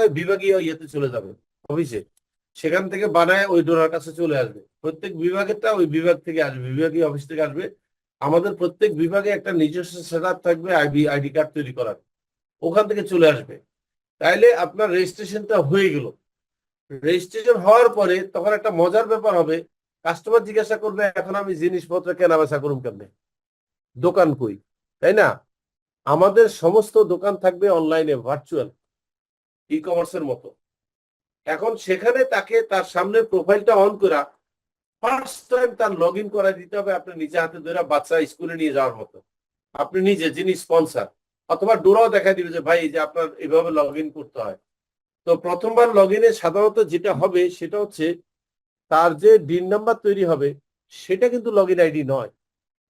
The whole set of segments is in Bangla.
আপনার বিভাগীয় ইয়েতে চলে যাবে অফিসে, সেখান থেকে বানায় ওই ডোনার কাছে চলে আসবে। প্রত্যেক বিভাগেরটা ওই বিভাগ থেকে আসবে, বিভাগীয় অফিস থেকে আসবে। আমাদের প্রত্যেক বিভাগে একটা নিজস্ব সেটআপ থাকবে আইডি কার্ড তৈরি করার, ওখান থেকে চলে আসবে। তাইলে আপনার রেজিস্ট্রেশনটা হয়ে গেল। রেজিস্ট্রেশন হওয়ার পরে তখন একটা মজার ব্যাপার হবে, কাস্টমার জিজ্ঞাসা করবে এখন আমি জিনিসপত্র কেনা বেচা করুন কেমনে, দোকান কই, তাই না? আমাদের সমস্ত দোকান থাকবে অনলাইনে, ভার্চুয়াল, ই কমার্সের মতো। এখন সেখানে তাকে তার সামনে প্রোফাইলটা অন করা, ফার্স্ট টাইম তার লগ ইন করা দিতে হবে। আপনি নিজে হাতে ধরে বাচ্চা স্কুলে নিয়ে যাওয়ার মতো, আপনি নিজে, যিনি স্পন্সর, অথবা ডোরাও দেখা দিবে যে ভাই যে আপনার এভাবে লগ ইন করতে হয়। তো প্রথমবার লগ ইনে সাধারণত যেটা হবে সেটা হচ্ছে তার যে ডিন নাম্বার তৈরি হবে সেটা কিন্তু লগ ইন আইডি নয়।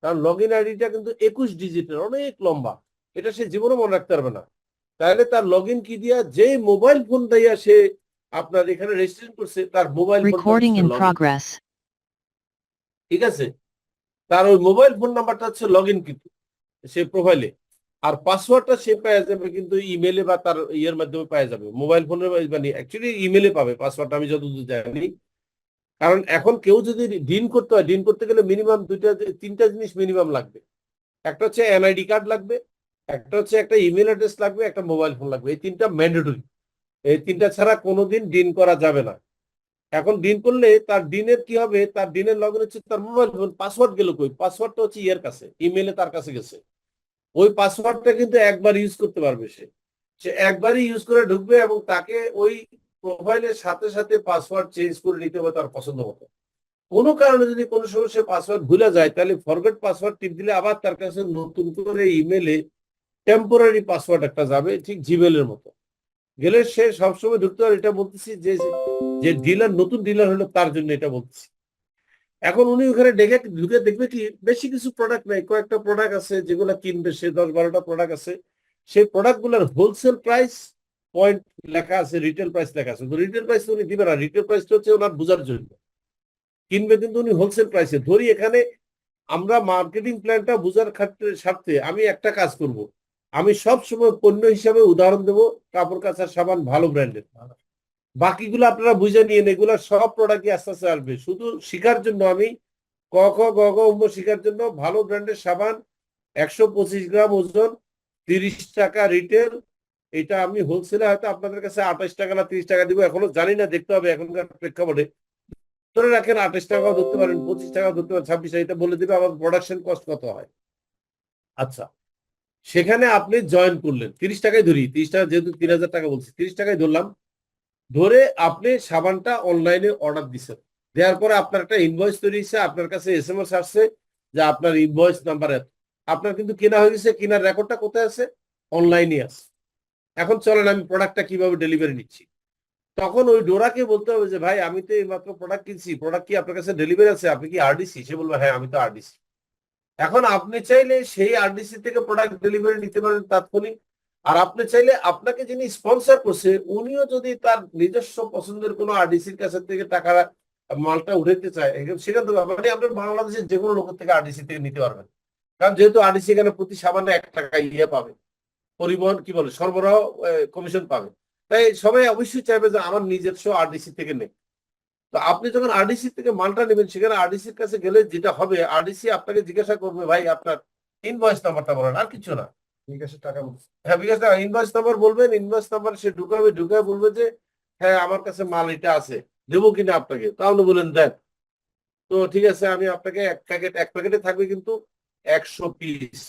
কারণ লগ ইন আইডিটা কিন্তু 21 ডিজিটের, অনেক লম্বা, এটা সে জীবনে মনে রাখতে পারবে না। তাহলে তার লগ ইন কি দিয়া, যে মোবাইল ফোন দিয়া সে আপনার এখানে রেজিস্ট্রেশন করছে, তার মোবাইল ফোনটা Recording হচ্ছে in লগ ইন। progress. ঠিক আছে? তার ওই মোবাইল ফোন নাম্বারটা হচ্ছে লগ ইন কিন্তু সে প্রোফাইলে। আর পাসওয়ার্ডটা সে পেয়ে যাবে কিন্তু ইমেলে বা তার ইয়ের মাধ্যমে পেয়ে যাবে, মোবাইল ফোনের মানে অ্যাকচুয়ালি ইমেলে পাবে পাসওয়ার্ডটা, আমি যতদূর জানি। কারণ এখন কেউ যদি ডিন করতে হয়, ডিন করতে গেলে মিনিমাম তিনটা জিনিস মিনিমাম লাগবে। একটা হচ্ছে এনআইডি কার্ড লাগবে, একটা হচ্ছে একটা ইমেল অ্যাড্রেস লাগবে, একটা মোবাইল ফোন লাগবে। এই তিনটা ম্যান্ডেটরি, এই তিনটা ছাড়া কোনোদিন ডিন করা যাবে না। এখন ডিন করলে তার ডিনের কি হবে, তার ডিনের লগ ইন হচ্ছে তার মোবাইল ফোন, পাসওয়ার্ড গেল কই? পাসওয়ার্ডটা হচ্ছে ইয়ের কাছে, ইমেলে তার কাছে গেছে। ওই পাসওয়ার্ডটা কিন্তু একবার ইউজ করতে পারবে সে, সে একবারই ইউজ করে ঢুকবে এবং তাকে ওই প্রোফাইলের সাথে সাথে পাসওয়ার্ড চেঞ্জ করে নিতে হবে তার পছন্দ মতো। কোনো কারণে যদি কোনো সময় সে পাসওয়ার্ড ভুলে যায়, তাহলে ফরগেট পাসওয়ার্ড টিপ দিলে আবার তার কাছে নতুন করে ইমেলে টেম্পোরারি পাসওয়ার্ড একটা যাবে, ঠিক জিমেলের মতো। গেলে সে সবসময় ঢুকতে পারে। এটা বলতেছি যে যে ডিলার, নতুন ডিলার হলো তার জন্য এটা বলতেছি। এখন উনি ওখানে ডেকে ঢুকে দেখবে কি বেশি কিছু প্রোডাক্ট নাই, কয়েকটা প্রোডাক্ট আছে যেগুলো কিনবে সে, 10-12টা প্রোডাক্ট আছে। সেই প্রোডাক্ট গুলোর হোলসেল প্রাইস পয়েন্ট লেখা আছে, রিটেল প্রাইস লেখা আছে। তো রিটেল প্রাইস উনি দিবে না, রিটেল প্রাইসটা হচ্ছে ওনার বোঝার জন্য, কিনবে কিন্তু উনি হোলসেল প্রাইসে। ধরি এখানে আমরা মার্কেটিং প্ল্যানটা বোঝার স্বার্থে আমি একটা কাজ করব, আমি সব সময় পণ্য হিসাবে উদাহরণ দেব কাপড় কাচার সাবান ভালো ব্র্যান্ডের। বাকিগুলো আপনারা বুঝে নিয়ে, এগুলো সব প্রোডাক্টই আস্তে আস্তে আসবে। শুধু শিখার জন্য আমি ক খ গ ঘ শিখার জন্য ভালো ব্র্যান্ডের সাবান, 125 গ্রাম ওজন, 30 টাকা রিটেল। এটা আমি হোলসেলে হয়তো আপনাদের কাছে 28 টাকা না 30 টাকা দিব, এখনো জানি না, দেখতে হবে এখনকার প্রেক্ষাপটে। ধরে রাখেন 28 টাকাও ধরতে পারেন, 25 টাকাও ধরতে পারেন, 26 টাকা, এটা বলে দিবে আমার প্রোডাকশন কস্ট কত হয়। আচ্ছা, সেখানে আপনি জয়েন করলেন 30 টাকায়, ধরি 30 টাকা, যেহেতু 3000 টাকা বলছি, 30 টাকায় ধরলাম। ধরে আপনি সাবানটা অনলাইনে অর্ডার দিচ্ছেন, দেওয়ার পরে আপনার একটা ইনভয়েস তৈরি হয়েছে, আপনার কাছে এসএমএস আসছে যে আপনার ইনভয়েস নাম্বার এত। আপনার কিন্তু কেনা হয়ে গেছে, কেনার রেকর্ডটা কোথায় আছে? অনলাইনে আছে। এখন চলেন আমি প্রোডাক্টটা কিভাবে ডেলিভারি নিচ্ছি। তখন ওই ডোরাকে বলতে হবে যে ভাই আমি তো এই মাত্র প্রোডাক্ট কিনছি, প্রোডাক্ট কি আপনার কাছে ডেলিভারি আছে, আপনি কি আরডিসি? সে বলবে হ্যাঁ আমি তো আরডিসি। এখন আপনি চাইলে সেই আরডিসি থেকে প্রোডাক্ট ডেলিভারি নিতে পারেন তাৎক্ষণিক। আর আপনি চাইলে আপনাকে যিনি স্পন্সর করছে উনিও যদি তার নিজস্ব পছন্দের কোনো আরডিসির কাছে থেকে টাকা মালটা উঠাইতে চায়, সেখান থেকে মানে আপনার বাংলাদেশের যে কোনো লোকের থেকে আরডিসি থেকে নিতে পারবেন। কারণ যেহেতু আরডিসি এখানে প্রতি সাবানে 1 টাকা ইয়ে পাবে, পরিবহন কি বলে সরবরাহ কমিশন পাবে। তাই সবাই অবশ্যই চাইবে যে আমার নিজস্ব আরডিসি থেকে নেই। তো আপনি যখন আরডিসি থেকে মালটা নেবেন, সেখানে আরডিসির কাছে গেলে যেটা হবে, আরডিসি আপনাকে জিজ্ঞাসা করবে ভাই আপনার ইনভয়েস নাম্বারটা বলেন, আর কিছু না। বিকাশের টাকা বলছে, হ্যাঁ বিকাশ টাকা, ইনভয়েস নাম্বার বলবেন, ইনভয়েস নাম্বার সে ঢুকাবে, ঢুকায় বলবে যে হ্যাঁ আমার কাছে মাল এটা আছে, দেবো কিনা আপনাকে। তাহলে বলেন দেন। তো ঠিক আছে, আমি আপনাকে এক প্যাকেটে থাকবে কিন্তু 100 পিস।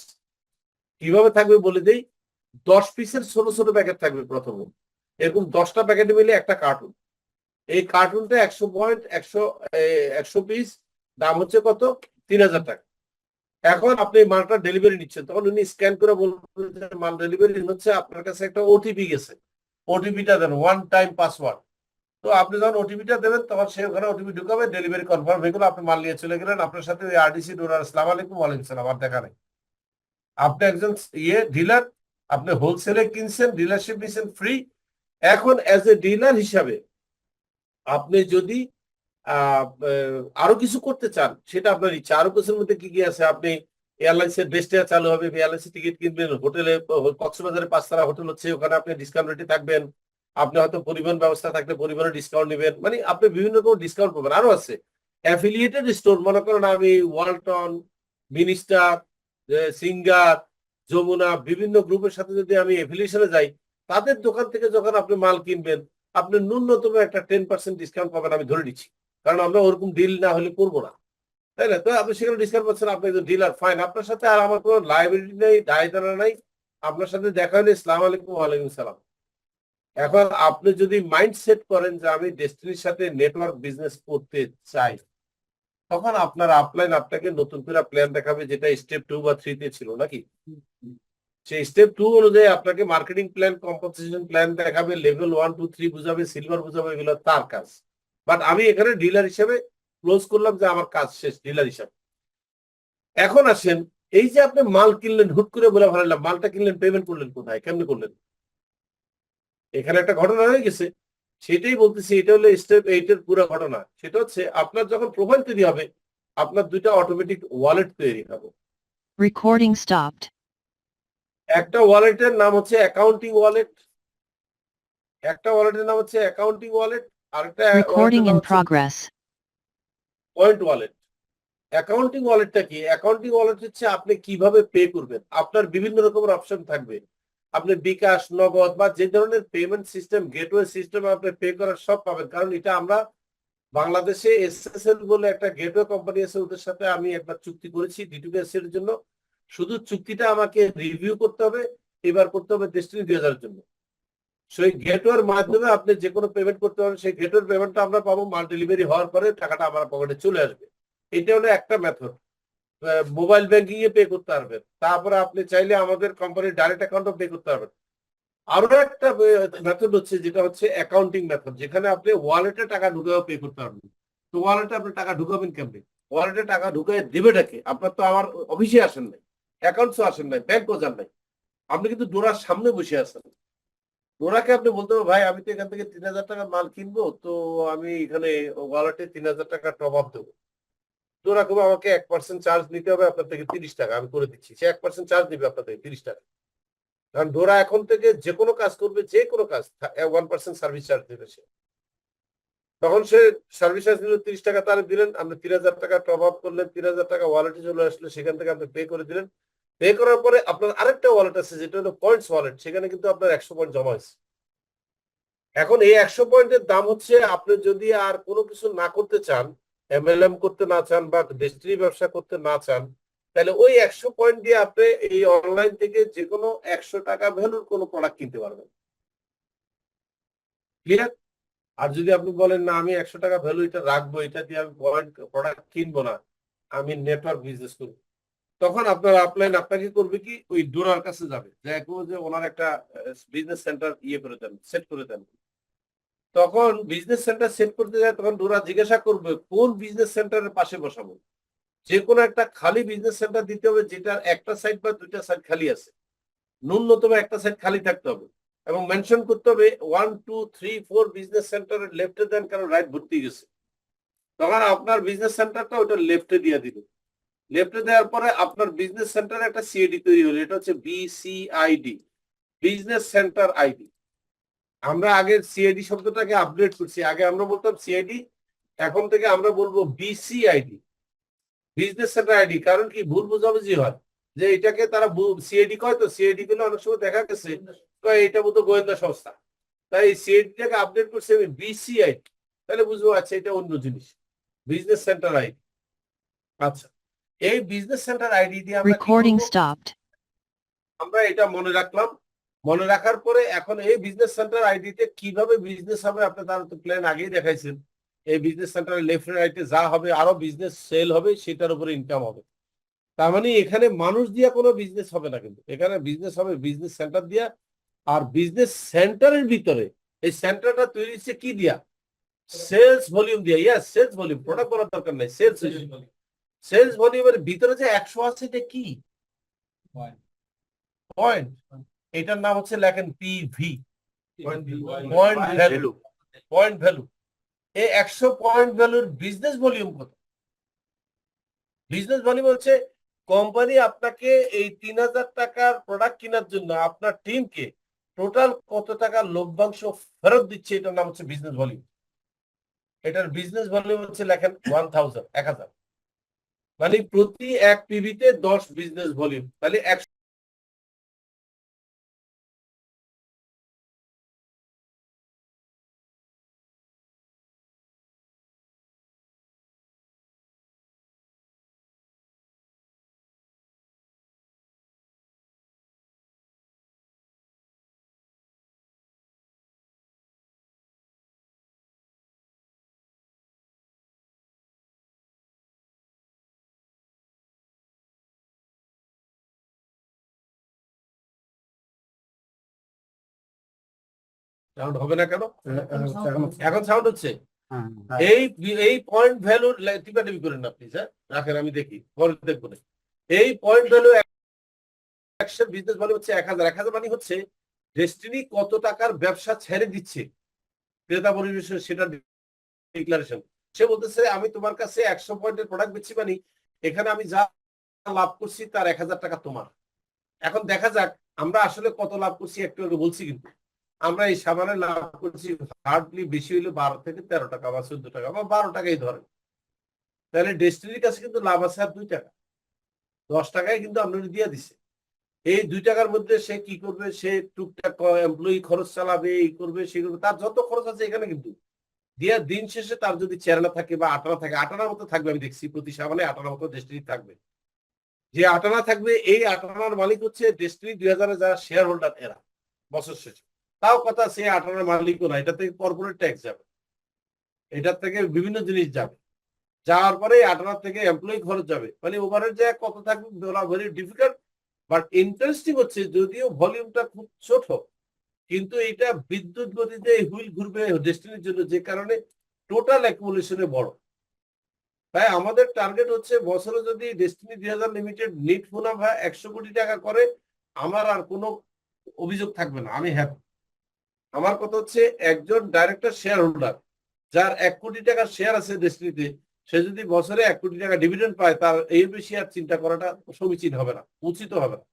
কিভাবে থাকবে বলে দেই, 10 পিসের ছোট ছোট প্যাকেট থাকবে প্রথমে, এরকম 10টা প্যাকেট মিলে একটা কার্টুন। এই কার্টুনটা 100 পিস, দাম হচ্ছে কত? 3000 টাকা। এখন আপনি মালটা ডেলিভারি নিচ্ছেন, তখন উনি স্ক্যান করে বলবেন যে মাল ডেলিভারি হচ্ছে, আপনার কাছে একটা ওটিপি গেছে, ওটিপিটা দেন, ওয়ান টাইম পাসওয়ার্ড। তো আপনি যখন ওটিপিটা দেবেন তখন সে ওখানে ওটিপি ঢুকাবে, ডেলিভারি কনফার্ম হয়ে গেল, আপনি মাল নিয়ে চলে গেলেন। আপনার সাথে ওই আরডিসি ডোনার, আসসালামু আলাইকুম, ওয়ালাইকুম সালাম, আর দেখা নেই। আপনি একজন ডিলার, আপনি হোলসেলে কিনছেন, ডিলারশিপ নিচ্ছেন ফ্রি। এখন অ্যাজ এ ডিলার হিসাবে আপনি যদি আরো কিছু করতে চান, সেটা আপনার ইচ্ছা। আরো কিছুর মধ্যে কি কি আছে, আপনি এয়ারলাইন্সের বেস্টে চালু হবে, এয়ারলাইন্সের টিকিট কিনবেন, হোটেলে, কক্সবাজারে 5 তারা হোটেল হচ্ছে, ওখানে আপনি ডিসকাউন্ট রেটে থাকবেন। আপনি হয়তো পরিবহন ব্যবস্থা থাকলে পরিবহনের ডিসকাউন্ট নেবেন, মানে আপনি বিভিন্ন রকম ডিসকাউন্ট পাবেন। আরো আছে অ্যাফিলিয়েটেড স্টোর, মনে করেন আমি ওয়ালটন, মিনিস্টার, সিঙ্গার, যমুনা বিভিন্ন গ্রুপের সাথে যদি আমি অ্যাফিলিয়েশনে যাই, তাদের দোকান থেকে যখন আপনি মাল কিনবেন আপনি ন্যূনতম একটা 10% ডিসকাউন্ট পাবেন, আমি ধরে নিচ্ছি, কারণ আমরা ওরকম ডিল না হলে করবো না, তাই না? তো আপনি সেখানে ডিসকাউন্ট পাচ্ছেন, আপনি একজন ডিলার, ফাইন, আপনার সাথে আর আমার কোনো লাইবিলিটি নেই, দায়িত্ব নাই, আপনার সাথে দেখা হলে সালাম আলাইকুম, ওয়ালাইকুম সালাম। এখন আপনি যদি মাইন্ড সেট করেন যে আমি ডেস্টিনির সাথে নেটওয়ার্ক বিজনেস করতে চাই, তখন আপনার আপলাইন আপনাকে নতুন করে প্ল্যান দেখাবে, যেটা স্টেপ 2 বা 3 তে ছিল নাকি। সেই স্টেপ 2 অনুযায়ী আপনাকে মার্কেটিং প্ল্যান, কম্পোজিশন প্ল্যান দেখাবে, লেভেল 1 2 3 বুঝাবে, সিলভার বুঝাবে, এগুলো তার কাজ। বাট আমি এখানে ডিলার হিসেবে ক্লোজ করলাম যে আমার কাজ শেষ ডিলার হিসাবে। এখন আসেন, এই যে আপনি মাল কিনলেন, হুট করে বলে ভাড়ালাম, মালটা কিনলেন, পেমেন্ট করলেন কোথায়, কেমনি করলেন? এখানে একটা ঘটনা হয়ে গেছে, সেটাই বলতেছি, এটা হলো স্টেপ 8 এর পুরো ঘটনা। সেটা হচ্ছে আপনার যখন প্রোফাইল তৈরি হবে, আপনার দুইটা অটোমেটিক ওয়ালেট তৈরি হবে। Recording stopped. একটা ওয়ালেটের নাম হচ্ছে অ্যাকাউন্টিং ওয়ালেট, একটা ওয়ালেটের নাম হচ্ছে অ্যাকাউন্টিং ওয়ালেট, আর একটা Recording ওয়ালেটের নাম in হচ্ছে progress. Point wallet. অ্যাকাউন্টিং ওয়ালেটটা কি? অ্যাকাউন্টিং ওয়ালেট হচ্ছে আপনি কিভাবে পে করবেন, আপনার বিভিন্ন রকমের অপশন থাকবে, আপনি বিকাশ, নগদ বা যে ধরনের পেমেন্ট সিস্টেম, গেটওয়ে সিস্টেম আপনি পে করার সব পাবেন, কারণ এটা আমরা বাংলাদেশে এসএসএল বলে একটা গেটওয়ে কোম্পানি আছে, ওদের সাথে আমি একবার চুক্তি করেছি D2S এর জন্য। শুধু চুক্তিটা আমাকে রিভিউ করতে হবে, এবার করতে হবে ডেস্টিনি 2000 এর জন্য। সেই গেটওয়ের মাধ্যমে আপনি যে কোনো পেমেন্ট করতে পারেন, সেই গেটওয়ের পেমেন্টটা আমরা পাবো, মাল ডেলিভারি হওয়ার পরে টাকাটা আমার পকেটে চলে আসবে। এটা হলো একটা মেথড। মোবাইল ব্যাংকিং এ পে করতে পারবেন, তারপরে আপনি চাইলে আমাদের কোম্পানির ডাইরেক্ট অ্যাকাউন্টও পে করতে পারবেন। আরো একটা মেথড হচ্ছে, যেটা হচ্ছে অ্যাকাউন্টিং মেথড, যেখানে আপনি ওয়ালেটে টাকা ঢুকাও পে করতে পারবেন। তো ওয়ালেটে আপনি টাকা ঢুকাবেন কেমনে? ওয়ালেটে টাকা ঢুকাই দেবেটাকে? আপনার তো আমার অফিসে আসেন নাই, অ্যাকাউন্টসও আসেন নাই, ব্যাংকও যান নাই, আপনি কিন্তু ডোরার সামনে বসে আছেন। ডোরাকে আপনি বলতে হবে, ভাই আমি তো এখান থেকে 3000 টাকা মাল কিনবো, তো আমি এখানে ওয়ালেটে 3000 টাকা টপ আপ দেবো। ডোরা খুব আমাকে 1% চার্জ নিতে হবে আপনার থেকে 30 টাকা, আমি করে দিচ্ছি। সে 1% চার্জ দিবে আপনার থেকে 30 টাকা, কারণ ডোরা এখন থেকে যে কোনো কাজ করবে, যে কোনো কাজ 1% সার্ভিস চার্জ দেবে সে। তখন সে সার্ভিস চার্জ দিল 30 টাকা, তার দিলেন, আপনি 3000 টাকা টপ আপ করলেন, 3000 টাকা ওয়ালেটে চলে আসলে, সেখান থেকে আপনি পে করে দিলেন। পে করার পরে আপনার আরেকটা ওয়ালেট আছে, যেটা হলো পয়েন্টস ওয়ালেট, সেখানে কিন্তু আপনার 100 পয়েন্ট জমা হয়েছে। এখন এই 100 পয়েন্টের দাম হচ্ছে, আপনি যদি আর কোনো কিছু না করতে চান, MLM করতে না চান বা ডেস্টিনি ব্যবসা করতে না চান, তাহলে ওই 100 পয়েন্ট দিয়ে আপনি এই অনলাইন থেকে যে কোনো 100 টাকা ভ্যালুর কোনো প্রোডাক্ট কিনতে পারবেন। ক্লিয়ার? আর যদি আপনি বলেন না, আমি 100 টাকা ভ্যালু এটা রাখবো, এটা দিয়ে আমি প্রোডাক্ট কিনবো না, আমি নেটওয়ার্ক বিজনেস করবো, তখন আপনার আপলাইন আপনাকে করবে কি, ওই ডোরার কাছে যাবে, দেখো যে ওনার একটা বিজনেস সেন্টার ইয়ে করে দেন, সেট করে দেন। তখন বিজনেস সেন্টার সেট করতে যায়, তখন ডোরা জিজ্ঞাসা করবে কোন বিজনেস সেন্টারের পাশে বসাবো। যে কোনো একটা খালি বিজনেস সেন্টার দিতে হবে, যেটার একটা সাইড বা দুইটা সাইড খালি আছে, ন্যূনতম একটা সাইড খালি থাকতে হবে, এবং মেনশন করতে হবে 1 2 3 4 বিজনেস সেন্টারের লেফটে দেন, কারণ রাইট ভর্তি গেছে। তখন আপনার বিজনেস সেন্টারটা ওটা লেফটে দিয়ে দিল। লেফটে দেওয়ার পরে আপনার বিজনেস সেন্টারে একটা সিআইডি তৈরি হলো, এটা হচ্ছে BCID, বিজনেস সেন্টার আইডি। আমরা আগে সিআইডি শব্দটাকে আপডেট করছি, আগে আমরা বলতাম সিআইডি, এখন থেকে আমরা বলবো BCID, বিজনেস সেন্টার আইডি। কারণ কি, ভুল বোঝাবুঝি হয় যে এটাকে তারা সিআইডি কয়, তো সিআইডি গুলো অনেক সময় দেখা গেছে এটা মতো গোয়েন্দা সংস্থা, তাই সিআইডিটাকে আপডেট করছি আমি BCID, তাহলে বুঝবো আচ্ছা এটা অন্য জিনিস, বিজনেস সেন্টার আইডি। আচ্ছা, এই বিজনেস সেন্টার আইডি দিয়ে আমরা কি Recording করবো? stopped. আমরা এটা মনে রাখলাম। মনে রাখার পরে এখন এই বিজনেস সেন্টার আইডিতে কিভাবে বিজনেস হবে, আপনি তার তো প্ল্যান আগেই দেখাইছেন। এই বিজনেস সেন্টারের লেফট রাইটে যা হবে, আরো বিজনেস সেল হবে, সেটার উপরে ইনকাম হবে। তার মানে এখানে মানুষ দিয়া কোনো বিজনেস হবে না, কিন্তু এখানে বিজনেস হবে বিজনেস সেন্টার দিয়া। আর বিজনেস সেন্টারের ভিতরে এই সেন্টারটা তৈরি হচ্ছে কি দিয়া? সেলস ভলিউম দিয়া। ইয়াস, সেলস ভলিউম, প্রোডাক্ট বলার দরকার নাই, সেলস। সেলস ভলিউমের ভিতরে যে 100 আছে, এটা কি? পয়েন্ট। এটার নাম হচ্ছে লেখেন PV, point value. Point value, এই 100 পয়েন্ট ভ্যালুর বিজনেস ভলিউম কত? বিজনেস ভলিউম হচ্ছে কোম্পানি আপনাকে এই 3000 টাকার প্রোডাক্ট কেনার জন্য আপনার টিমকে টোটাল কত টাকা লভ্যাংশ ফেরত দিচ্ছে, এটার নাম হচ্ছে বিজনেস ভলিউম। এটার বিজনেস ভলিউম হচ্ছে লেখেন 1000 মানে প্রতি এক পিভিতে 10 বিজনেস ভলিউম, তাহলে সাউন্ড হবে না কেন? এখন সাউন্ড হচ্ছে। এই এই পয়েন্ট ভ্যালু টিপাটিপি করেন না প্লিজ, হ্যাঁ রাখেন, আমি দেখি পরে দেখবো না। এই point value action business value হচ্ছে 1000 মানে হচ্ছে ডেস্টিনি কত টাকার ব্যবসা ছেড়ে দিচ্ছে ক্রেতা পরিবেশে, সেটা ডিক্লারেশন। সে বলতেছে আমি তোমার কাছে 100 পয়েন্টের প্রোডাক্ট বেচছি, মানে এখানে আমি যা লাভ করছি তার 1000 টাকা তোমার। এখন দেখা যাক আমরা আসলে কত লাভ করছি, একটু আগে বলছি, কিন্তু আমরা এই সাবানে লাভ করছি হার্ডলি বেশি হলে 12 থেকে 13 টাকা বা 14 টাকা বা 12 টাকাই ধরেন। তাহলে ডেস্টিনির কাছে কিন্তু লাভ আছে আর 2 টাকা, 10 টাকায় কিন্তু আপনার দিয়ে দিছে। এই 2 টাকার মধ্যে সে কি করবে, সে টুকটাক এমপ্লয়ি খরচ চালাবে, এই করবে সে করবে, তার যত খরচ আছে এখানে কিন্তু দিয়ে দিন শেষে তার যদি চেরানা থাকে বা আটানা থাকে, আটানার মতো থাকবে, আমি দেখছি প্রতি সাবানে আটানার মতো ডেস্টিনি থাকবে। যে আটানা থাকবে, এই আটানার মালিক হচ্ছে ডেস্টিনি 2000-এ যারা শেয়ার হোল্ডার এরা বছর শেষে। তাও কথা, সে আটানার মালিকও না, এটা থেকে কর্পোরেট ট্যাক্স যাবে, এটার থেকে বিভিন্ন জিনিস যাবে, যাওয়ার পরে আটানার থেকে এমপ্লয়ি খরচ যাবে, মানে ওভারের যে কত থাকবে বলা ভেরি ডিফিকাল্ট। বাট ইন্টারেস্টিং হচ্ছে যদিও ভলিউমটা খুব ছোট, কিন্তু এটা বিদ্যুৎ গতিতে হুইল ঘুরবে ডেস্টিনির জন্য, যে কারণে টোটাল অ্যাকুমুলেশনে বড়। তাই আমাদের টার্গেট হচ্ছে বছরে যদি ডেস্টিনি 2000 লিমিটেড নেট মুনাফা 100 কোটি টাকা করে, আমার আর কোনো অভিযোগ থাকবে না, আমি হ্যাপি। আমার কথা হচ্ছে একজন ডাইরেক্টর শেয়ার হোল্ডার যার 1 কোটি টাকার শেয়ার আছে ডেস্টিনিতে, সে যদি বছরে 1 কোটি টাকা ডিভিডেন্ড পায়, তার এর বেশি আর চিন্তা করাটা সমীচীন হবে না, উচিত হবে না।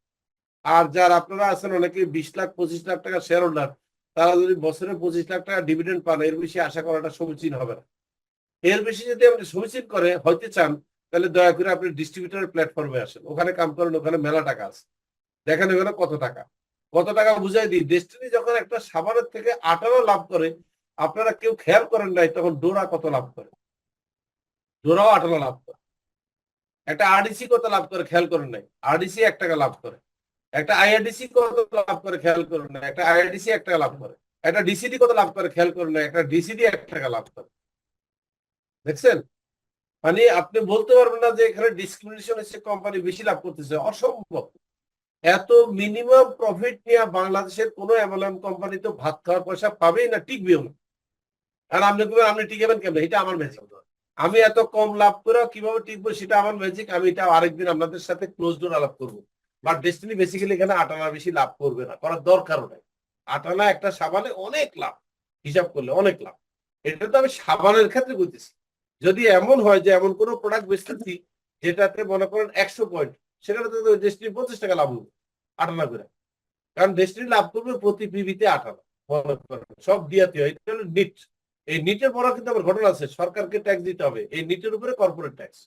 আর যার আপনারা আছেন অনেকে 20 লাখ 25 লাখ টাকা শেয়ার হোল্ডার, তারা যদি বছরে 25 লাখ টাকা ডিভিডেন্ড পান, এর বেশি আশা করাটা সমীচীন হবে না। এর বেশি যদি আপনি সমীচীন করে হইতে চান, তাহলে দয়া করে আপনি ডিস্ট্রিবিউটর প্ল্যাটফর্মে আসেন, ওখানে কাম করেন, ওখানে মেলা টাকা আছে, দেখেন ওখানে কত টাকা বুঝাই দিই। ডেস্টিনি যখন একটা সাবানের থেকে আটানা লাভ করে, আপনারা কেউ খেয়াল করেন নাই, তখন ডোরা কত লাভ করে, ডোরাও আটানা লাভ করে। একটা আরডিসি কত লাভ করে খেয়াল করেন নাই, আরডিসি 1 টাকা লাভ করে। একটা আইআরডিসি কত লাভ করে খেয়াল করেন না, একটা আইআরডিসি 1 টাকা লাভ করে। একটা ডিসিডি কত লাভ করে খেয়াল করেন না, একটা ডিসিডি 1 টাকা লাভ করে। দেখছেন, মানে আপনি বলতে পারবেন না যে এখানে ডিসক্রিমিনেশন হচ্ছে, কোম্পানি বেশি লাভ করতেছে, অসম্ভব। এত মিনিমাম প্রফিট নিয়ে বাংলাদেশের কোনো এমএলএম কোম্পানি তো ভাত খাওয়ার পয়সা পাবেই না, টিকবেও না। আর আপনি বলবেন আপনি টিকাবেন কেমন, এটা আমার ম্যাজিক। আমি এত কম লাভ করে কিভাবে টিকবো, সেটা আমার ম্যাজিক। আমি এটা আরেকদিন আপনাদের সাথে ক্লোজ ডোর আলাপ করবো। বাট ডেস্টিনি বেসিক্যালি এখানে আটানা বেশি লাভ করবে না, করার দরকারও নাই। আটানা একটা সাবানে অনেক লাভ, হিসাব করলে অনেক লাভ। এটা তো আমি সাবানের ক্ষেত্রে বলতেছি। যদি এমন হয় যে এমন কোনো প্রোডাক্ট বেচতেছি যেটাতে মনে করেন 100 পয়েন্ট, সেখানে তো ডেস্টিনি 50 টাকা লাভ হবে আটানা করে। কারণ ডেস্টিনি লাভ করবে প্রতি পিভিতে আটানা, মনে করেন সব দিয়াতে হয়। এটা হলো নিট। এই নিটের পড়া কিন্তু আমার ঘটনা আছে, সরকারকে ট্যাক্স দিতে হবে, এই নিটের উপরে কর্পোরেট ট্যাক্স,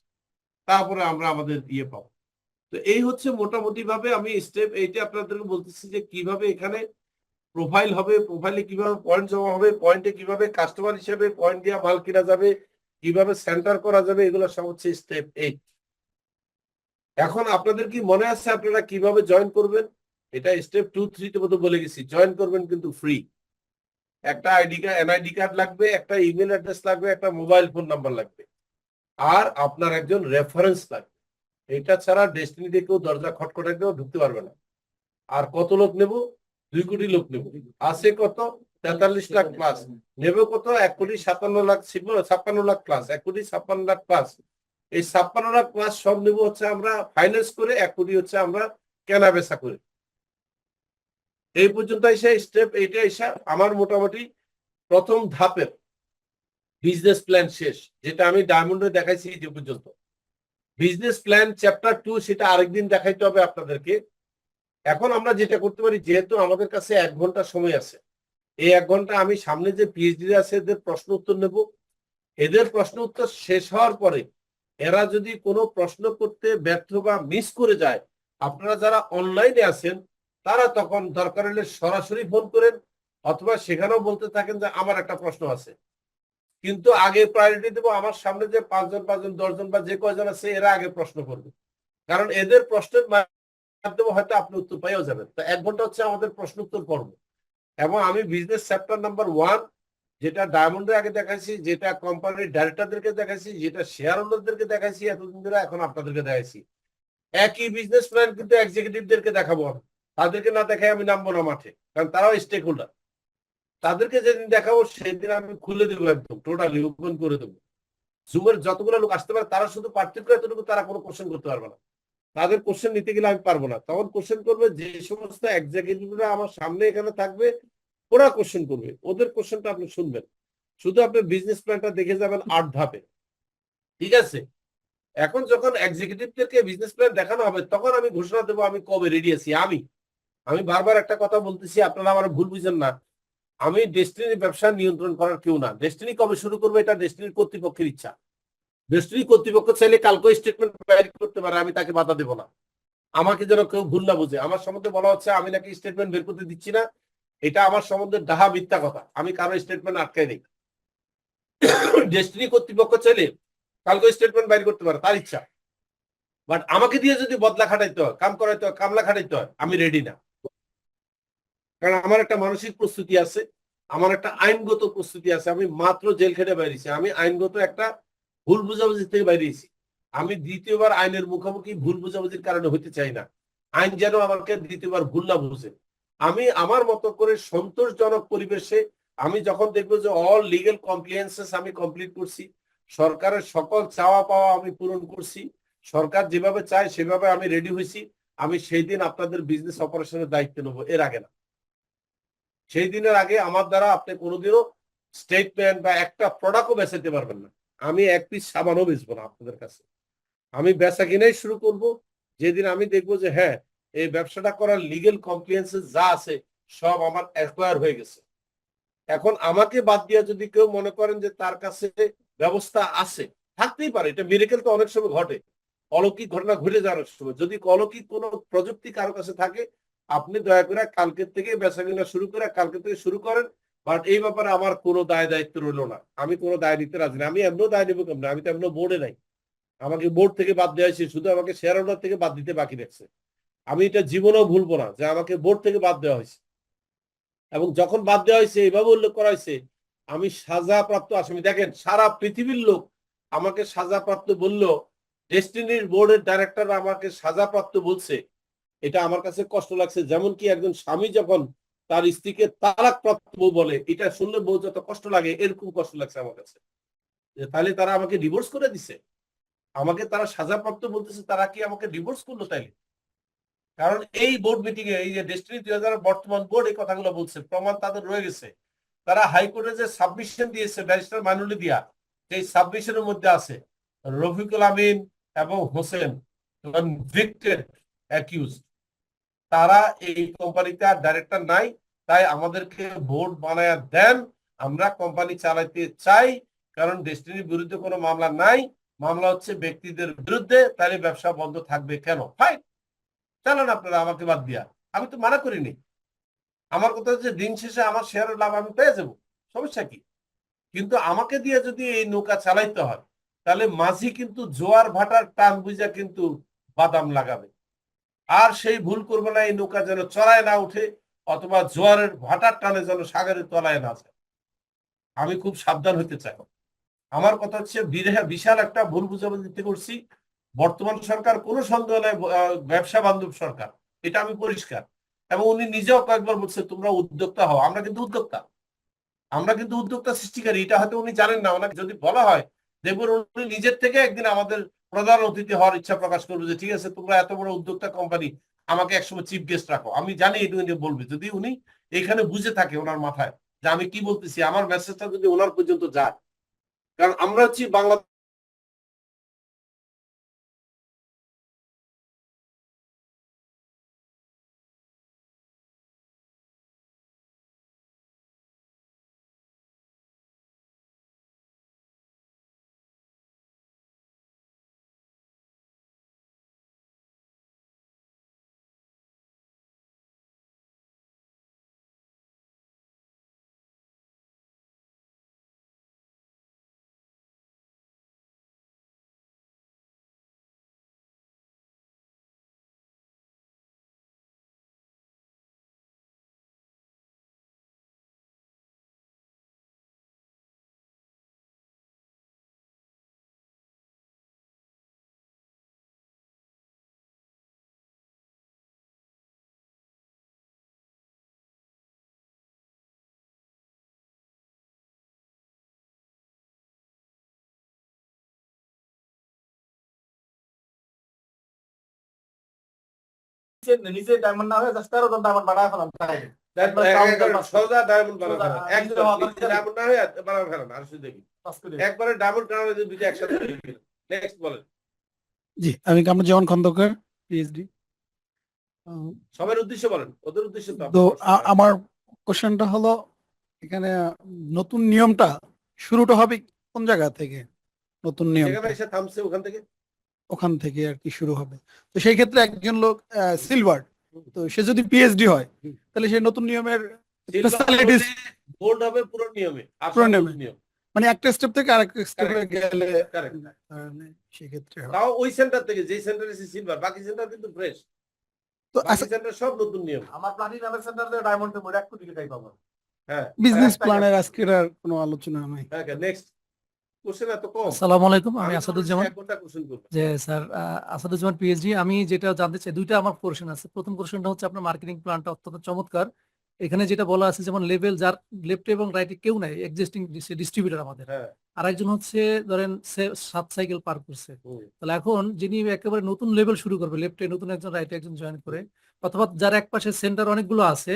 তারপরে আমরা আমাদের ইয়ে পাবো। তো এই হচ্ছে মোটামুটি ভাবে আমি স্টেপ এইটা আপনাদেরকে বলতেছি যে কিভাবে এখানে প্রোফাইল হবে, প্রোফাইলে কিভাবে পয়েন্ট জমা হবে, পয়েন্টে কিভাবে কাস্টমার হিসেবে পয়েন্ট দিয়ে মাল কিনা যাবে, কিভাবে সেন্টার করা যাবে, এগুলো সব হচ্ছে স্টেপ 8। এখন আপনাদের কি মনে আছে আপনারা কিভাবে জয়েন করবেন? এটা স্টেপ 2 3 তে মতো বলে গেছি। জয়েন করবেন কিন্তু ফ্রি। একটা আইডি কার্ড, এনআইডি কার্ড লাগবে, একটা ইমেল অ্যাড্রেস লাগবে, একটা মোবাইল ফোন নাম্বার লাগবে, আর আপনার একজন রেফারেন্স লাগবে। এটা ছাড়া ডেস্টিনিতে কেউ দরজা খটখটে কেউ ঢুকতে পারবে না। আর কত লোক নেব? 2 কোটি লোক নেব। আছে কত? 43 লাখ প্লাস। নেব কত? 1,57,00,000 ছিল, 56 লাখ প্লাস, 1,56,00,000 প্লাস। এই 56 লাখ প্লাস সব নেব হচ্ছে আমরা ফাইন্যান্স করে, 1 কোটি হচ্ছে আমরা কেনা বেচা করে। এই পর্যন্ত এসে স্টেপ এইটা এসে আমার মোটামুটি প্রথম ধাপের বিজনেস প্ল্যান শেষ, যেটা আমি ডায়মন্ডে দেখাইছি যে পর্যন্ত। বিজনেস প্ল্যান চ্যাপ্টার 2 সেটা আরেকদিন দেখাইতে হবে আপনাদেরকে। এখন আমরা যেটা করতে পারি, যেহেতু আমাদের কাছে 1 ঘন্টা সময় আছে, এই 1 ঘন্টা আমি সামনে যে পিএইচডি আছে এদের প্রশ্ন উত্তর নেব। এদের প্রশ্ন উত্তর শেষ হওয়ার পরে এরা যদি কোনো প্রশ্ন করতে ব্যর্থ বা মিস করে যায়, আপনারা যারা অনলাইনে আছেন তারা তখন দরকার হলে সরাসরি ফোন করেন, অথবা সেখানেও বলতে থাকেন যে আমার একটা প্রশ্ন আছে। কিন্তু আগে প্রায়োরিটি দেবো আমার সামনে যে 5 জন 5 জন 10 জন বা যে কয়জন আছে এরা আগে প্রশ্ন করবে, কারণ এদের প্রশ্নের মাধ্যমে হয়তো আপনি উত্তর পাইও যাবেন। তো 1 ঘন্টা হচ্ছে আমাদের প্রশ্ন উত্তর পর্ব। এবং আমি বিজনেস চ্যাপ্টার নাম্বার 1 যেটা ডায়মন্ডের আগে দেখাইছি, যেটা কোম্পানির ডাইরেক্টরদেরকে দেখাইছি, যেটা শেয়ার হোল্ডারদেরকে দেখাইছি এতদিন ধরে, এখন আপনাদেরকে দেখাইছি। একই বিজনেস প্ল্যান কিন্তু এক্সিকিউটিভদেরকে দেখাবো আমি। তাদেরকে না দেখাই আমি নামবো না মাঠে, কারণ তারাও স্টেক হোল্ডার। তাদেরকে যেদিন দেখাবো সেদিন আমি খুলে দেবো, একদম টোটালি ওপেন করে দেবো। জুমের যতগুলো লোক আসতে পারে তারা শুধু পার্থক্য এতটুকু, তারা কোনো কোশ্চেন করতে পারবে না। তাদের কোশ্চেন নিতে গেলে আমি পারবো না, তখন কোশ্চেন করবে যে সমস্ত এক্সিকিউটিভরা আমার সামনে এখানে থাকবে, ওরা কোশ্চেন করবে, ওদের কোশ্চেনটা আপনি শুনবেন। শুধু আপনি বিজনেস প্ল্যানটা দেখে যাবেন 8 ধাপে, ঠিক আছে? এখন যখন এক্সিকিউটিভদেরকে বিজনেস প্ল্যান দেখানো হবে তখন আমি ঘোষণা দেবো আমি কবে রেডি আছি। আমি বারবার একটা কথা বলতেছি, আপনারা আমার ভুল বুঝেন না। আমি ডেস্টিনির ব্যবসা নিয়ন্ত্রণ করার কেউ না। ডেস্টিনি কবে শুরু করবে এটা ডেস্টিনির কর্তৃপক্ষের ইচ্ছা। ডেস্টিনি কর্তৃপক্ষ চাইলে কালকে স্টেটমেন্ট বাইর করতে পারে, আমি তাকে বাধা দেবো না। আমাকে যেন কেউ ভুল না বুঝে, আমার সম্বন্ধে বলা হচ্ছে আমি নাকি স্টেটমেন্ট বের করতে দিচ্ছি না, এটা আমার সম্বন্ধে ডাহা মিথ্যা কথা। আমি কারো স্টেটমেন্ট আটকাই নেই। ডেস্টিনি কর্তৃপক্ষ চাইলে কালকে স্টেটমেন্ট বাইর করতে পারে, তার ইচ্ছা। বাট আমাকে দিয়ে যদি বদলা খাটাইতে হয়, কাম করাইতে হয়, কামলা খাটাইতে হয়, আমি রেডি না। কারণ আমার একটা মানসিক প্রস্তুতি আছে, আমার একটা আইনগত প্রস্তুতি আছে। আমি মাত্র জেল খেটে বাইরেছি, আমি আইনগত একটা ভুল বুঝাবুঝি থেকে বাইরেছি। আমি দ্বিতীয়বার আইনের মুখোমুখি ভুল বুঝাবুঝির কারণে হতে চাই না। আইন যেন আমাকে দ্বিতীয়বার ভুল না বুঝে। আমি আমার মতো করে সন্তোষজনক পরিবেশে, আমি যখন দেখবো যে অল লিগেল কমপ্লিয়েন্সেস আমি কমপ্লিট করছি, সরকারের সকল চাওয়া পাওয়া আমি পূরণ করছি, সরকার যেভাবে চায় সেভাবে আমি রেডি হয়েছি, আমি সেই দিন আপনাদের বিজনেস অপারেশনের দায়িত্ব নেবো, এর আগে না। সেই দিনের আগে আমার দ্বারা আপনি কোনোদিনও স্টেটমেন্ট বা একটা প্রোডাক্টও বেচাতে পারবেন না। আমি এক পিস সাবানও বেচবো না আপনাদের কাছে। আমি বেচা কিনাই শুরু করব যেদিন আমি দেখবো যে হ্যাঁ, এই ব্যবসাটা করার লিগেল কমপ্লিয়েন্সেস যা আছে সব আমার অ্যাকোয়ার হয়ে গেছে। এখন আমাকে বাদ দিয়ে যদি কেউ মনে করেন যে তার কাছে ব্যবস্থা আছে, থাকতেই পারে, এটা মিরেকেল তো অনেক সময় ঘটে, অলৌকিক ঘটনা ঘটে যাওয়ার সময়। যদি অলৌকিক কোনো প্রযুক্তি কারো কাছে থাকে, আপনি দয়া করে কালকের থেকে বেচা কিনা শুরু করে কালকে থেকে শুরু করেন। বাট এই ব্যাপারে আমার কোনো দায় দায়িত্ব রইল না, আমি কোনো দায় নিতে রাজি না। আমি এমনও দায় নেবো কেমন, আমি তো এমন বোর্ডে নাই। আমাকে বোর্ড থেকে বাদ দেওয়া হয়েছে, শুধু আমাকে শেয়ার হোল্ডার থেকে বাদ দিতে বাকি রাখছে। আমি এটা জীবনেও ভুলবো না যে আমাকে বোর্ড থেকে বাদ দেওয়া হয়েছে। এবং যখন বাদ দেওয়া হয়েছে এইভাবে উল্লেখ করা হয়েছে আমি সাজাপ্রাপ্ত আসামি। দেখেন, সারা পৃথিবীর লোক আমাকে সাজাপ্রাপ্ত বললো, ডেস্টিনির বোর্ডের ডাইরেক্টর আমাকে সাজাপ্রাপ্ত বলছে, এটা আমার কাছে কষ্ট লাগছে। যেমন কি একজন স্বামী যখন তার স্ত্রীকে তালাক প্রাপ্ত বউ বলে, এটা শুনলে বউ যত কষ্ট লাগে, এরকম কষ্ট লাগছে আমার কাছে। তাহলে তারা আমাকে ডিভোর্স করে দিছে, আমাকে তারা সাজাপ্রাপ্ত বলতেছে, তারা কি আমাকে ডিভোর্স করলো তাইলে? কারণ এই বোর্ড মিটিং এ, এই যে ডেস্টিনি 2000 বর্তমান বোর্ড এই কথাগুলো বলছে, প্রমাণ তাদের রয়ে গেছে। তারা হাইকোর্টে যে সাবমিশন দিয়েছে ব্যারিস্টার মাইনুলি দিয়া, সেই সাবমিশনের মধ্যে আছে রফিকুল আমিন এবং হোসেন কনভিক্টেড অ্যাকিউজ, তারা এই কোম্পানিতে আর ডাইরেক্টর নাই। তাই আমাদেরকে বোর্ড বানায়া দেন, আমরা কোম্পানি চালাইতে চাই। কারণ ডেস্টিনির বিরুদ্ধে কোনো মামলা নাই, মামলা হচ্ছে ব্যক্তিদের বিরুদ্ধে, তাহলে ব্যবসা বন্ধ থাকবে কেন? ফাইন, চালান আপনারা আমাকে বাদ দিয়া, আমি তো মানা করিনি। আমার কথা হচ্ছে দিন শেষে আমার শেয়ারের লাভ আমি পেয়ে যাবো, সমস্যা কি? কিন্তু আমাকে দিয়ে যদি এই নৌকা চালাইতে হয়, তাহলে মাঝি কিন্তু জোয়ার ভাটার টান বুঝা কিন্তু বাদাম লাগাবে। আর সেই ভুল করবে না, এই নৌকা যেন চড়ায় না উঠে, অথবা জোয়ারের ভাটার টানে যেন সাগরের তলায় না যায়। আমি খুব সাবধান হতে চাই। আমার কথা হচ্ছে বিশাল একটা ভুল বুঝাবুঝিতে করছি। বর্তমান সরকার কোনো সন্দেহ নাই ব্যবসা বান্ধব সরকার, এটা আমি পরিষ্কার। এবং উনি নিজেও কয়েকবার বলছে তোমরা উদ্যোক্তা হও। আমরা কিন্তু উদ্যোক্তা, আমরা কিন্তু উদ্যোক্তা সৃষ্টিকারী, এটা হয়তো উনি জানেন না। ওনাকে যদি বলা হয়, দেখবেন উনি নিজের থেকে একদিন আমাদের প্রধান অতিথি হওয়ার ইচ্ছা প্রকাশ করবে, যে ঠিক আছে তোমরা এত বড় উদ্যোক্তা কোম্পানি, আমাকে একসময় চিফ গেস্ট রাখো। আমি জানি এটা উনি বলবে, যদি উনি এখানে বুঝে থাকে ওনার মাথায় যে আমি কি বলতেছি, আমার মেসেজটা যদি ওনার পর্যন্ত যায়। কারণ আমরা হচ্ছি বাংলা নিজে ডায়মন্ড না হয়ে জাস্ট 13 জন ডায়মন্ড বানায় ফেলাম তাই সোজা ডায়মন্ড বানানো সোজা, ফেলেন। একদম নিজে ডায়মন্ড না হয়ে বানানো ফেলেন। আর শুধু দেখি পাস করে একবারে ডায়মন্ড কারণে দুইটা একসাথে নেক্সট বলেন। জি, আমি কামরুজ্জামান খন্দকার, পিএইচডি। সবার উদ্দেশ্যে বলেন, ওদের উদ্দেশ্যে তো তো আপনার প্রশ্ন নাই। আমার কোশ্চেনটা হলো, এখানে নতুন নিয়মটা শুরুটা হবে কোন জায়গা থেকে? নতুন নিয়ম যেখানে এসে থামছে ওখান থেকে ওখান থেকে আর কি শুরু হবে। তো সেই ক্ষেত্রে একজন লোক সিলভার, তো সে যদি পিএইচডি হয়, তাহলে সেই নতুন নিয়মের স্পেশালিটিস বোর্ড হবে পুরো নিয়মে আর পুরো সব নিয়মে। নিয়ম। মানে একটা স্টেপ থেকে আরেকটা স্টেপে গেলে Correct. সেক্ষেত্রে হয়। তাও ওই সেন্টার থেকে যে সেন্টার এসে সিলভার, বাকি সেন্টার কিন্তু ফ্রেশ। তো বাকি সেন্টার সব নতুন নিয়ম। আমার প্লাটিনামের সেন্টারে ডায়মন্ডে মোড় 1 কোটি টাকাই পাবো। হ্যাঁ বিজনেস প্ল্যানের আজকের আর কোনো আলোচনা নাই। হ্যাঁ নেক্সট কোশ্চেন এত কম। আসসালামু আলাইকুম, আমি আমি তো আসাদুজ্জামান। এক ঘন্টা কোশ্চেন করব। যে স্যার আসাদুজ্জামান পিএইচডি। আমি যেটা জানতে চাই, দুইটা আমার কোশ্চেন আছে। প্রথম কোশ্চেনটা হচ্ছে আপনার মার্কেটিং প্ল্যানটা অত্যন্ত চমৎকার। এখানে যেটা বলা আছে যেমন লেভেল যার লেফটে এবং রাইটে কেউ নাই, এক্সিস্টিং ডিস্ট্রিবিউটর আমাদের, হ্যাঁ আর একজন হচ্ছে ধরেন 7 সাইকেল পার করছে। হুম। তাহলে এখন যিনি একেবারে নতুন লেভেল শুরু করবে, লেফটে নতুন একজন, রাইটে একজন জয়েন করে, অথবা যার এক পাশে সেন্টার অনেকগুলো আছে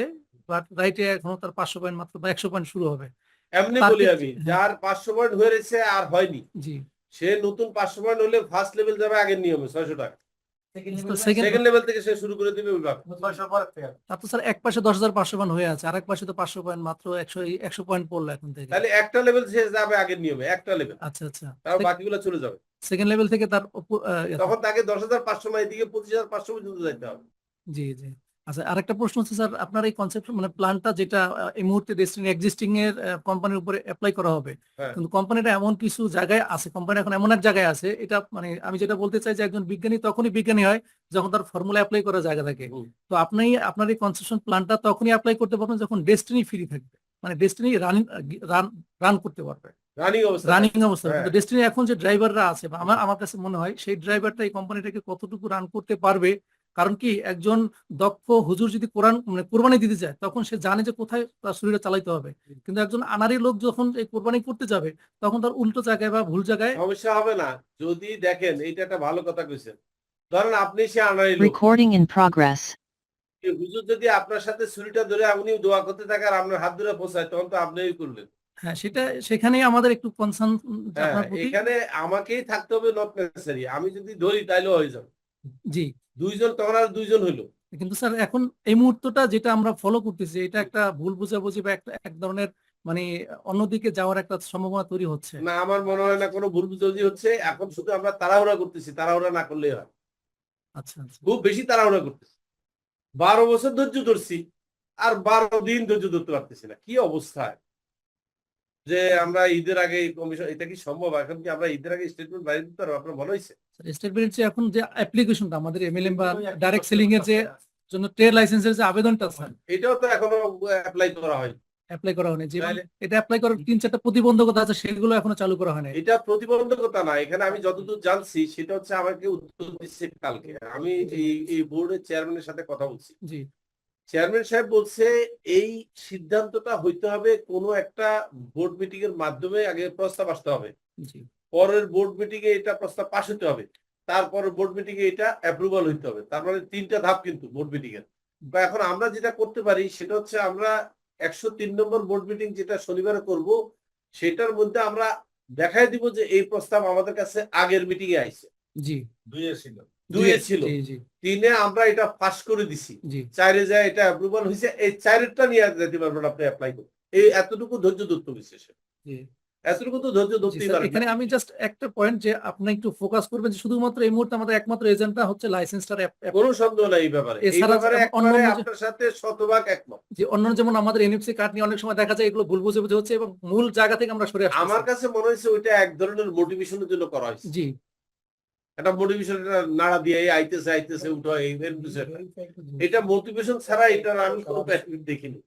বাট রাইটে এখনো তার 500 পয়েন্ট মাত্র বা 100 পয়েন্ট শুরু হবে। এমনি তার বলি ক্ষেত্রে- আমি, হ্যাঁ। যার 500 পয়েন্ট হয়ে রয়েছে আর হয়নি, জি, সে নতুন 500 পয়েন্ট হলে ফার্স্ট লেভেল যাবে আগের নিয়মে 600 টাকা। তো second- সেকেন্ড লেভেল থেকে সে শুরু করে দিবে ওইভাবে। 600 পরের থেকে। তার তো স্যার এক পাশে 10,500 পয়েন্ট হয়ে আছে, আর এক পাশে তো 500 পয়েন্ট মাত্র 100 পয়েন্ট পড়লো এখন থেকে। তাহলে একটা লেভেল সে যাবে আগের নিয়মে, একটা লেভেল, আচ্ছা আচ্ছা, তার বাকিগুলো চলে যাবে। সেকেন্ড লেভেল থেকে তার তখন তাকে 10,500 মানে এদিকে 25,500 পর্যন্ত যাইতে হবে। জি জি। আচ্ছা, আরেকটা প্রশ্ন হচ্ছে স্যার, আপনার এই কনসেপ্ট মানে প্ল্যানটা যেটা এই মুহূর্তে ডেস্টিনি এক্সিস্টিং এর কোম্পানির উপরে অ্যাপ্লাই করা হবে, হ্যাঁ। কিন্তু কোম্পানিটা এমন কিছু জায়গায় আছে, কোম্পানি এখন এমন এক জায়গায় আছে, এটা মানে আমি যেটা বলতে চাই যে একজন বিজ্ঞানী তখনই বিজ্ঞানী হয় যখন তার ফর্মুলা অ্যাপ্লাই করার জায়গা থাকে। হুম। তো আপনি আপনার এই কনসেপশন প্ল্যানটা তখনই অ্যাপ্লাই করতে পারবেন যখন ডেস্টিনি ফ্রি থাকবে, মানে ডেস্টিনি রান করতে পারবে, রানিং অবস্থা। রানিং অবস্থা। হ্যাঁ। কিন্তু ডেস্টিনি এখন যে ড্রাইভাররা আছে, বা আমার কাছে মনে হয় সেই ড্রাইভারটা এই কোম্পানিটাকে কতটুকু রান করতে পারবে। কারণ কি, একজন দক্ষ হুজুর যদি কোরবানি দিতে যায়, তখন সে জানে যে কোথায় তার শরীরে চালাইতে হবে, কিন্তু একজন আনারি লোক যখন এই কোরবানি করতে যাবে, তখন তার উল্টো জায়গায় বা ভুল জায়গায়। সমস্যা হবে না যদি দেখেন, এইটা একটা ভালো কথা কইছেন। ধরেন আপনি সে আনারি লোক, Recording in progress. হুজুর যদি আপনার সাথে ছুরিটা ধরে উনি দোয়া করতে থাকে আর আপনার হাত ধরে পৌঁছায়, তখন তো আপনিই করলেন। হ্যাঁ, সেখানেই আমাদের একটু কনসার্ন হ্যাঁ, আপনার প্রতি। এখানে আমাকেই থাকতে হবে, নট নেসেসারি। আমি যদি ধরি তাইলেও হয়ে যাবে। জি, দুইজন, তখন আর দুইজন হইলো। কিন্তু স্যার এখন এই মুহূর্তটা যেটা আমরা ফলো করতেছি, এটা একটা ভুল বোঝাবুঝি বা এক ধরনের মানে অন্যদিকে যাওয়ার একটা সম্ভাবনা তৈরি হচ্ছে। না, আমার মনে হয় না কোনো ভুল বুঝাবুঝি হচ্ছে। এখন শুধু আমরা তাড়াহুড়া করতেছি, তাড়াহুড়া না করলেই হয়। আচ্ছা আচ্ছা। খুব বেশি তাড়াহুড়া করতেছি। 12 বছর ধৈর্য ধরছি, আর 12 দিন ধৈর্য ধরতে পারতেছি না। কি অবস্থায় যে আমরা ঈদের আগে এই কমিশন, এটা কি সম্ভব? এখন কি আমরা ঈদের আগে স্টেটমেন্ট বাইরে দিতে পারবো? আপনার মনে হয়েছে? স্টেট ব্যাংকের যে এখন যে অ্যাপ্লিকেশনটা আমাদের এমএলএম বা ডাইরেক্ট সেলিং এর যে জন্য ট্রেড লাইসেন্সের যে আবেদনটা স্যার এটাও তো এখনো অ্যাপ্লাই করা হয়। অ্যাপ্লাই করা হয়নি, যে তাহলে? এটা অ্যাপ্লাই করার 3-4টা প্রতিবন্ধকতা আছে, সেগুলো এখনো চালু করা হয়নি। এটা প্রতিবন্ধকতা না, এখানে আমি যতদূর জানছি সেটা হচ্ছে আমাকে উত্তর দিচ্ছে কালকে। আমি এই বোর্ডের চেয়ারম্যানের সাথে কথা বলছি। জি চেয়ারম্যান সাহেব বলছে এই সিদ্ধান্তটা হইতে হবে কোনো একটা বোর্ড মিটিং এর মাধ্যমে, আগে প্রস্তাব আসতে হবে, জি পরের বোর্ড মিটিং এ এটা প্রস্তাব পাস হতে হবে, তারপরে বোর্ড মিটিং এ এটা অ্যাপ্রুভাল হইতে হবে। তার মানে 3টা ধাপ কিন্তু বোর্ড মিটিং এর। বা এখন আমরা যেটা করতে পারি সেটা হচ্ছে, আমরা 103 নম্বর বোর্ড মিটিং যেটা শনিবারে করব, সেটার মধ্যে আমরা দেখাই দিব যে এই প্রস্তাব আমাদের কাছে আগের মিটিং এ আইছে। জি 2 এ ছিল, 2 এ ছিল, জি জি 3 এ আমরা এটা পাস করে দিছি, জি 4 এ যায় এটা অ্যাপ্রুভাল হয়েছে। এই 4এরটা নিয়ে যেতে পারবেন আপনি অ্যাপ্লাই করতে। এই এতটুকু ধৈর্য ধরতে হয়েছে সে, জি। এতটুকু তো ধৈর্য জি ধরতেই স্যার, পারেন এখানে না। আমি জাস্ট একটা পয়েন্ট যে আপনি একটু ফোকাস করবেন যে শুধুমাত্র এই মুহূর্তে আমাদের একমাত্র এজেন্টটা হচ্ছে লাইসেন্সটার। কোনো সন্দেহ নাই এই ব্যাপারে। এই এছাড়া ব্যাপারে অন্য একবারে যে- আপনার সাথে শতভাগ একমত। যে অন্য যেমন আমাদের এনএফসি কার্ড নিয়ে অনেক সময় দেখা যায় এগুলো ভুল বুঝে হচ্ছে এবং মূল জায়গা থেকে আমরা সরে আসছি। আমার কাছে মনে হয়েছে ওইটা এক ধরনের মোটিভেশনের জন্য করা হয়েছে। জি একটা মোটিভেশন, নাড়া দিয়ে এই আইতেছে আইতেছে উঠো, এই এটা মোটিভেশন ছাড়া এটা আমি কোনো benefit দেখিনি।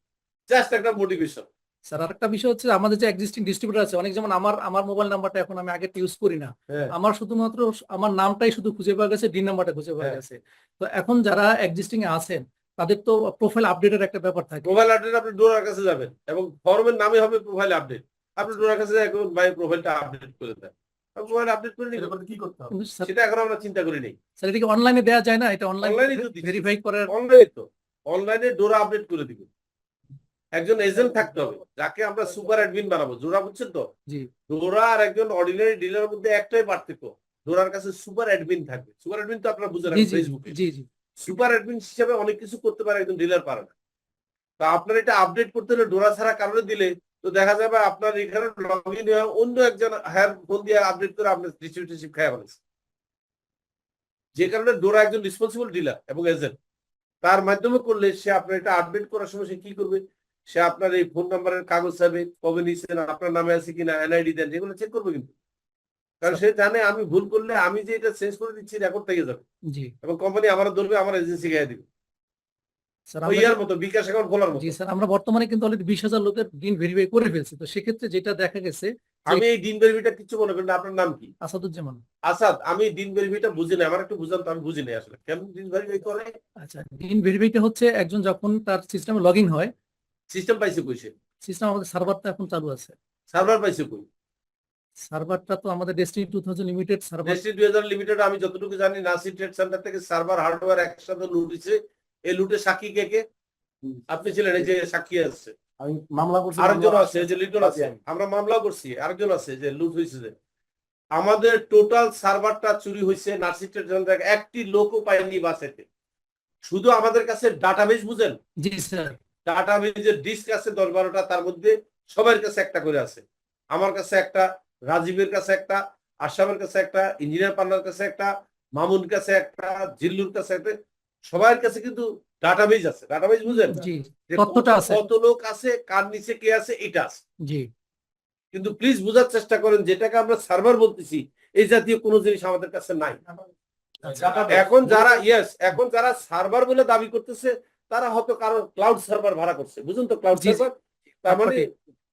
জাস্ট একটা মোটিভেশন। স্যার, আরেকটা বিষয় হচ্ছে আমাদের যে এক্সিস্টিং ডিস্ট্রিবিউটর আছে, অনেক যেমন আমার মোবাইল নাম্বারটা এখন আমি আগে ইউজ করি না, হ্যাঁ, আমার শুধুমাত্র আমার নামটাই শুধু খুঁজে পাওয়া গেছে, ডি নাম্বারটা খুঁজে পাওয়া হ্যাঁ। গেছে। তো এখন যারা এক্সিস্টিং এ আছেন তাদের তো প্রোফাইল আপডেটের একটা ব্যাপার থাকে। প্রোফাইল আপডেট আপনি ডোরার কাছে যাবেন এবং ফর্মের নামে হবে প্রোফাইল আপডেট। আপনি ডোরার কাছে এখন ভাই প্রোফাইলটা আপডেট করে দেন। মোবাইল আপডেট করে নিব। এটা করতে কি করতে হবে? কিন্তু স্যার সেটা এখন আমরা চিন্তা করি নাই। স্যার এটা কি অনলাইনে দেওয়া যায় না? এটা অনলাইনে অনলাইনে তো দিচ্ছি। ভেরিফাই করার অনলাইনে তো, অনলাইনে ডোরা আপডেট করে দিবে। একজন এজেন্ট থাকতে হবে যাকে আমরা সুপার অ্যাডমিন বানাবো। ডোরা বুঝছেন তো? জি ডোরা আর একজন অর্ডিনারি ডিলারের মধ্যে একটাই পার্থক্য, ডোরার কাছে সুপার অ্যাডমিন থাকবে। সুপার অ্যাডমিন তো আপনারা বুঝে জি রাখেন জি ফেসবুকে। জি জি সুপার অ্যাডমিন হিসেবে অনেক কিছু করতে পারে, একজন ডিলার পারে না। তা আপনার এটা আপডেট করতে হলে ডোরা ছাড়া কারণে দিলে তো দেখা যাবে আপনার এখানে লগ ইন হয়ে অন্য একজন হ্যার ফোন দিয়ে আপডেট করে আপনার ডিস্ট্রিবিউটরশিপ খায় ফেলেছে। যে কারণে ডোরা একজন রেসপন্সিবল ডিলার এবং এজেন্ট, তার মাধ্যমে করলে সে আপনার এটা আপডেট করার সময় সে কি করবে, সে আপনার এই ফোন নাম্বারের কাগজ চাবে, কবে নিচ্ছেন, আপনার নামে আছে কিনা, এনআইডি দেন, এগুলো চেক করবে কিন্তু। কারণ সে জানে আমি ভুল করলে আমি যে এটা চেঞ্জ করে দিচ্ছি রেকর্ড থেকে যাবে জি এবং কোম্পানি আমার ধরবে, আমার এজেন্সি গায়ে দিবে। স্যার ওই আমরা ইয়ার মতো বিকাশ অ্যাকাউন্ট খোলার মতো। জি স্যার আমরা বর্তমানে কিন্তু অলরেডি 20,000 লোকের দিন ভেরিফাই করে ফেলছি। তো সেক্ষেত্রে যেটা দেখা গেছে যে আমি এই দিন ভেরিফিটা কিছু মনে করি না। আপনার নাম কি? আসাদুজ্জামান। আসাদ। আমি দিন ভেরিফিটা বুঝি না, আমার একটু বুঝান তো, আমি বুঝি না আসলে কেন দিন ভেরিফাই করে। আচ্ছা দিন ভেরিফাইটা হচ্ছে একজন যখন তার সিস্টেমে লগ ইন হয়, সিস্টেম পাইছে কইছে, সিস্টেম আমাদের সার্ভারটা এখন চালু আছে। সার্ভার পাইছে কই? সার্ভারটা তো আমাদের destiny 2000 limited server. Destiny 2000 limited আমি যতটুকু জানি নাসির ট্রেড সেন্টার থেকে সার্ভার হার্ডওয়্যার একসাথে লুট হয়েছে। এই লুটে সাক্ষী কে কে? আপনি ছিলেন, এই যে সাক্ষী আছে, আমি মামলা করছি, আরেকজন আছে, এই যে লিটন আছে, আমরা মামলা করছি, আরেকজন আছে যে লুট হয়েছে। যে আমাদের টোটাল সার্ভারটা চুরি হয়েছে নাসির ট্রেড সেন্টার, একটি লোকও পাইনি বাসেতে। শুধু আমাদের কাছে ডাটাবেস, বুঝেন, জি স্যার ডাটাবেজের ডিস্ক আছে 10-12টা, তার মধ্যে সবার কাছে একটা করে আছে। আমার কাছে একটা, রাজীবের কাছে একটা, আশরাফের কাছে একটা, ইঞ্জিনিয়ার পান্নার কাছে একটা, মামুন কাছে একটা, জিল্লুর কাছে একটা, সবার কাছে কিন্তু ডাটাবেজ আছে। ডাটাবেজ বুঝেন, জি যে তথ্যটা আছে। কত লোক আছে, কার নিচে কে আছে, এটা আছে। জি কিন্তু প্লিজ বোঝার চেষ্টা করেন, যেটাকে আমরা সার্ভার বলতেছি এই জাতীয় কোনো জিনিস আমাদের কাছে নাই। এখন যারা এখন যারা সার্ভার বলে দাবি করতেছে তারা হয়তো কারো ক্লাউড সার্ভার ভাড়া করছে, বুঝুন তো, ক্লাউড জি, জি। সার্ভার তার মানে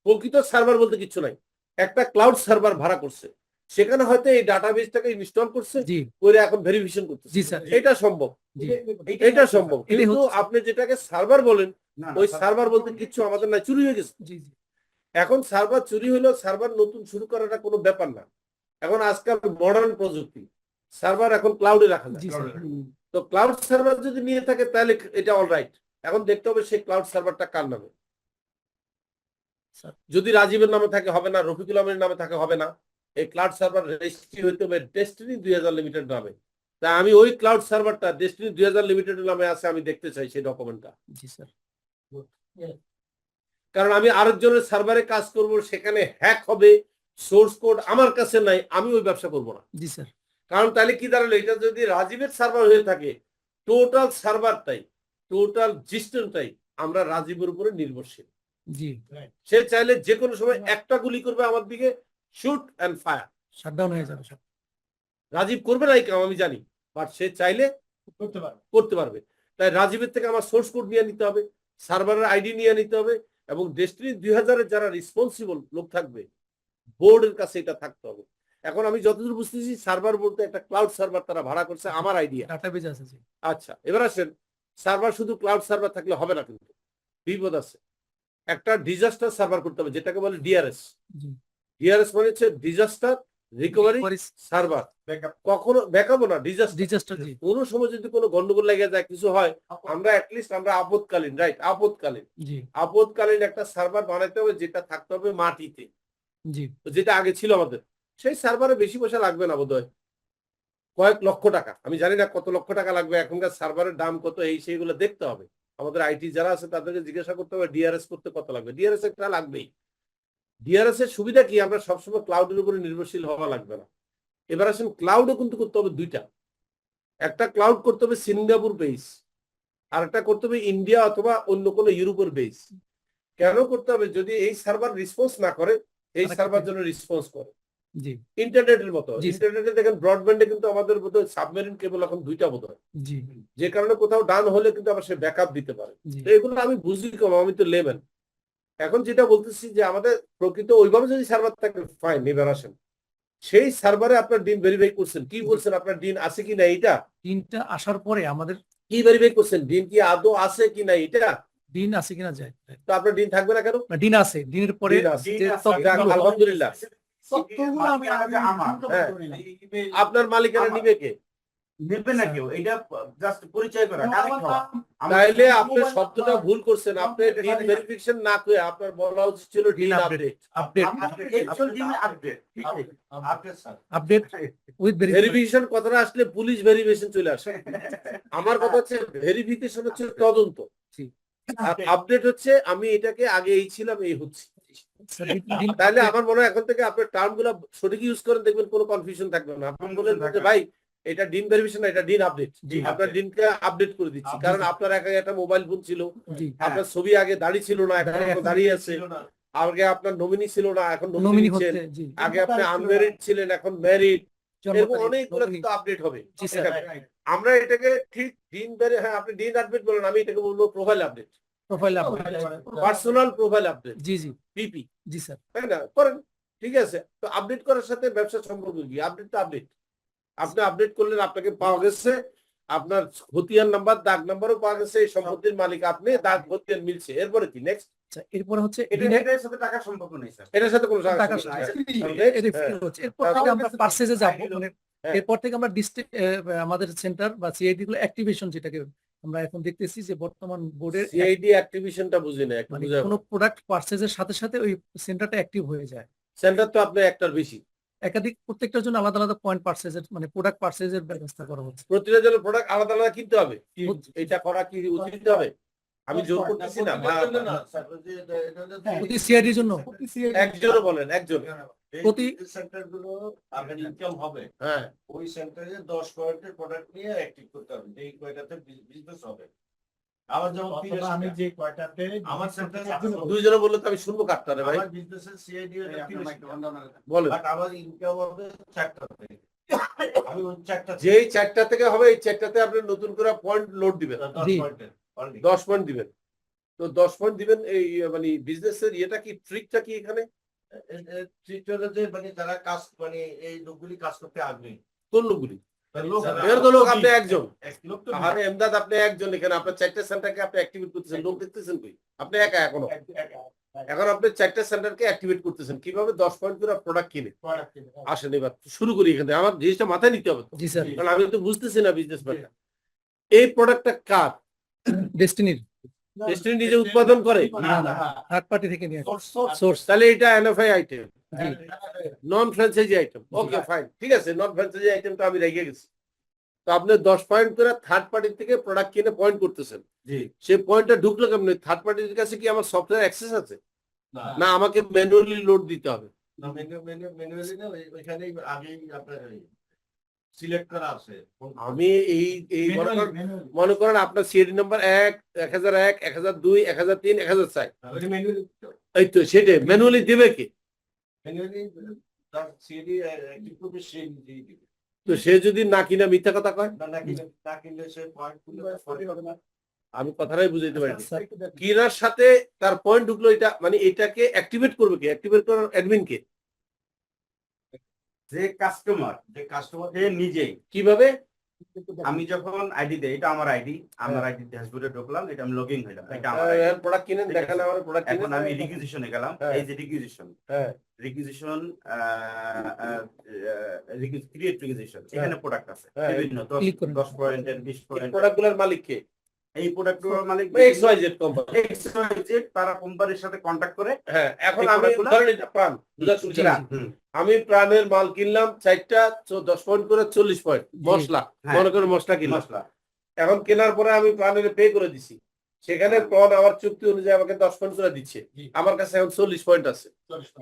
প্রকৃত সার্ভার বলতে কিছু নাই, একটা ক্লাউড সার্ভার ভাড়া করছে, সেখানে হয়তো এই ডাটাবেসটাকে ইনস্টল করছে, জি করে এখন ভেরিফিকেশন করতেছে। জি স্যার এটা সম্ভব, জি এটা সম্ভব। এটাই কিন্তু হচ্ছে। আপনি যেটাকে সার্ভার বলেন, ওই সার্ভার বলতে কিছু আমাদের নাই, চুরি হয়ে গেছে। জি জি এখন সার্ভার চুরি হলেও সার্ভার নতুন শুরু করাটা কোনো ব্যাপার না। এখন আজকাল মডার্ন প্রযুক্তি, সার্ভার এখন ক্লাউডে রাখা যায়। জি স্যার তো ক্লাউড সার্ভার যদি নিয়ে থাকে তাহলে এটা অলরাইট। এখন দেখতে হবে সেই ক্লাউড সার্ভারটা কার নামে। স্যার। যদি রাজীবের নামে থাকে হবে না, রফিকুল আলমের নামে থাকে হবে না। এই ক্লাউড সার্ভার রেজিস্ট্রি হইতে হবে ডেস্টিনি 2000 লিমিটেড নামে। তা আমি ওই ক্লাউড সার্ভারটা ডেস্টিনি 2000 লিমিটেড নামে আছে, আমি দেখতে চাই সেই ডকুমেন্টটা। জি স্যার কারণ আমি আরেকজনের সার্ভারে কাজ করব, সেখানে হ্যাক হবে, সোর্স কোড আমার কাছে নাই, আমি ওই ব্যবসা করব না। জি স্যার কারণ তাহলে কি দাঁড়ালো, এটা যদি রাজীবের সার্ভার হয়ে থাকে, টোটাল সার্ভারটাই, টোটাল সিস্টেমটাই আমরা রাজীবের উপরে নির্ভরশীল। জি সে চাইলে যে কোনো সময় একটা গুলি করবে আমার দিকে, শুট অ্যান্ড ফায়ার, শাটডাউন হয়ে যাবে সব। রাজীব করবে না এই কাম আমি জানি, বাট সে চাইলে করতে পারবে। তাই রাজীবের থেকে আমার সোর্স কোড নিয়ে নিতে হবে, সার্ভারের আইডি নিয়ে নিতে হবে, এবং ডেস্টিনি 2000 যারা রেসপন্সিবল লোক থাকবে বোর্ডের কাছে এটা থাকতে হবে। এখন আমি যতদূর বুঝতেছি সার্ভার বলতে একটা ক্লাউড সার্ভার তারা ভাড়া করছে, আমার আইডিয়া। ডাটাবেজ আছে জি আচ্ছা, এবার আসেন, সার্ভার শুধু ক্লাউড সার্ভার থাকলে হবে না, কিন্তু বিপদ আছে। একটা ডিজাস্টার সার্ভার করতে হবে, যেটাকে বলে ডিআরএস। জি ডিআরএস মানে হচ্ছে ডিজাস্টার রিকভারি সার্ভার। কখনো ব্যাকআপও না, ডিজাস্টার। ডিজাস্টার জি কোনো সময় যদি কোনো গন্ডগোল লেগে যায়, কিছু হয়, আমরা অ্যাটলিস্ট আমরা আপদকালীন, রাইট, জি আপদকালীন একটা সার্ভার বানাইতে হবে, যেটা থাকতে হবে মাটিতে, জি যেটা আগে ছিল আমাদের। সেই সার্ভারে বেশি পয়সা লাগবে না, বোধহয় কয়েক লক্ষ টাকা, আমি জানি না কত লক্ষ টাকা লাগবে, এখনকার সার্ভারের দাম কত, এই সেইগুলো দেখতে হবে। আমাদের আইটি যারা আছে তাদেরকে জিজ্ঞাসা করতে হবে ডিআরএস করতে কত লাগবে। ডিআরএস একটা লাগবেই। ডিআরএস এর সুবিধা কি, আমরা সবসময় ক্লাউডের উপরে নির্ভরশীল হওয়া লাগবে না। এবার আসেন, ক্লাউডও কিন্তু করতে হবে দুইটা। একটা ক্লাউড করতে হবে সিঙ্গাপুর বেস, আর একটা করতে হবে ইন্ডিয়া অথবা অন্য কোনো ইউরোপের বেস। কেন করতে হবে, যদি এই সার্ভার রেসপন্স না করে, এই সার্ভার জন্য রেসপন্স করে জি ইন্টারনেটের মতো। জি। ইন্টারনেটে দেখেন ব্রডব্যান্ডে কিন্তু আমাদের বোধহয় সাবমেরিন কেবল এখন 2টা বোধহয়, জি যে কারণে কোথাও ডাউন হলে কিন্তু আবার সে ব্যাকআপ দিতে পারে। জি তো এগুলো আমি বুঝি কম, আমি তো লেমেন। এখন যেটা বলতেছি যে আমাদের প্রকৃত ওইভাবে যদি সার্ভার থাকে ফাইন, এবার আসেন সেই সার্ভারে আপনার ডিন ভেরিফাই করছেন, কি বলছেন আপনার ডিন আছে কি না, এটা দিনটা আসার পরে আমাদের কি ভেরিফাই করছেন, ডিন কি আদৌ আছে কি না, এটা দিন আছে কিনা যায়। তো আপনার ডিন থাকবে না কেন? না, দিন আছে, দিনের পরে দিন আছে। যে যাক, আলহামদুলিল্লাহ, তথ্যগুলো আমি আগে আমার হ্যাঁ। আপনার মালিকানা নিবে কে? নেবে না কেউ, এটা জাস্ট পরিচয় করা, কানেক্ট হওয়া। তাইলে আপনি শব্দটা ভুল করছেন, আপনি ডিন ভেরিফিকেশন না করে আপনার বলা উচিত ছিল ডিন আপডেট। আপডেট Actual দিনে update, ঠিক আছে? Update, sir. Update with verification কথাটা আসলে পুলিশ ভেরিফিকেশন চলে আসে। আমার কথা হচ্ছে ভেরিফিকেশন হচ্ছে তদন্ত, জি। আর আপডেট হচ্ছে আমি এটাকে আগে এই ছিলাম এই হচ্ছে। তাহলে আমার মনে হয় এখন থেকে আপনার টার্ম গুলা সঠিক ইউজ করেন, দেখবেন কোনো কনফিউশন থাকবে না। আপনি বলেন যে ভাই এটা ডিন ভেরিফিকেশন না, এটা ডিন আপডেট। জি, আপনার ডিনকে আপডেট করে দিচ্ছি, কারণ আপনার আগে একটা মোবাইল ফোন ছিল, জি আপনার ছবি আগে দাড়ি ছিল না, এখন এখন দাঁড়িয়ে আছে। আগে আপনার নমিনি ছিল না, এখন নমিনি নমিনি হচ্ছে। হচ্ছে জি আগে আপনি আনম্যারিড ছিলেন, এখন ম্যারিড। জন্ম এরকম তারিখ, অনেকগুলো nominee। কিন্তু আপডেট হবে। জি স্যার এখানে। আমরা এটাকে ঠিক ডিন হ্যাঁ আপনি ডিন আপডেট বলেন, আমি এটাকে বলবো profile update, profile update personal profile update, জি জি পিপি, জি স্যার তাই না? করেন, ঠিক আছে। তো আপডেট করার সাথে ব্যবসার সম্পর্ক কি? আপডেট তো আপডেট। আপনি আপডেট করলেন, আপনাকে পাওয়া গেছে আপনার খতিয়ান নাম্বার, দাগ নাম্বারও পাওয়া গেছে, এই সম্পত্তির মালিক আপনি, দাগ খতিয়ান মিলছে। এরপরে কি নেক্সট? আচ্ছা এরপরে হচ্ছে এটার সাথে টাকার সম্পর্ক নেই, স্যার। এটার সাথে কোনো টাকা সমস্যা নাই। এরপর থেকে আমরা পার্সেসে যাব, মানে হ্যাঁ। এরপর থেকে আমরা ডিস্ট্রিক্ট আমাদের সেন্টার বা সিআইডি গুলো অ্যাক্টিভেশন, যেটাকে আমরা এখন দেখতেছি যে বর্তমান বোর্ডের সিআইডি অ্যাক্টিভেশনটা বুঝি না, একটু মানে বুঝাবো। কোনো প্রোডাক্ট পার্সেসের সাথে সাথে ওই সেন্টারটা অ্যাক্টিভ হয়ে যায়। সেন্টার তো আপনি একটার বেশি, একাধিক প্রত্যেকটার জন্য আলাদা আলাদা পয়েন্ট পার্সেসের মানে প্রোডাক্ট পার্সেসের ব্যবস্থা করা হচ্ছে। প্রতিটা জন্য প্রোডাক্ট আলাদা আলাদা কিনতে হবে। এটা করা কি উচিত হবে? আমি জোর করতেছি না। প্রতি সিআইডির জন্য একজনও বলেন, একজন। প্রতি সেন্টার গুলো আপনার ইনকাম হবে, হ্যাঁ, ওই সেন্টারে 10 পয়েন্টের প্রোডাক্ট নিয়ে অ্যাক্টিভ করতে হবে, এই কয়টাতে বিজনেস হবে। আমার যেমন আমি যে কয়টাতে আমার সেন্টারে দুইজনে বললে তো আমি শুনবো কাটটারে ভাই। আমার বিজনেসের সিআইডি বলেন। বাট আমার ইনকাম হবে 4টাতে, আমি ওই 4টা যেই 4টা থেকে হবে, এই 4টাতে আপনি নতুন করে পয়েন্ট লোড দিবেন, 10 জি। পয়েন্টের only। 10 পয়েন্ট দিবেন। তো 10 পয়েন্ট দিবেন, এই মানে বিজনেসের ইয়েটা কি, ট্রিকটা কি এখানে? ট্রিটমেন্টে যে মানে যারা কাজ মানে এই লোকগুলি কাজ করতে আগ্রহী, কোন লোকগুলি? যারা- এর তো লোক আপনি একজন। লোক তো আরে এমদাদ আপনি একজন, এখানে আপনার 4টা সেন্টারকে আপনি অ্যাক্টিভেট করতেছেন, লোক দেখতেছেন কই? আপনি একা এখনো। এখন আপনি 4টা সেন্টারকে অ্যাক্টিভেট করতেছেন কিভাবে? 10 পয়েন্ট করে প্রোডাক্ট কিনে। আসেন এবার শুরু করি এখান থেকে, আমার জিনিসটা মাথায় নিতে হবে তো। জি স্যার কারণ আমি তো বুঝতেছি না বিজনেস ম্যানটা। এই প্রোডাক্টটা কার? ডেস্টিনির ডেস্টিনি নিজে উৎপাদন করে? থার্ড পার্টি থেকে নিয়ে সোর্স তাহলে এটা এনএফআই আইটেম, জি নন ফ্র্যাঞ্চাইজি আইটেম। ওকে ফাইন, ঠিক আছে, নন ফ্র্যাঞ্চাইজি আইটেমটা আমি রেখে গেছি। তো আপনি 10 পয়েন্ট করে থার্ড পার্টি থেকে প্রোডাক্ট কিনে পয়েন্ট করতেছেন। জি সেই পয়েন্টটা ঢুকলো কেমনে? থার্ড পার্টির কাছে কি আমার সফটওয়্যার অ্যাক্সেস আছে, না আমাকে ম্যানুয়ালি লোড দিতে হবে? ম্যানুয়ালি না, ওইখানেই আগেই আপনার সিলেক্ট করা আছে। আমি এই মনে করেন আপনার সিএডি নাম্বার 1, 1001, 1002, 1003, 1004, ম্যানুয়ালি এই তো সেটাই ম্যানুয়ালি দেবে কে? তার সিডি অ্যাক্টিভ করবে সেই নিজেই দিবে। তো সে যদি না কিনা মিথ্যা কথা কয়, না কিনলে সে পয়েন্ট খুলে না। আমি কথাটাই বুঝাইতে পারি। স্যার কিনার সাথে তার পয়েন্ট ঢুকলো, এটা মানে এটাকে অ্যাক্টিভেট করবে কে? অ্যাক্টিভেট করার অ্যাডমিন কে? যে কাস্টমার সে নিজেই। কিভাবে? আমি যখন আইডি দেই, এটা আমার আইডি, আমার আইডি ড্যাশবোর্ডে ঢুকলাম, এটা আমি লগইন হইলাম, এটা আমার ID। প্রোডাক্ট কিনেন, ঠিক দেখান আছে। আমার প্রোডাক্ট এখন আমি কিনেন। রিকুইজিশনে গেলাম, হ্যাঁ। এই যে রিকুইজিশন হ্যাঁ রিকুইজিশন ক্রিয়েট রিকুইজিশন, এখানে প্রোডাক্ট আছে হ্যাঁ। বিভিন্ন Click করুন। 10 পয়েন্টের 20 পয়েন্ট। প্রোডাক্টগুলোর মালিক কে? এই প্রোডাক্টগুলোর মালিক XYZ কোম্পানি। XYZ, তারা কোম্পানির সাথে কন্টাক্ট করে। হ্যাঁ, এখন এই আমি প্রোডাক্টগুলো- ধরেন এটা প্রাণ, বুঝা সুবিধা। হুম, আমি প্রাণের মাল কিনলাম 4টা, 10 পয়েন্ট করে 40 পয়েন্ট মশলা, হ্যাঁ। মনে করেন মশলা কিনলাম। মশলা এখন কেনার পরে আমি প্রাণের পে করে দিছি, সেখানে প্রাণ আমার চুক্তি অনুযায়ী আমাকে 10 পয়েন্ট করে দিচ্ছে। আমার কাছে এখন 40 পয়েন্ট আছে।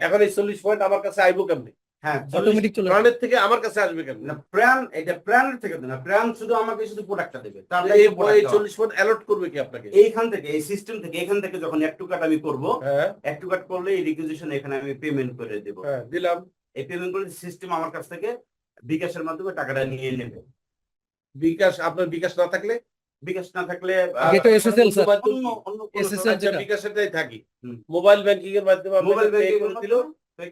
এখন এই 40 পয়েন্ট আমার কাছে আইবো কেমনে? হ্যাঁ, অটোমেটিক চলে আসে। প্রাণের থেকে আমার কাছে আসবে কেমনে? না, প্রাণ, এটা প্রাণের থেকে না, প্রাণ শুধু আমাকে শুধু প্রোডাক্টটা দেবে, তার এই দায়িত্ব product দেওয়া। 40 পয়েন্ট অ্যালট করবে কি আপনাকে? এইখান থেকে, এই সিস্টেম থেকে, এখান থেকে যখন একটু কাট আমি করব, হ্যাঁ একটু কাট করলে এই রিকুইজিশন এখানে আমি পেমেন্ট করে দেব। হ্যাঁ দিলাম। এই পেমেন্ট করে সিস্টেম আমার কাছ থেকে বিকাশের মাধ্যমে টাকাটা নিয়ে নেবে। বিকাশ, আপনার বিকাশ না থাকলে? বিকাশ না থাকলে আগে তো SSL স্যার অন্য অন্য কোনো SSL আচ্ছা, যেটা। বিকাশেরটাই থাকি। হুম। মোবাইল ব্যাংকিং এর মাধ্যমে মোবাইল পে ব্যাংকিং করে দিল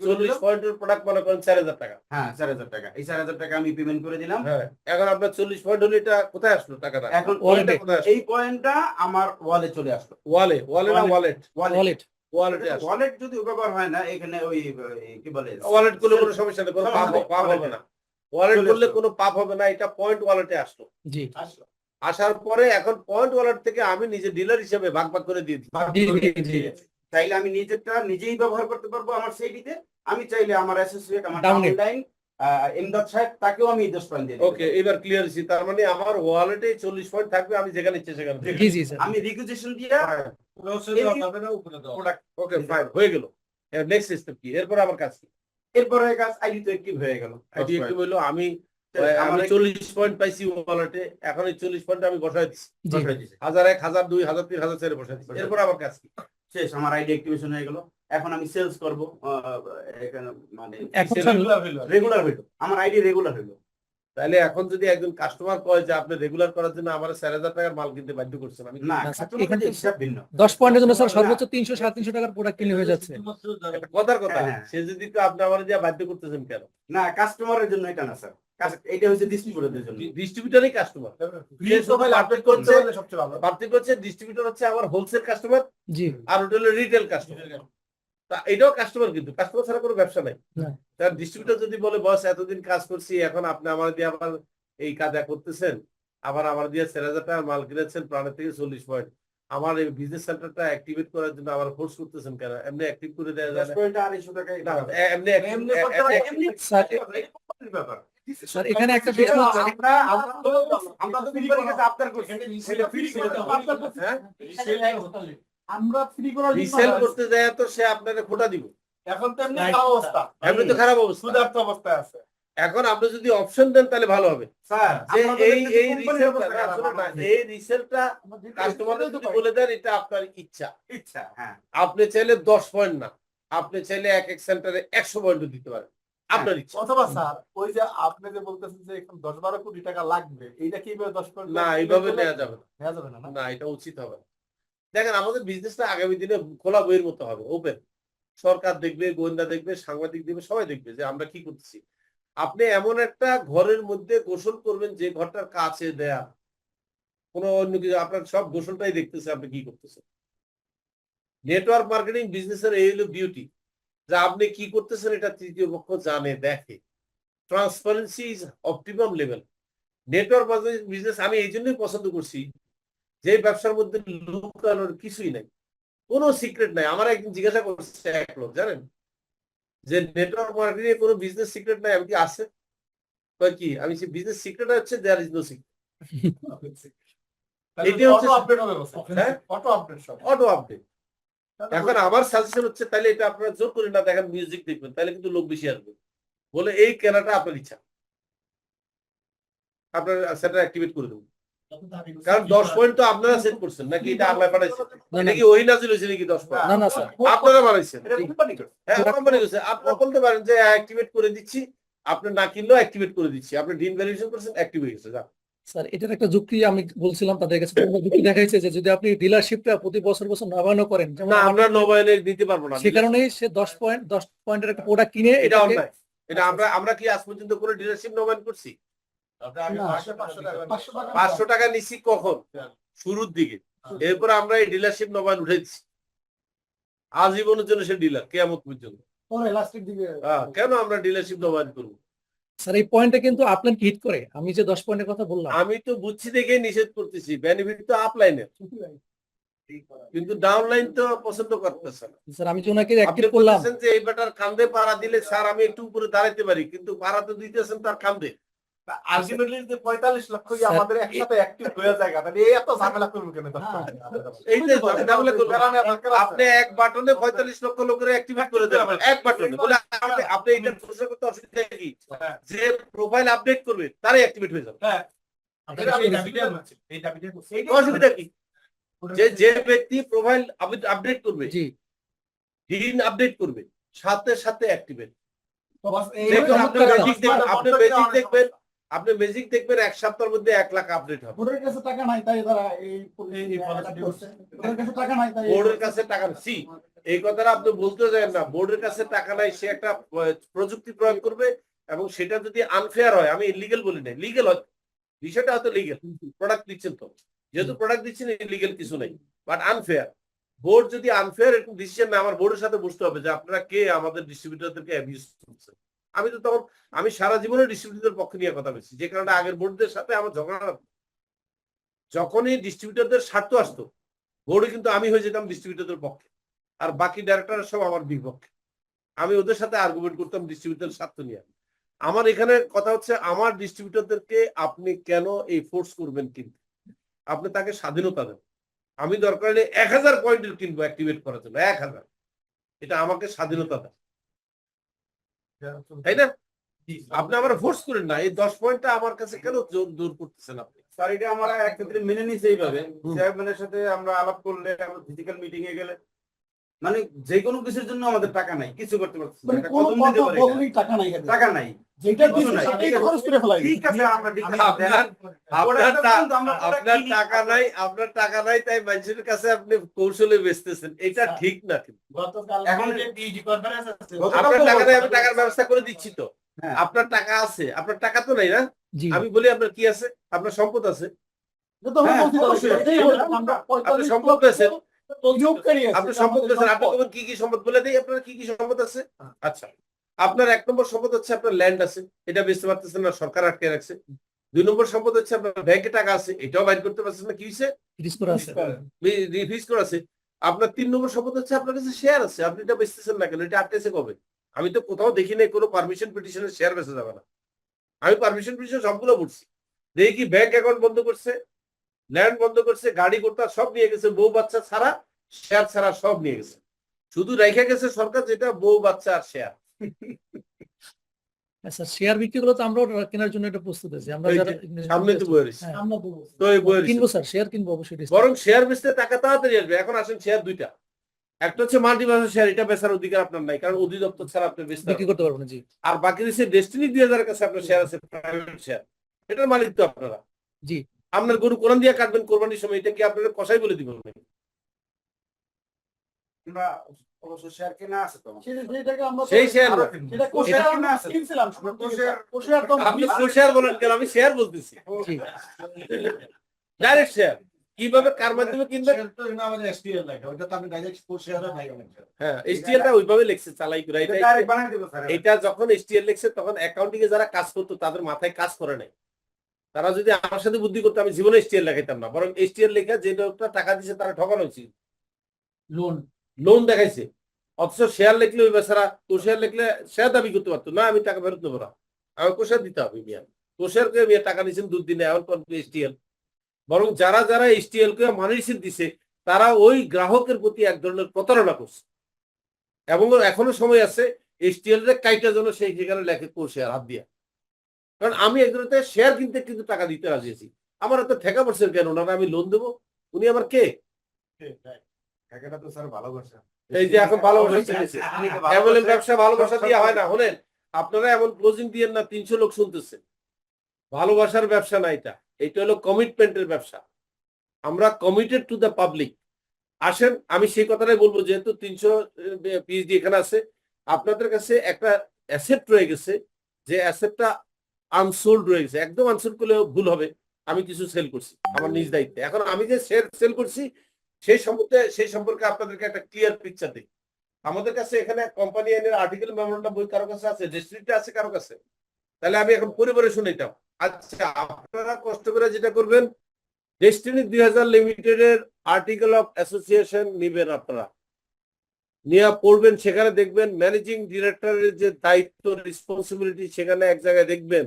40 পয়েন্টের প্রোডাক্ট, মনে করেন 4000 টাকা। হ্যাঁ 4000 টাকা, এই 4000 টাকা আমি পেমেন্ট করে দিলাম। হ্যাঁ, এখন আপনার 40 পয়েন্ট হলে এটা কোথায় আসলো টাকাটা? এখন ওয়ালেটে কোথায় আসলো? এই পয়েন্টটা আমার ওয়ালে চলে আসলো। ওয়ালে না ওয়ালেট? ওয়ালেট ওয়ালেটে আসবে। ওয়ালেট যদি ব্যবহার হয় না এখানে ওই কি বলে ওয়ালেট করলে কোনো সমস্যা নেই, কোনো পাপ হবে না। ওয়ালেট চলে করলে আসলো। কোনো পাপ হবে না, এটা পয়েন্ট ওয়ালেটে আসলো। জি আসলো। আসার পরে এখন পয়েন্ট ওয়ালেট থেকে আমি নিজে ডিলার হিসেবে ভাগ ভাগ করে দিয়ে দিই। জি চাইলে আমি নিজেরটা নিজেই ব্যবহার করতে পারবো আমার সেইটিতে, আমি চাইলে আমার অ্যাসোসিয়েট আমার Downline। ডাউনলাইন এমদাদ সাহেব তাকেও আমি 10 পয়েন্ট দিয়ে দিতে ওকে, এবার ক্লিয়ার হয়েছি। তার মানে আমার ওয়ালেটে 40 পয়েন্ট থাকবে, আমি যেখানে ইচ্ছে সেখানে দেব। জি জি স্যার। আমি রিকুইজিশন দিয়ে ক্লোজে দেওয়া যাবে না, উপরে দেওয়া যাবে। ওকে ফাইন, হয়ে গেল। নেক্সট স্টেপ কি? এরপর আমার কাজ কি? এরপরে কাজ আইডি তো অ্যাক্টিভ হয়ে গেল। আইডি একটু হইলো, আমি আমার 40 পয়েন্ট পাইছি ওয়ালেটে, এখন এই 40 পয়েন্ট আমি বসাই দিচ্ছি। জি 1000, 1000, 2000, 3000 ছেড়ে বসাই দিচ্ছি। এরপর আমার কাজ কি? শেষ, আমার আইডি অ্যাক্টিভেশন হয়ে গেল। এখন আমি সেলস করব, এখানে মানে এখন স্যার রেগুলার হইলো, আমার আইডি রেগুলার হইলো। তাহলে এখন যদি একজন কাস্টমার কয় যে আপনি রেগুলার করার জন্য আমার 4000 টাকার মাল কিনতে বাধ্য করছেন, আমি না, না, স্যার, customer এখান দের থেকে হিসাব ভিন্ন। 10 পয়েন্টের জন্য স্যার সর্বোচ্চ 300 350 টাকার প্রোডাক্ট কিনে হয়ে যাচ্ছে। শুধুমাত্র যারা একটা কথার কথা, হ্যাঁ। সে যদি তো আপনি আমার দিয়ে বাধ্য করতেছেন কেন? না, কাস্টমারের জন্য এটা না স্যার, এটা হচ্ছে ডিস্ট্রিবিউটরদের জন্য। ডিস্ট্রিবিউটরই কাস্টমার। free profile update করতে পারলে সবচেয়ে ভালো। পার্থক্য হচ্ছে ডিস্ট্রিবিউটর হচ্ছে আমার হোলসেল কাস্টমার, জি আর ওটা হলো রিটেল কাস্টমার। তা এটাও কাস্টমার, কিন্তু কাস্টমার ছাড়া কোনো ব্যবসা নাই। না। তার ডিস্ট্রিবিউটর যদি বলে বস এতদিন কাজ করছি, এখন আপনি আমার দিয়ে আবার এই কাজ করতেছেন, আবার আমার দিয়ে 4000 টাকার মাল কিনেছেন প্রাণের থেকে 40 পয়েন্ট, আমার এই বিজনেস সেন্টারটা অ্যাক্টিভেট করার জন্য আবার ফোর্স করতেছেন কেন? এমনি অ্যাক্টিভ করে দেওয়া যায় না? 250 টাকায় না, এমনি এমনি করতে পারে, এমনি স্যার এটা কোম্পানির ব্যাপার। স্যার এখানে একটা বিষয় হচ্ছে আমরা তো কোম্পানির কাছে আবদার করছি, সেটা ফ্রি করে দাও। হ্যাঁ, আমরা ফ্রি করার জন্য রিসেল করতে যায় তো সে আপনাকে খোটা দিব, এখন তো এমনি খারাপ অবস্থা, এমনি তো খারাপ অবস্থা। ক্ষুধার্ত অবস্থায় আছে। এখন আপনি যদি অপশন দেন তাহলে ভালো হবে, স্যার যে আপনাদের এই কাছে এই কোম্পানির রিসেলটা অবস্থা খারাপ, এই রিসেলটা কাস্টমারকে যদি বলে দেন এটা আপনার ইচ্ছা। ইচ্ছা, হ্যাঁ। আপনি চাইলে 10 পয়েন্ট না, আপনি চাইলে এক এক সেন্টারে 100 পয়েন্ট দিতে পারেন, আপনার ইচ্ছা। অথবা স্যার ওই যে আপনি যে বলতেছেন যে এখন 10-12 কোটি টাকা লাগবে, এইটা কিভাবে 10 কোটি না, এইভাবে নেওয়া যাবে না, নেওয়া যাবে না, না? না এটা উচিত হবে না। দেখেন আমাদের বিজনেসটা আগামী দিনে খোলা বইয়ের মতো হবে, ওপেন। সরকার দেখবে, গোয়েন্দা দেখবে, সাংবাদিক দেখবে, সবাই দেখবে যে আমরা কি করতেছি। আপনি এমন একটা ঘরের মধ্যে গোসল করবেন যে ঘরটার কাছে দেয়া, কোনো অন্য কিছু, আপনার সব গোসলটাই দেখতেছে আপনি কি করতেছেন। নেটওয়ার্ক মার্কেটিং বিজনেসের এই হলো বিউটি, যে আপনি কি করতেছেন এটা তৃতীয় পক্ষ জানে, দেখে। Transparency is optimum level. Network business আমি এই জন্যই পছন্দ করছি, যে ব্যবসার মধ্যে লুকানোর কিছুই নাই, কোনো সিক্রেট নাই। আমার একদিন জিজ্ঞাসা করছে এক লোক, জানেন যে নেটওয়ার্ক মার্কেটিং এ কোনো বিজনেস সিক্রেট নাই, আমি কি আছে? কয় কি? আমি সে বিজনেস সিক্রেট হচ্ছে দেয়ার ইজ নো সিক্রেট। তাহলে এটাই হচ্ছে auto update হবে বস। হ্যাঁ? অটো আপডেট সব। Auto update. এখন আমার সাজেশন হচ্ছে তাহলে এটা আপনারা জোর করে না দেখেন, মিউজিক দেখবেন, তাহলে কিন্তু লোক বেশি আসবে। বলে এই কেনাটা আপনার ইচ্ছা, আপনার সেটা অ্যাক্টিভেট করে দেবো। কারণ 10 পয়েন্ট তো আপনারা সেট করছেন নাকি এটা আল্লাহ বানাইছেন? নাকি ওই নাজিল হয়েছে নাকি 10 পয়েন্ট? না না স্যার আপনারা বানাইছেন। এটা কোম্পানি করছে। হ্যাঁ, কোম্পানি করছে। আপনারা বলতে পারেন যে অ্যাক্টিভেট করে দিচ্ছি, আপনি না কিনলেও অ্যাক্টিভেট করে দিচ্ছি, আপনি ডিন ভ্যালুয়েশন করছেন, অ্যাক্টিভ হয়ে গেছে। যান। স্যার এটার একটা যুক্তি আমি বলছিলাম তাদের কাছে, যুক্তি দেখাইছে যে যদি আপনি ডিলারশিপটা প্রতি বছর বছর নবায়ন করেন, যেমন না, আমরা নবায়নে দিতে পারবো না। সে কারণেই সে 10 পয়েন্টের একটা প্রোডাক্ট কিনে এটা এটাকে অন্যায়। এটা আমরা কি আজ পর্যন্ত কোনো ডিলারশিপ নবায়ন করছি? আপনি আগে না। 500 টাকা 500 টাকা নিচ্ছি কখন? শুরুর দিকে। এরপর আমরা এই ডিলারশিপ নবায়ন উঠেছি, আজীবনের জন্য সে ডিলার, কিয়ামত পর্যন্ত। পরে লাস্টের দিকে কেন আমরা ডিলারশিপ নবায়ন করবো? স্যার এই পয়েন্টটা কিন্তু আপলাইন হিট করে, আমি যে 10 পয়েন্টের কথা বললাম। আমি তো বুঝছি দেখে নিষেধ করতেছি, বেনিফিট তো আপলাইনের, কিন্তু ডাউনলাইন তো পছন্দ করতেছে না। স্যার আমি যে ওনাকে আপনি অ্যাক্টিভ করলাম, বলতেছেন যে এই বেটার কান্দে পাড়া দিলে স্যার আমি একটু উপরে দাঁড়াইতে পারি, কিন্তু পাড়া তো দিতেছেন তার কান্দে। আলটিমেটলি যে 45 লক্ষ কি স্যার, আমাদের একসাথে অ্যাক্টিভ হয়ে যায়, তাহলে এই এত ঝামেলা করব কেন? 10 এই যে ঝামেলা করবেন। আপনি এক বাটনে 45 লক্ষ লোকের অ্যাক্টিভেট করে দেন, এক বাটনে। বলে আপনি এটা প্রসেস করতে অসুবিধা কি? যে প্রোফাইল আপডেট করবে তারই অ্যাক্টিভেট হয়ে যাবে। হ্যাঁ, অসুবিধা কি? যে ব্যক্তি প্রোফাইল আপডেট করবে, জি দিন আপডেট করবে, সাথে সাথে অ্যাক্টিভেট। আপনি ম্যাজিক দেখবেন 1 সপ্তাহের মধ্যে 1 লাখ আপডেট হবে। বোর্ডের কাছে টাকা নাই তাই তারা এই করছে। বোর্ডের কাছে টাকা নাই তাই বোর্ডের কাছে টাকা নেই, এই কথাটা আপনি বলতে যাবেন না। বোর্ডের কাছে টাকা নাই, সে একটা প্রযুক্তি প্রয়োগ করবে, এবং সেটা যদি আনফেয়ার হয়, আমি ইলিগেল বলি না, লিগেল হয়, বিষয়টা হয়তো লিগেল, প্রোডাক্ট দিচ্ছেন তো, যেহেতু প্রোডাক্ট দিচ্ছেন ইলিগেল কিছু নেই, বাট আনফেয়ার। বোর্ড যদি আনফেয়ার ডিসিশন না, আমার বোর্ডের সাথে বুঝতে হবে যে আপনারা কে আমাদের ডিস্ট্রিবিউটরদেরকে অ্যাবিউজ করছে। আমি তো তখন আমি সারা জীবনে ডিস্ট্রিবিউটরদের পক্ষে নিয়ে কথা বলছি, যে কারণে আগের বোর্ডদের সাথে আমার ঝগড়া লাগতো। যখনই ডিস্ট্রিবিউটরদের স্বার্থ আসতো, বোর্ডে কিন্তু আমি হয়ে যেতাম ডিস্ট্রিবিউটরদের পক্ষে, আর বাকি ডাইরেক্টর সব আমার বিপক্ষে। আমি ওদের সাথে আর্গুমেন্ট করতাম ডিস্ট্রিবিউটর স্বার্থ নিয়ে। আমার এখানে কথা হচ্ছে, আমার ডিস্ট্রিবিউটরদেরকে আপনি কেন এই ফোর্স করবেন কিনতে? আপনি তাকে স্বাধীনতা দেন। আমি দরকার হলে 1000 পয়েন্টের কিনবো অ্যাক্টিভেট করার জন্য, 1000। এটা আমাকে স্বাধীনতা দেয়, তাই না? আপনি আমার ফোর্স করেন না। এই 10 পয়েন্টটা আমার কাছে কেন দূর করতেছেন আপনি? স্যার এটা আমরা এক ক্ষেত্রে মেনে নিছি এইভাবে, চেয়ারম্যানের সাথে আমরা আলাপ করলে, আমরা ফিজিক্যাল মিটিং এ গেলে, মানে যে কোনো কিছুর জন্য আমাদের টাকা নাই, কিছু করতে পারছি না। মানে একটা কোনো কদম দিতে কথা পারি না। বললেই টাকা নাই এখানে। টাকা নাই, যেটা কিছু দিচ্ছে নাই। সেটাই খরচ করে ফেলাই। ঠিক আছে, আমরা ঠিক আছে, আপনার টাকা নাই তাই মানুষের কাছে আপনি কৌশলে বেচতেছেন, এটা ঠিক না। কিন্তু এখন আপনার টাকা নাই, আমি টাকার ব্যবস্থা করে দিচ্ছি তো। হ্যাঁ। আপনার টাকা আছে, আপনার টাকা তো নাই না? জি আমি বলি আপনার কি আছে? আপনার সম্পদ আছে। এটা তো আমরা হ্যাঁ, বলতে পারি। অবশ্যই। এটাই বললাম, আমরা আপনি 45 সম্পদ লক্ষ পেয়েছেন, নিয়োগকারী আছে। আপনি এটা সম্পদ আমাদের পেয়েছেন, আপনি সম্পদ। তখন কি কি সম্পদ বলে দেই, আপনার কি কি সম্পদ আছে? আচ্ছা, আপনার 1 নম্বর সম্পদ হচ্ছে আপনার ল্যান্ড আছে, এটা বেচতে পারতেছেন না, সরকার আটকে রাখছে। 2 নম্বর সম্পদ হচ্ছে আপনার ব্যাংকে টাকা আছে, এটাও বাইর করতে পারছেন না, কি হয়েছে? রিস্ক করা আছে। রিফিউজ করা আছে। আপনার 3 নম্বর সম্পদ হচ্ছে আপনার কাছে শেয়ার আছে, আপনি এটা বেচতেছেন না কেন? এটা আটকেছে কবে? আমি তো কোথাও দেখি নাই কোনো পারমিশন পিটিশনের শেয়ার বেচা যাবে না। আমি পারমিশন পিটিশন সবগুলো পড়ছি, দেখি কি ব্যাংক অ্যাকাউন্ট বন্ধ করছে, ল্যান্ড বন্ধ করছে, গাড়ি কোর্তা সব নিয়ে গেছে, বউ বাচ্চা ছাড়া, শেয়ার ছাড়া সব নিয়ে গেছে। শুধু রেখে গেছে সরকার যেটা বউ বাচ্চা আর শেয়ার। আচ্ছা, শেয়ার বিক্রি করলে তো আমরাও কেনার জন্য এটা প্রস্তুত আছি। আমরা এই যারা যে সামনে তো বয়ে রয়েছে। হ্যাঁ, আমরা বলবো। তো এই বয়ে রয়েছে। কিনবো স্যার, শেয়ার কিনবো অবশ্যই। বরং শেয়ার বেচতে টাকা তাড়াতাড়ি আসবে। এখন আসেন শেয়ার দুইটা, একটা হচ্ছে মাল্টিভার্সাল শেয়ার, এটা বেচার অধিকার আপনার নাই, কারণ অধিদপ্তর ছাড়া আপনি বেচতে বিক্রি পারবেন না। করতে পারবো না। জি আর বাকি দেশে ডেস্টিনি 2000 কাছে আপনার শেয়ার আছে, প্রাইভেট শেয়ার, এটার মালিক তো আপনারা। জি আপনার গরু কোরআন দিয়ে কাটবেন কোরবানির সময়, এটা কি আপনাদের কষাই বলে দিব? আমরা অবশ্য শেয়ার কেনা আছে তো আমাদের। সেটাকে আমরা তো- সেই শেয়ার না। সেটা কোষের এটা- আমরা কিনছিলাম। কোষের তো আপনি শেয়ার বলেন কেন? আমি শেয়ার বলতেছি, জি ডাইরেক্ট শেয়ার। কিভাবে কার মাধ্যমে কিনবেন? শেয়ার তো এখানে আমাদের STL লেখা, ওটা তো আমি ডাইরেক্ট শেয়ারে নাই অনেক। হ্যাঁ, এসটিএলটা ওইভাবে লিখছে চালাই করে। এটা এটা direct বানাই দেবো স্যার। এটা যখন এসটিএল লিখছে তখন অ্যাকাউন্টিং এ যারা কাজ করতো তাদের মাথায় কাজ করে নাই। তারা যদি আমার সাথে বুদ্ধি করতো, আমি জীবনে এসটিএল লেখাইতাম না, বরং এসটিএল লেখা যে লোকটা টাকা দিচ্ছে তারা ঠকানো উচিত। লোন দেখাইছে, অথচ শেয়ার লিখলে ওই বেচারা কোষের লিখলে শেয়ার দাবি করতে পারতো না, আমি টাকা ফেরত নেবো না, আমি কোষের দিতে হবে মিয়া। কোষেরকে মিয়া টাকা নিয়েছেন দুদিনে, এখন এসটিএল। বরং যারা যারা এসটিএল কে মানি রিসিট দিছে তারা ওই গ্রাহকের প্রতি এক ধরনের প্রতারণা করছে। এবং এখনো সময় আছে এসটিএল এর কাইটা যেন সেই যেখানে লেখে কোষের হাত দিয়া। কারণ আমি একজনতে শেয়ার কিনতে কিন্তু টাকা দিতে রাজি আছি। আমার এত ঠেকা পড়ছেন কেন? ওনারা আমি লোন দেবো, উনি আমার কে? টাকাটা তো স্যার ভালোবাসা। এই যে এখন ভালোবাসা চেয়েছে, এমন ব্যবসা ভালোবাসা দিয়ে হয় না। শোনেন, আপনারা এমন ক্লোজিং দিয়েন না, 300 লোক শুনতেছে। ভালোবাসার ব্যবসা না এটা, এটা হলো কমিটমেন্টের ব্যবসা। আমরা কমিটেড টু দ্য পাবলিক। আসেন আমি সেই কথাটাই বলবো, যেহেতু 300 পিএইচডি এখানে আছে, আপনাদের কাছে একটা অ্যাসেট রয়ে গেছে, যে অ্যাসেটটা আনসোল্ড রয়ে গেছে। একদম আনসোল্ড করলেও ভুল হবে, আমি কিছু সেল করছি আমার নিজ দায়িত্বে। এখন আমি যে সেল করছি সেই সম্পর্কে আপনাদেরকে একটা ক্লিয়ার পিকচার দিই। আমাদের কাছে এখানে কোম্পানি আইনের আর্টিকেল মেমোরেন্ডাম বই কারো কাছে আছে, ডেস্ট্রিক্টে আছে কারো কাছে? তাহলে আমি এখন পরিবারে শুনাইতাম। আচ্ছা, আপনারা কষ্ট করে যেটা করবেন, ডেস্টিনি 2000 লিমিটেডের আর্টিকেল অফ অ্যাসোসিয়েশন নিবেন, আপনারা নিয়ে পড়বেন। সেখানে দেখবেন ম্যানেজিং ডিরেক্টরের যে দায়িত্ব রেসপন্সিবিলিটি, সেখানে এক জায়গায় দেখবেন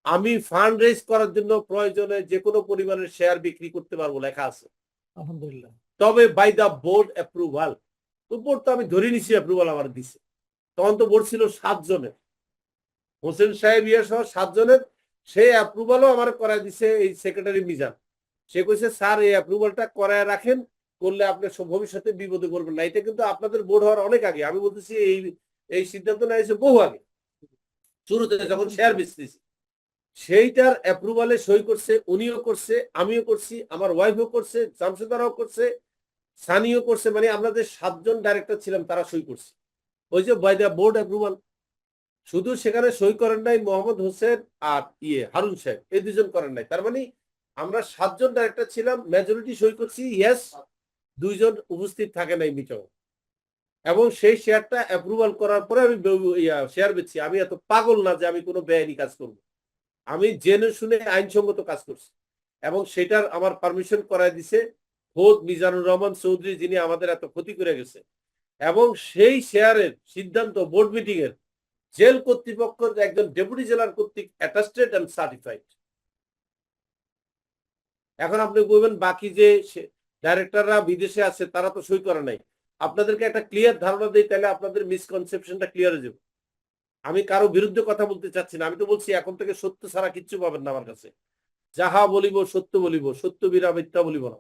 আমি ফান্ড রেজ করার জন্য প্রয়োজনে যে কোনো পরিমাণের শেয়ার বিক্রি করতে পারবো লেখা আছে। আলহামদুলিল্লাহ। তবে বাই দা বোর্ড অ্যাপ্রুভাল। তো বোর্ড তো আমি ধরে নিছি অ্যাপ্রুভাল আমার দিছে। তখন তো বোর্ড ছিল 7 জনের, হোসেন সাহেব ইয়া সহ 7 জনের। সেই অ্যাপ্রুভালও আমার করাই দিছে এই সেক্রেটারি মিজান। সে কইছে স্যার এই অ্যাপ্রুভালটা করায় রাখেন, করলে আপনি ভবিষ্যতে বিপদে করবেন না। এটা কিন্তু আপনাদের বোর্ড হওয়ার অনেক আগে। আমি বলতেছি এই সিদ্ধান্ত নেওয়া বহু আগে, শুরুতে যখন শেয়ার বেচতেছি। সেইটার অ্যাপ্রুভালে সই করছে, উনিও করছে, আমিও করছি, আমার ওয়াইফও করছে, জামশেদারাও করছে, সানিও করছে। মানে আমরা যে 7 জন ডাইরেক্টর ছিলাম তারা সই করছে, ওই যে বাই দ্য বোর্ড অ্যাপ্রুভাল। শুধু সেখানে সই করেন নাই মোহাম্মদ হোসেন আর হারুন সাহেব, এই 2 জন করেন নাই। তার মানে আমরা 7 জন ডাইরেক্টর ছিলাম, মেজরিটি সই করছি ইয়েস, দুইজন উপস্থিত থাকে নাই মিটিং, এবং সেই শেয়ারটা অ্যাপ্রুভাল করার পরে আমি শেয়ার বেচছি। আমি এত পাগল না যে আমি কোনো বেআইনি কাজ করব। আমি জেনে শুনে আইনসঙ্গত কাজ করছি, এবং সেটার আমার পারমিশন করায় দিছে খোদ মিজানুর রহমান চৌধুরী, যিনি আমাদের এত ক্ষতি করে গেছে। এবং সেই শেয়ারের সিদ্ধান্ত বোর্ড মিটিং এর জেল কর্তৃপক্ষের একজন ডেপুটি জেলার কর্তৃক অ্যাটাস্টেড এন্ড সার্টিফাইড। এখন আপনি বলবেন বাকি যে ডাইরেক্টররা বিদেশে আছে তারা তো সই করে নাই। আপনাদেরকে একটা ক্লিয়ার ধারণা দিই, তাহলে আপনাদের মিসকনসেপশনটা ক্লিয়ার হয়ে যাবে। আমি কারো বিরুদ্ধে কথা বলতে চাচ্ছি না, আমি তো বলছি এখন থেকে সত্য ছাড়া কিচ্ছু পাবেন না আমার কাছে। যাহা বলিব সত্য বলিব, সত্য বীরা মিথ্যা বলিব না।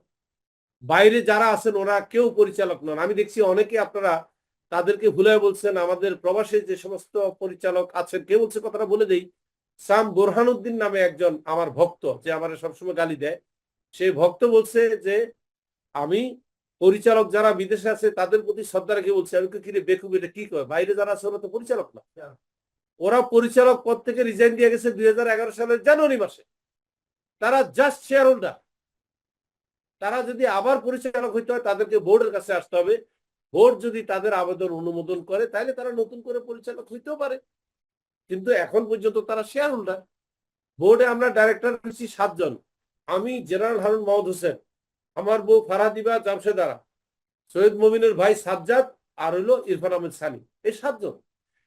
বাইরে যারা আছেন ওরা কেউ পরিচালক নন। আমি দেখছি অনেকে আপনারা তাদেরকে ভুলে বলছেন। আমাদের প্রবাসে যে সমস্ত পরিচালক আছেন, কেউ বলছে, কথাটা বলে দেই, সাম বোরহানুদ্দিন নামে একজন আমার ভক্ত, যে আমার সবসময় গালি দেয়, সেই ভক্ত বলছে যে আমি পরিচালক যারা বিদেশে আছে তাদের প্রতি শ্রদ্ধা রেখে বলছি। আমি কি রে বেকুব, এটা কি কয়? বাইরে যারা আছে ওরা তো পরিচালক না, ওরা পরিচালক পদ থেকে রিজাইন দিয়ে গেছে 2011 সালের জানুয়ারি মাসে। তারা জাস্ট শেয়ার হোল্ডার। তারা যদি আবার পরিচালক হইতে হয় তাদেরকে বোর্ডের কাছে আসতে হবে। বোর্ড যদি তাদের আবেদন অনুমোদন করে তাহলে তারা নতুন করে পরিচালক হইতেও পারে, কিন্তু এখন পর্যন্ত তারা শেয়ার হোল্ডার। বোর্ডে আমরা ডাইরেক্টর হচ্ছি 7 জন। আমি জেনারেল হারুন মাহমুদ হোসেন, আমার বউ ফারাদিবা জামশেদারা, সৈয়দ মমিনের ভাই সাজ্জাদ, আর হইলো ইরফান আহমেদ সানি। এই 7 জন।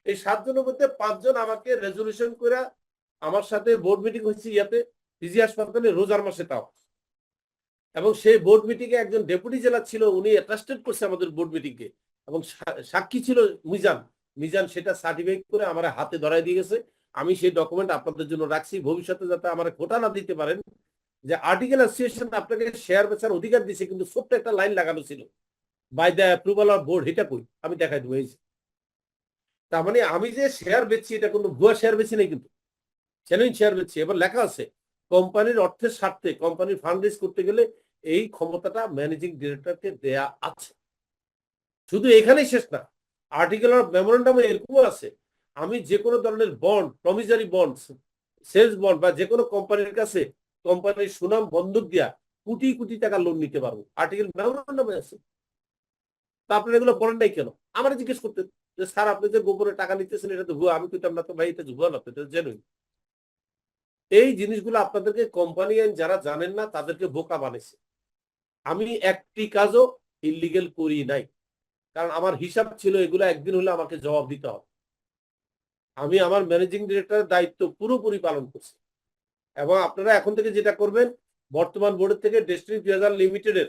এই 7 জনের মধ্যে 5 জন আমাকে রেজলিউশন করে আমার সাথে বোর্ড মিটিং হচ্ছে ইয়াতে পিজি হাসপাতালে রোজার মাসে, তাও। এবং সেই বোর্ড মিটিং এ একজন ডেপুটি জেলা ছিল, উনি অ্যাটাস্টেড করছে আমাদের বোর্ড মিটিং কে, এবং সাক্ষী ছিল মিজান সেটা সার্টিফাইড করে আমার হাতে ধরাই দিয়ে গেছে। আমি সেই ডকুমেন্ট আপনাদের জন্য রাখছি, ভবিষ্যতে যাতে আমার খোটা না দিতে পারেন যে আর্টিকেল অ্যাসোসিয়েশন আপনাকে শেয়ার বেচার অধিকার দিছে, কিন্তু ছোট্ট একটা লাইন লাগানো ছিল by the approval of board. এটা কই আমি দেখাই দেবো। এই তার মানে আমি যে শেয়ার বেচছি এটা কোনো ভুয়া শেয়ার বেচি নাই, কিন্তু জেনুইন শেয়ার বেচছি। এবার লেখা আছে কোম্পানির অর্থের স্বার্থে কোম্পানির ফান্ড রেজ করতে গেলে এই ক্ষমতাটা ম্যানেজিং ডিরেক্টরকে দেয়া আছে। শুধু এখানেই শেষ না, আর্টিকেল অফ মেমোরেন্ডামে এরকমও আছে, আমি যে কোনো ধরনের বন্ড, প্রমিসারি বন্ড, সেলস বন্ড বা যে কোনো কোম্পানির কাছে কোম্পানির সুনাম বন্ধক দিয়া কোটি কোটি টাকা লোন নিতে পারবো। আর্টিকেল মেমোরেন্ডামে আছে। তা আপনারা এগুলো পড়েন নাই কেন? আমার জিজ্ঞেস করতেন যে স্যার আপনি যে গোপনে টাকা নিতেছেন এটা তো ভুয়া। আমি কইতাম না তো ভাই, এটা ভুয়া না, এটা জেনুইন। এই জিনিসগুলো আপনাদেরকে কোম্পানি আইন যারা জানেন না তাদেরকে বোকা বানাইছে। আমি একটি কাজও ইলিগেল করি নাই, কারণ আমার হিসাব ছিল এগুলো একদিন হলে আমাকে জবাব দিতে হবে। আমি আমার ম্যানেজিং ডিরেক্টরের দায়িত্ব পুরোপুরি পালন করছি। এবং আপনারা এখন থেকে যেটা করবেন, বর্তমান বোর্ডের থেকে ডেস্টিনি 2000 লিমিটেডের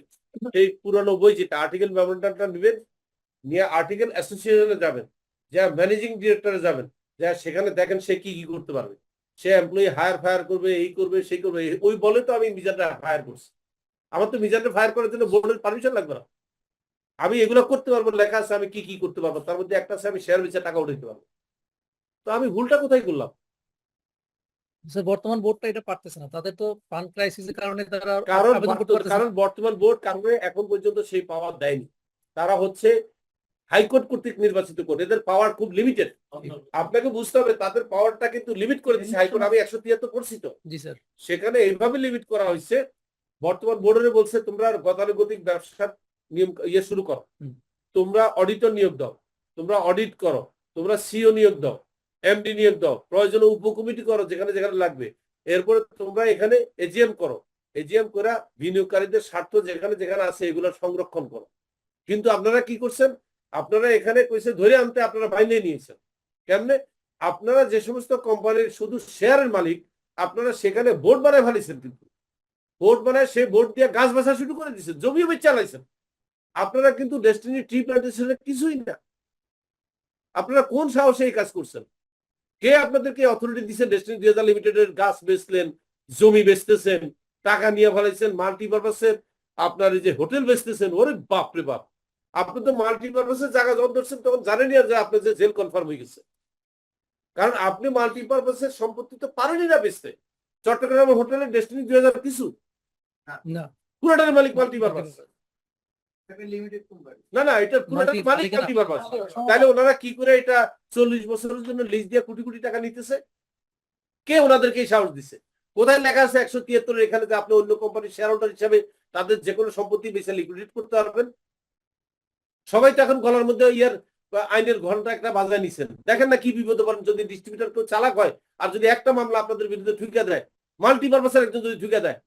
এই পুরানো বই যেটা আর্টিকেল মেমোরেন্ডামটা নেবেন, নিয়ে আর্টিকেল অ্যাসোসিয়েশনে যাবেন, যা ম্যানেজিং ডিরেক্টরে যাবেন, যা সেখানে দেখেন সে কি কি করতে পারবে। সে এমপ্লয়ি হায়ার ফায়ার করবে, এই করবে সেই করবে, ওই বলে তো আমি মিজানটা ফায়ার করছি। আমার তো মিজানটা ফায়ার করার জন্য বোর্ডের পারমিশন লাগবে না। আমি এগুলো করতে পারবো, লেখা আছে আমি কি কি করতে পারবো। তার মধ্যে একটা আছে আমি শেয়ার বেচে টাকা উঠাইতে পারবো। তো আমি ভুলটা কোথায় করলাম? বর্তমান বোর্ডটা এটা পারতেছে না, তাদের তো ফান্ড ক্রাইসিসের কারণে তারা কারণ বর্তমান বোর্ড কারণে এখন পর্যন্ত সেই পাওয়ার দেয়নি। তারা হচ্ছে হাইকোর্ট কর্তৃক নির্বাচিত কোর্ট, এদের পাওয়ার খুব লিমিটেড। আপনাকে বুঝতে হবে তাদের পাওয়ারটা কিন্তু লিমিট করে দিচ্ছে হাইকোর্ট। আমি 173 পড়ছি তো, জি স্যার, সেখানে এইভাবে লিমিট করা হয়েছে। বর্তমান বোর্ডে বলছে তোমরা গতানুগতিক ব্যবসার নিয়ম শুরু করো, তোমরা অডিটর নিয়োগ দাও, তোমরা অডিট করো, তোমরা সিও নিয়োগ দাও, এমডি নিয়োগ দাও, প্রয়োজনে উপকমিটি করো যেখানে যেখানে লাগবে। এরপরে তোমরা এখানে এজিএম করো, এজিএম করে বিনিয়োগকারীদের স্বার্থ যেখানে যেখানে আছে এগুলো সংরক্ষণ করো। কিন্তু আপনারা কি করছেন? আপনারা এখানে কইছে ধরে আনতে আপনারা বাইরে নিয়েছেন। কেমনে? আপনারা যে সমস্ত কোম্পানির শুধু শেয়ারের মালিক, আপনারা সেখানে বোর্ড বানায় ফেলেছেন। কিন্তু বোর্ড বানায় সেই বোর্ড দিয়ে গাছ বাছা শুরু করে দিচ্ছেন, জমিও বেচ চালাইছেন। আপনারা কিন্তু ডেস্টিনি ট্রি প্ল্যান্টেশনের কিছুই না। আপনারা কোন সাহসে এই কাজ করছেন? কে আপনাদেরকে অথরিটি দিচ্ছেন? ডেস্টিনি 2000 লিমিটেডের গাছ বেচলেন, জমি বেচতেছেন, টাকা নিয়ে ফেলাইছেন, মাল্টিপারপাসের আপনার এই যে হোটেল বেচতেছেন। ওরে বাপ রে বাপ, আপনি তো মাল্টিপারপাসের জায়গা যখন ধরছেন তখন জানেনই যে আপনার যে জেল কনফার্ম হয়ে গেছে। কারণ আপনি মাল্টিপারপাসের সম্পত্তি তো পারেনই না বেচতে। চট্টগ্রামের হোটেলে ডেস্টিনি 2000 কিছু না, পুরোটার মালিক মাল্টিপারপাস। না না, এটা পুরোটার মালিক মাল্টিপারপাস। তাহলে ওনারা কি করে এটা 40 বছরের জন্য লিজ দিয়ে কোটি কোটি টাকা নিতেছে? কে ওনাদেরকে এই সাহস দিছে? কোথায় লেখা আছে 173 এখানে যে আপনি অন্য কোম্পানির শেয়ার হোল্ডার হিসাবে তাদের যে কোনো সম্পত্তি বেশি লিকুইডেট করতে পারবেন। সবাই তো এখন গলার মধ্যে আইনের ঘন্টা একটা বাজায় নিছেন, দেখেন না কি বিপদে পড়েন যদি ডিস্ট্রিবিউটর কেউ চালাক হয় আর যদি একটা মামলা আপনাদের বিরুদ্ধে ঠুকে দেয়, মাল্টিপারপাসের একজন যদি ঠুকে দেয়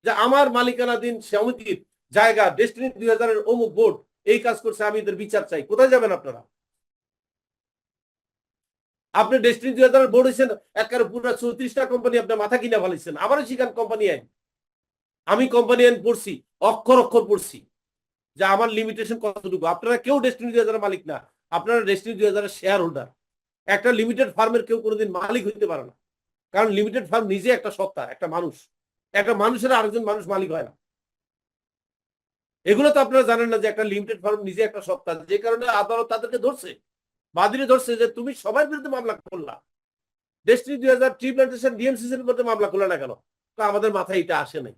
যে আমার মালিকানাধীন সমিতির জায়গা ডেস্টিনি 2000-এর অমুক বোর্ড এই কাজ করছে, আমি এদের বিচার চাই, কোথায় যাবেন আপনারা? আপনি ডেস্টিনি 2000-এর বোর্ড হয়েছেন একেবারে পুরো 34টা কোম্পানি আপনার মাথা কিনা ফেলেছেন, আবারও শিখান কোম্পানি আইন। আমি কোম্পানি আইন পড়ছি, অক্ষর অক্ষর পড়ছি যে আমার লিমিটেশন কতটুকু। আপনারা কেউ ডেস্টিনি 2000-এর মালিক না, আপনারা ডেস্টিনি 2000-এর শেয়ার হোল্ডার। একটা লিমিটেড ফার্মের কেউ কোনোদিন মালিক হইতে পারে না, কারণ লিমিটেড ফার্ম নিজে একটা সত্তা, একটা মানুষ, একটা মানুষের আরেকজন মানুষ মালিক হয় না। এগুলো তো আপনারা জানেন না যে একটা লিমিটেড ফার্ম নিজে একটা সত্তা, যে কারণে আদালত তাদেরকে ধরছে, বাদীরে ধরছে যে তুমি সবার বিরুদ্ধে মামলা করলা, ডেস্টিনি 2000 ট্রি প্ল্যান্টেশন ডিএমসিসির মধ্যে মামলা করলে না কেন? তো আমাদের মাথায় এটা আসে নাই,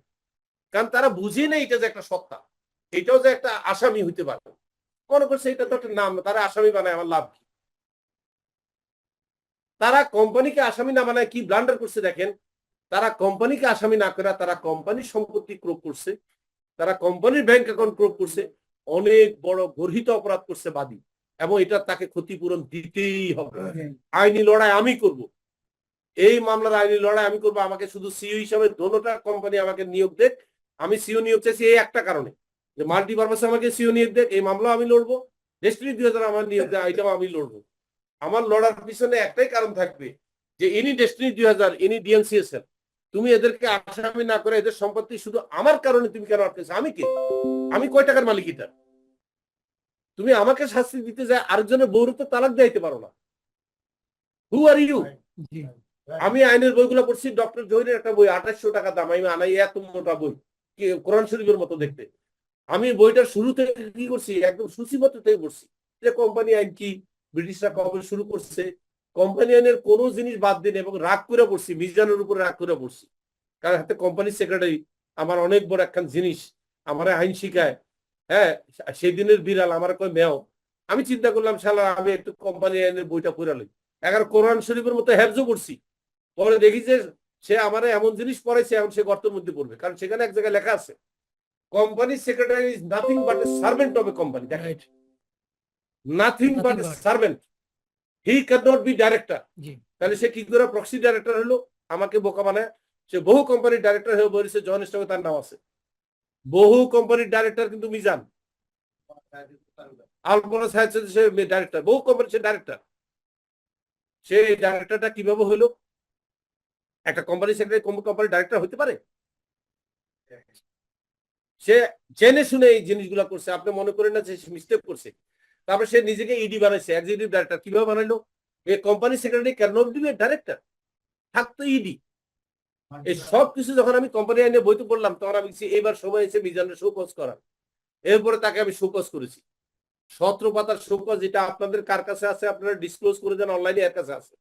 কারণ তারা বুঝে নেই এটা যে একটা সত্তা, এটাও যে একটা আসামি হইতে পারে, মনে করছে এটা তো একটা নাম, তারা আসামি বানায়, আমার লাভ কি? তারা কোম্পানিকে আসামি না বানায় কি ব্লান্ডার করছে দেখেন। তারা কোম্পানিকে আসামি না করে তারা কোম্পানির সম্পত্তি ক্রোপ করছে, তারা কোম্পানির ব্যাংক অ্যাকাউন্ট ক্রোপ করছে, অনেক বড় গর্হিত অপরাধ করছে বাদী, এবং এটা তাকে ক্ষতিপূরণ দিতেই হবে। আইনি লড়াই আমি করব, এই মামলার আইনি লড়াই আমি করবো। আমাকে শুধু সিইও হিসাবে দোনোটা কোম্পানি আমাকে নিয়োগ দেখ, আমি সিইও নিয়োগ চাইছি এই একটা কারণে যে মাল্টিপারপাসে আমাকে সিইও নিয়োগ দেখ, এই মামলা আমি লড়বো, ডেস্টিনি 2000 আমার নিয়োগ দেয়, এটাও আমি লড়বো। আমার লড়ার পিছনে একটাই কারণ থাকবে যে ইনি ডেস্টিনি 2000, ইনি ডিএনসিএসএল, তুমি এদেরকে আসামি না করে এদের সম্পত্তি শুধু আমার কারণে তুমি কেন আটকেছো? আমি কে? আমি কয় টাকার মালিক এটা? তুমি আমাকে শাস্তি দিতে যায়, আরেকজনের বউরও তো তালাক দিতে পারো না। হু আর ইউ? জি। আমি আইনের বইগুলো পড়ছি, ডক্টর জহিরের একটা বই 2800 টাকা দাম, আমি আনাই এত মোটা বই, কোরআন শরীফের মতো দেখতে। আমি বইটার শুরু থেকে কি করছি, একদম সূচিপত্র থেকে পড়ছি যে কোম্পানি আইন কি, ব্রিটিশরা কবে শুরু করছে, কোম্পানি আইনের কোনো জিনিস বাদ দিন, এবং রাগ করে পড়ছি, মিজানের উপরে রাগ করে পড়ছি, কারণ হাতে কোম্পানির সেক্রেটারি আমার অনেক বড় একখান জিনিস, আমার আইন শিখায়, হ্যাঁ, সেই দিনের বিড়াল আমার কয় মেও। আমি চিন্তা করলাম শালা আমি একটু কোম্পানি আইনের বইটা পড়ে লই, এখন কোরআন শরীফের মতো হেফজও করছি। পরে দেখি যে সে আমার এমন জিনিস পড়াইছে, এখন সে গর্তের মধ্যে পড়বে, কারণ সেখানে এক জায়গায় লেখা আছে company secretary is nothing but a servant of a company. Right. Nothing but a Nothing but. Servant, he can not be director. জি। তাহলে সে কি করে প্রক্সি ডাইরেক্টর হলো? আমাকে বোকা বানায়। সে বহু কোম্পানির ডাইরেক্টর হয়ে বলেছে, জন স্টকে তার নাম আছে, বহু কোম্পানির ডাইরেক্টর কিন্তু মিজান আলপনা সাহেব সে ডাইরেক্টর, বহু কোম্পানি সে ডাইরেক্টর। সে ডাইরেক্টরটা কিভাবে হলো? একটা কোম্পানি সেক্রেটারি কোম্পানির ডাইরেক্টর হতে পারে? সে জেনে শুনে এই জিনিসগুলো করছে, আপনি মনে করেন না যে সে মিস্টেক করছে। তারপরে সে নিজেকে ইডি বানাইছে, এক্সিকিউটিভ ডাইরেক্টর। কিভাবে বানাইলো? এই company secretary can not be a director, থাকতো ইডি। এই সব কিছু যখন আমি কোম্পানি আইনে বইতে পড়লাম, তখন আমি এবার সময় এসে মিজানের শোকজ করার। এরপরে তাকে আমি শোকজ করেছি, 17 পাতার শোকজ, যেটা আপনাদের কার কাছে আছে আপনারা ডিসক্লোজ করে দেন, অনলাইনে এর কাছে আছে।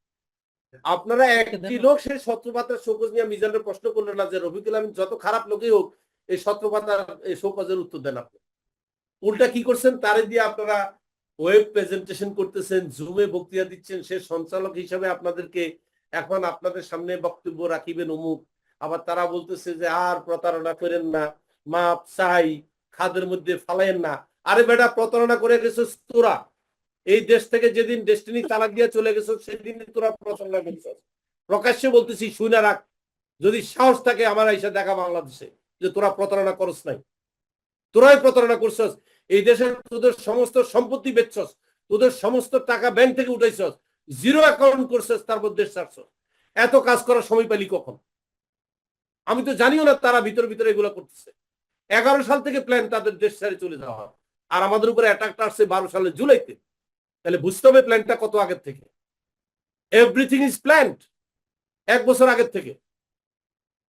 আপনারা একটি লোক সেই 17 পাতার শোকজ নিয়ে মিজানের প্রশ্ন করলেন না যে রফিকুল আমিন যত খারাপ লোকই হোক এই 17 পাতার এই শোকজের উত্তর দেন। আপনি উল্টা কি করছেন, তারে দিয়ে আপনারা ওয়েব প্রেজেন্টেশন করতেছেন, জুমে বক্তৃতা দিচ্ছেন, সে সঞ্চালক হিসাবে আপনাদেরকে এখন আপনাদের সামনে বক্তব্য রাখিবেন অমুক। আবার তারা বলতেছে যে আর প্রতারণা করেন না, মাপ চাই, খাদের মধ্যে ফালাইয়েন না। আরে বেটা, প্রতারণা করে গেছিস তোরা, এই দেশ থেকে যেদিন ডেস্টিনি তালাক দিয়ে চলে গেছো সেদিন তোরা প্রতারণা করেছিস। প্রকাশ্যে বলতেছি, শুনে রাখ, যদি সাহস থাকে আমার আইসা দেখা বাংলাদেশে যে তোরা প্রতারণা করস নাই, তোরাই প্রতারণা করছস। এই দেশের তোদের সমস্ত সম্পত্তি বেচছস, তোদের সমস্ত টাকা ব্যাংক থেকে উঠাইছস, জিরো অ্যাকাউন্ট করছস, তারপর দেশ ছাড়ছস। এত কাজ করার সময় পাইলি কখন? আমি তো জানিও না তারা ভিতরে ভিতরে এগুলো করতেছে। 11 সাল থেকে প্ল্যান তাদের দেশ ছেড়ে চলে যাওয়া, আর আমাদের উপরে অ্যাটাকটা আসছে 12 সালের জুলাইতে। তাহলে বুঝতে হবে প্ল্যানটা কত আগের থেকে। এভরিথিং ইজ প্ল্যান্ড 1 বছর আগের থেকে।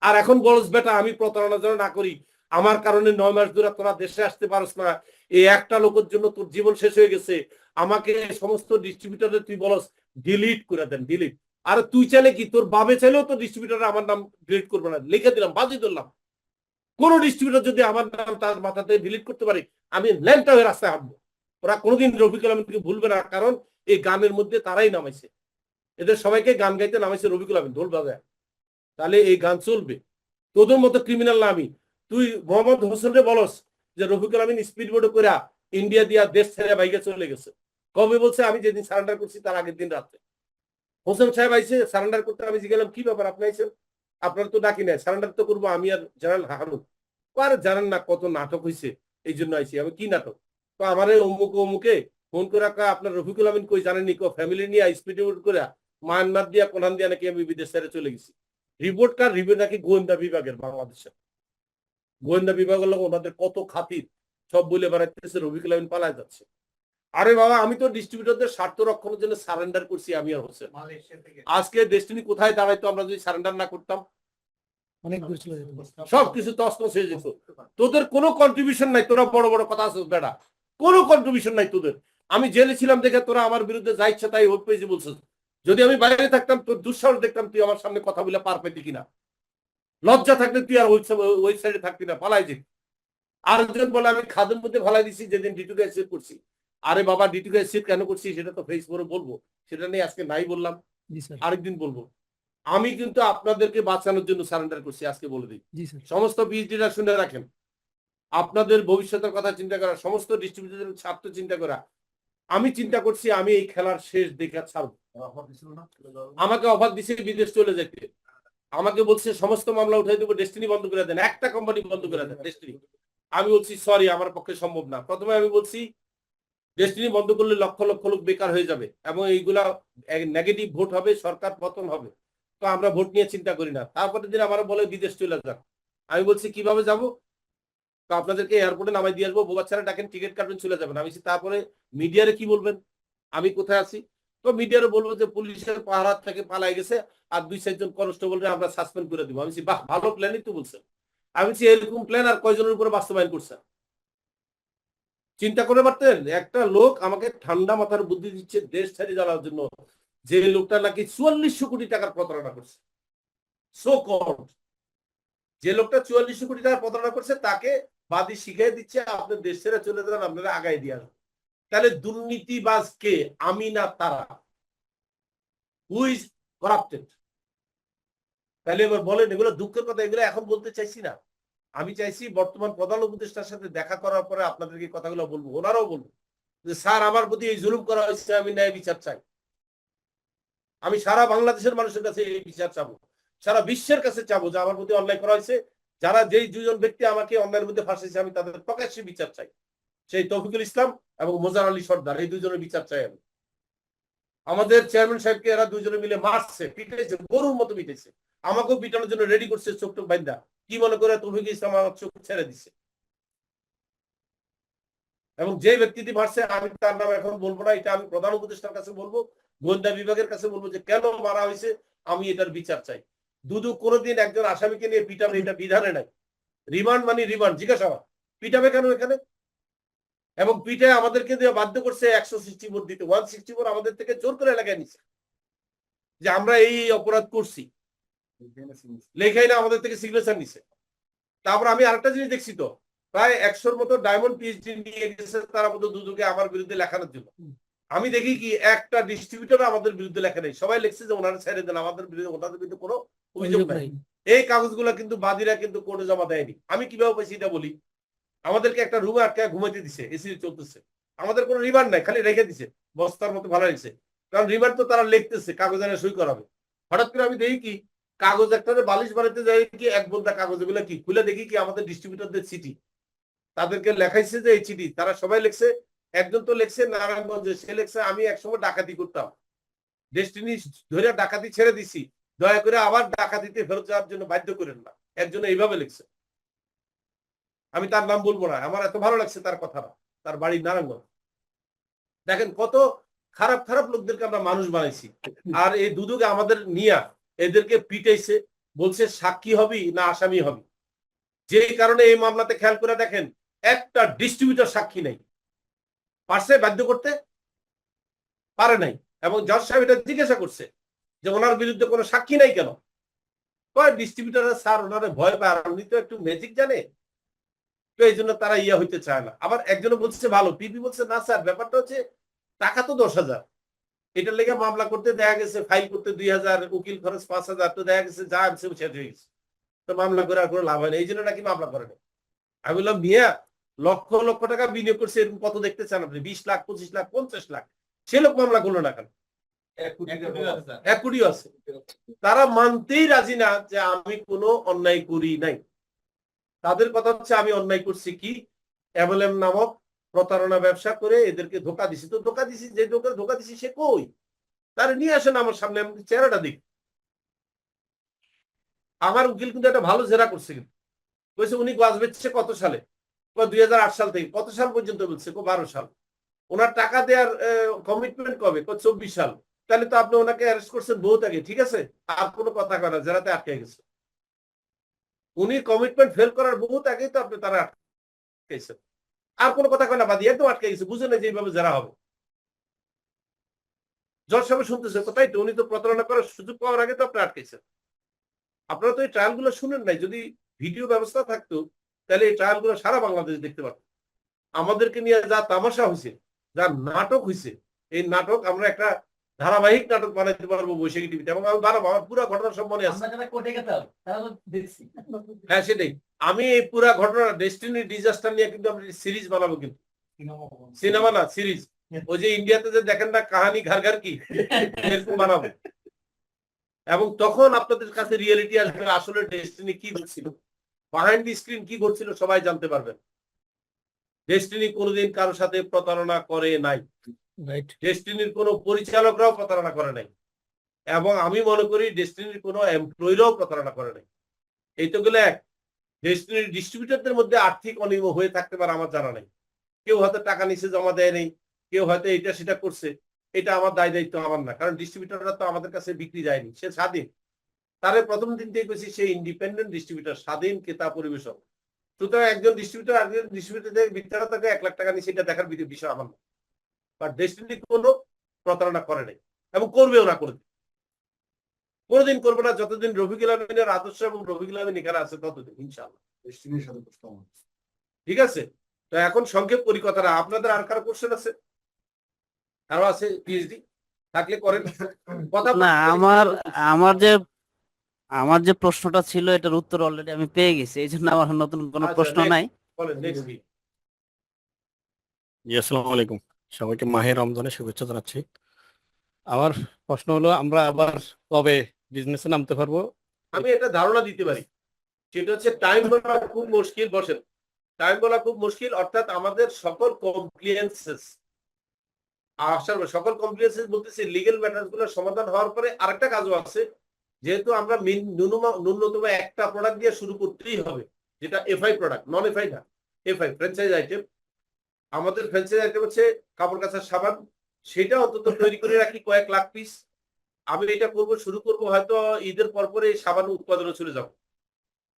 আর এখন বলস বেটা আমি প্রতারণা যেন না করি, আমার কারণে 9 মাস ধরে তোরা দেশে আসতে পারস না, এই একটা লোকের জন্য তোর জীবন শেষ হয়ে গেছে, আমাকে সমস্ত ডিস্ট্রিবিউটরে তুই বলস ডিলিট করে দেন, ডিলিট। আর তুই চাইলে কি, তোর বাবে চাইলেও তো ডিস্ট্রিবিউটর আমার নাম ডিলিট করবে না, লিখে দিলাম, বাজি ধরলাম। কোন ডিস্ট্রিবিউটর যদি আমার নাম তার মাথাতে ডিলিট করতে পারে, আমি ল্যাংটা হয়ে রাস্তায় হাঁটবো। ওরা কোনোদিন রফিকুল আমিনকে ভুলবে না, কারণ এই গানের মধ্যে তারাই নামাইছে, এদের সবাইকে গান গাইতে নামাইছে রফিকুল আমিন ঢোল বাজায়। তাহলে এই গান চলবে। তোদের মতো ক্রিমিনাল না আমি, তুই মোহাম্মদ হোসেন রে বলস যে রফিকুল আমিন স্পিড বোর্ডে করে ইন্ডিয়া দিয়া দেশ ছেড়ে বাইকে চলে গেছে। কবে বলছে? আমি যেদিন সারেন্ডার করছি তার আগের দিন রাত্রে হোসেন সাহেব আইসে সারেন্ডার করতে। আমি জিজ্ঞাসা কি ব্যাপার আপনি আইসেন? আপনার তো ডাকি নাই, সারেন্ডার তো করবো আমি আর জেনারেল হারুন। আর জানেন না কত নাটক হয়েছে, এই জন্য আইসি। আমি কি নাটক? তো আমার অমুক অমুকে ফোন করে আপনার রফিকুল আমিন কই জানেননি, ফ্যামিলি নিয়ে স্পিড বোর্ড করে মায়ানমার দিয়া কোনহান দিয়া নাকি আমি বিদেশ ছেড়ে চলে গেছি। রিপোর্ট কার? রিপোর্ট নাকি গোয়েন্দা বিভাগের, বাংলাদেশের গোয়েন্দা বিভাগের লোক, ওনাদের কত খাতির সব বলে বেড়াইতেছে রফিকুল আমিন পালায় যাচ্ছে। আরে বাবা, আমি তো ডিস্ট্রিবিউটরদের স্বার্থ রক্ষণের জন্য সারেন্ডার করছি আমি আর হোসেন। আজকে ডেস্টিনি কোথায় দাঁড়াইতো আমরা যদি সারেন্ডার না করতাম? অনেক দূর চলে যেত। সবকিছু তছনছ হয়ে যেত। তোদের কোনো কন্ট্রিবিউশন নাই, তোরা বড় বড় কথা আছে বেটা, কোনো কন্ট্রিবিউশন নাই তোদের। আমি জেলে ছিলাম দেখে তোরা আমার বিরুদ্ধে যা ইচ্ছা তাই ওয়েব পেজে বলছিস। যদি আমি বাইরে থাকতাম তোর দুঃসাহস দেখতাম, তুই আমার সামনে কথা বলে পার পেতি কিনা। লজ্জা থাকলে তুই আর ওয়েবসাইটে থাকতি না, পালাই যেত। আরেকজন বলে আমি খাদের মধ্যে ফালাই দিছি যেদিন ডিটুকে অ্যাসিড করছি। আরে বাবা, ডিটুকে অ্যাসিড কেন করছি সেটা তো ফেসবুকে বলবো, সেটা নিয়ে আজকে নাই বললাম, জি স্যার। আরেকদিন বলবো। আমি কিন্তু আপনাদেরকে বাঁচানোর জন্য সারেন্ডার করছি, আজকে বলে দিই। জি স্যার। সমস্ত পিএইচডিরা শুনে রাখেন, আপনাদের ভবিষ্যতের কথা চিন্তা করা, সমস্ত ডিস্ট্রিবিউটরের স্বার্থ চিন্তা করা। আমি চিন্তা করছি আমি এই খেলার শেষ দেখা ছাড়বো। আমাকে অফার দিছে বিদেশ চলে যেতে, আমাকে বলছে সমস্ত মামলা উঠাই দেবো, ডেস্টিনি বন্ধ করে দেন, একটা কোম্পানি বন্ধ করে দেন ডেস্টিনি। আমি বলছি সরি, আমার পক্ষে সম্ভব না। প্রথমে আমি বলছি ডেস্টিনি বন্ধ করলে লক্ষ লক্ষ লোক বেকার হয়ে যাবে এবং এইগুলা নেগেটিভ ভোট হবে, সরকার পতন হবে, তো আমরা ভোট নিয়ে চিন্তা করি না। তারপরে দিন আমার বলে বিদেশ চলে যান। আমি বলছি কিভাবে যাব? তো আপনাদেরকে এয়ারপোর্টে নামাই দিয়ে আসবো, বোবাচ্চারা ডাকেন, টিকিট কাটবেন, চলে যাবেন। আমি তারপরে মিডিয়ারে কি বলবেন আমি কোথায় আছি? তো মিডিয়ারে বলবো যে পুলিশের পাহারা থেকে পালাই গেছে আর 2-4 জন কনস্টেবলরে আমরা সাসপেন্ড করে দিব। আমি বাহ, ভালো প্ল্যানই তো বলছেন। আমি এরকম প্ল্যান আর কয়জনের উপরে বাস্তবায়ন করছেন চিন্তা করে পারতেন? একটা লোক আমাকে ঠান্ডা মাথার বুদ্ধি দিচ্ছে দেশ ছেড়ে যাওয়ার জন্য, যে লোকটা নাকি 4400 কোটি টাকার প্রতারণা করছে। সো কল্ড যে লোকটা 4400 কোটি টাকার প্রতারণা করছে তাকে বাদী শিখিয়ে দিচ্ছে আপনি দেশ ছেড়ে চলে যান, আপনারা আগায় দিয়ে আসবেন। তাহলে দুর্নীতিবাজ কে, আমি না তারা? Who is corrupted? তাহলে এবার বলেন, এগুলো দুঃখের কথা, এগুলো এখন বলতে চাইছি না। আমি চাইছি বর্তমান প্রধান উপদেষ্টার সাথে দেখা করার পরে আপনাদেরকে কথাগুলো বলবো, ওনারাও বলবো যে স্যার আমার প্রতি এই জুলুম করা হয়েছে, আমি ন্যায় বিচার চাই। আমি সারা বাংলাদেশের মানুষের কাছে এই বিচার চাবো, সারা বিশ্বের কাছে চাবো যে আমার প্রতি অন্যায় করা হয়েছে। যারা যেই দুজন ব্যক্তি আমাকে অন্যায়ের মধ্যে ফাঁসিয়েছে আমি তাদের প্রকাশ্যে বিচার চাই। সেই তৌফিকুল ইসলাম এবং মোজার আলী সর্দার, এই দুজনের বিচার চাই আমি। আমাদের চেয়ারম্যান সাহেবকে এরা দুজনে মিলে মারছে, পিটাইছে, গরুর মতো পিটাইছে। আমাকেও পিটানোর জন্য রেডি করছে চোখ টোক বাইন্দা। কি মনে করে তৌফিকুল ইসলাম আমার চোখ ছেড়ে দিচ্ছে। এবং যে ব্যক্তিটি মারছে আমি তার নাম এখন বলবো না, এটা আমি প্রধান উপদেষ্টার কাছে বলবো, গোয়েন্দা বিভাগের কাছে বলবো যে কেন মারা হয়েছে, আমি এটার বিচার চাই। দুদু কোনোদিন একজন আসামিকে নিয়ে পিটাবে এটা বিধানে নাই। রিমান্ড মানে রিমান্ড, জিজ্ঞাসাবাদ। পিটাবে কেন এখানে? এবং পিটায় আমাদেরকে দিয়ে বাধ্য করছে 164 দিতে, 164 আমাদের থেকে জোর করে এলাকায় নিচ্ছে যে আমরা এই অপরাধ করছি, লেখাই না, আমাদের থেকে সিগনেচার নিছে। তারপর আমি আরেকটা জিনিস দেখছি, তো প্রায় 100-র মতো ডায়মন্ড পিএইচডি নিয়ে গেছে তারা মতো দুদুকে আমার বিরুদ্ধে লেখানোর জন্য। আমি দেখি কি একটা ডিস্ট্রিবিউটর আমাদের বিরুদ্ধে লেখা নেই, সবাই লিখছে যে ওনারা ছেড়ে দেন, আমাদের বিরুদ্ধে ওনাদের বিরুদ্ধে কোনো অভিযোগ নাই। এই কাগজগুলো কিন্তু বাদীরা কিন্তু কোর্টে জমা দেয়নি। আমি কিভাবে পাইছি এটা বলি। আমাদেরকে একটা রুমে আটকে ঘুমাইতে দিছে, এসি চলতেছে, আমাদের কোনো রিমান্ড নাই, খালি রেখে দিছে বস্তার মতো ভালো হয়েছে। কারণ রিমান্ড তো তারা লিখতেছে, কাগজ এনে সই করাবে। হঠাৎ করে আমি দেখি কি কাগজ একটা বালিশ বানাইতে যাই কি এক বন্ধা কাগজ, এগুলো কি খুলে দেখি কি আমাদের ডিস্ট্রিবিউটরদের চিঠি। তাদেরকে লেখাইছে যে এই চিঠি, তারা সবাই লিখছে। একজন তো লিখছে নারায়ণগঞ্জে, সে লিখছে আমি একসময় ডাকাতি করতাম, ডেস্টিনি ধরে ডাকাতি ছেড়ে দিছি, দয়া করে আবার ডাকাতিতে ফেরত যাওয়ার জন্য বাধ্য করেন না। একজন এইভাবে লিখছে, আমি তার নাম বলবো না, আমার এত ভালো লাগছে তার কথাটা, তার বাড়ি নারায়ণগঞ্জ। দেখেন কত খারাপ খারাপ লোকদেরকে আমরা মানুষ বানাইছি। আর এই দুদুকে আমাদের নিয়া এদেরকে পিটাইছে, বলছে সাক্ষী হবি না আসামি হবি। যে কারণে এই মামলাতে খেয়াল করে দেখেন একটা ডিস্ট্রিবিউটর সাক্ষী নাই, পারছে বাধ্য করতে পারে নাই। এবং জজ সাহেব এটা জিজ্ঞাসা করছে যে ওনার বিরুদ্ধে কোনো সাক্ষী নাই কেন। ডিস্ট্রিবিউটার স্যার ওনারে ভয় পায়, আর উনি তো একটু ম্যাজিক জানে, তো এই জন্য তারা ইয়া হইতে চায় না। আবার একজনে বলছে ভালো, পিপি বলছে না স্যার ব্যাপারটা হচ্ছে টাকা তো 10,000, এটার লেগে মামলা করতে দেখা গেছে ফাইল করতে 2,000, উকিল খরচ 5,000, তো দেখা গেছে যা শেষ হয়ে গেছে। তো মামলা করে আর কোনো লাভ হয় না, এই জন্য নাকি মামলা করে না। আমি বললাম মিয়া, লক্ষ লক্ষ টাকা বিনিয়োগ করছে, এরকম কত দেখতে চান আপনি? 20 লাখ, 25 লাখ, 50 লাখ, সে লোক মামলা করলো না কেন? 1 কোটিও আছে। তারা মানতেই রাজি না যে আমি কোনো অন্যায় করি নাই। তাদের কথা হচ্ছে আমি অন্যায় করছি কি, এমএলএম নামক প্রতারণা ব্যবসা করে এদেরকে ধোকা দিছি। তো ধোকা দিছি, যে ধোকা দিছি সে কই? তারা নিয়ে আসেন আমার সামনে, আমি চেহারাটা দেখি। আমার উকিল কিন্তু একটা ভালো জেরা করছে, কিন্তু বলছে উনি গাছ বেচছে কত সালে, 2008 সাল থেকে। কত সাল পর্যন্ত বলছে? 12 সাল। ওনার টাকা দেওয়ার কমিটমেন্ট কবে? 24 সাল। তাহলে তো আপনি ওনাকে অ্যারেস্ট করছেন বহুত আগে, ঠিক আছে? আর কোনো কথা কয় না, জেরাতে আটকে গেছে। উনি কমিটমেন্ট ফেল করার বহুত আগেই তো আপনি তারা আটকাইছেন। আর কোনো কথা কয় না, বাদি একদম আটকে গেছে, বুঝে না যে এইভাবে জেরা হবে। জজ সাহেব শুনতেছে, তাই তো, উনি তো প্রতারণা করার সুযোগ পাওয়ার আগে তো আপনি আটকাইছেন। আপনারা তো এই ট্রায়াল গুলো শুনেন নাই। যদি ভিডিও ব্যবস্থা থাকতো তাহলে এই ট্রায়াল গুলো সারা বাংলাদেশ দেখতে পারতো। আমাদেরকে নিয়ে যা তামাশা হয়েছে, যা নাটক হয়েছে, এই নাটক আমরা একটা ধারাবাহিক নাটক বানাইতে পারবো বৈশাখী টিভিতে, এবং আমি বানাবো। আমার পুরো ঘটনা সব মনে আছে। হ্যাঁ, সেটাই। আমি এই পুরো ঘটনা ডেস্টিনি ডিজাস্টার নিয়ে কিন্তু আমরা সিরিজ বানাবো, কিন্তু সিনেমা না, সিরিজ। ওই যে ইন্ডিয়াতে যে দেখেন না কাহানি ঘর ঘর কি, এরকম বানাবো। এবং তখন আপনাদের কাছে রিয়েলিটি আসবে, আসলে ডেস্টিনি কি ঘটছিল, বিহাইন্ড দি স্ক্রিন কি ঘটছিল, সবাই জানতে পারবেন। ডেস্টিনি কোনোদিন কারোর সাথে প্রতারণা করে নাই। রাইট। ডেস্টিনির কোনো পরিচালকরাও প্রতারণা করে নাই, এবং আমি মনে করি ডেস্টিনির কোনো এমপ্লয়িরাও প্রতারণা করে নাই। এই তো গেলে এক। ডেস্টিনির ডিস্ট্রিবিউটরদের মধ্যে আর্থিক অনিয়ম হয়ে থাকতে পারে, আমার জানা নাই। কেউ হয়তো টাকা নিচে জমা দেয় নেই, কেউ হয়তো এটা সেটা করছে। এটা আমার দায় দায়িত্ব আমার না, কারণ ডিস্ট্রিবিউটররা তো আমাদের কাছে বিক্রি যায়নি, সে স্বাধীন। তারে প্রথম দিন থেকে বলছি সে ইন্ডিপেন্ডেন্ট ডিস্ট্রিবিউটর, স্বাধীন ক্রেতা পরিবেশক। সুতরাং একজন ডিস্ট্রিবিউটর আরেকজন ডিস্ট্রিবিউটর থেকে বিক্রেতা তাকে 1 লাখ টাকা নিয়ে, সেটা দেখার বিষয় আমার না। বাট ডেস্টিনি কোনো প্রতারণা করে নাই, এবং করবেও না, কোনোদিন করবে না, যতদিন রফিকুল আলমিনের আদর্শ এবং রফিকুল আলমিন এখানে আছে ততদিন, ইনশাআল্লাহ। ডেস্টিনির সাথে প্রশ্ন আমার। ঠিক আছে? তো এখন সংক্ষেপ করি কথাটা। আপনাদের আর কারো কোশ্চেন আছে? আরো আছে পিএইচডি থাকলে করেন কথা। না, আমার যে প্রশ্নটা ছিল এটার উত্তর অলরেডি আমি পেয়ে গেছি, এই জন্য আমার নতুন কোনো আচ্ছা, প্রশ্ন next, নাই। বলেন নেক্সট কি? জি, আসসালামু আলাইকুম, সবাইকে মাহে রমজানের শুভেচ্ছা জানাচ্ছি। আমার প্রশ্ন হলো, আমরা আবার কবে বিজনেসে নামতে পারবো? আমি একটা ধারণা দিতে পারি, সেটা হচ্ছে টাইম বলা খুব মুশকিল। বসেন, টাইম বলা খুব মুশকিল, অর্থাৎ আমাদের সকল কমপ্লিয়েন্সেস বলতেছি লিগেল ম্যাটার্স গুলো সমাধান হওয়ার পরে আরেকটা কাজও আছে। যেহেতু আমরা ন্যূনতম একটা প্রোডাক্ট দিয়ে শুরু করতেই হবে, যেটা এফআই প্রোডাক্ট, নন এফআই না, এফআই ফ্র্যাঞ্চাইজ আইটেম। আমাদের ফ্র্যাঞ্চাইজ আইটেম হচ্ছে কাপড় কাচার সাবান, সেটা অন্তত তৈরি করে রাখি কয়েক লাখ পিস। আমি এটা শুরু করব হয়তো ঈদের পরে এই সাবান উৎপাদনে চলে যাব।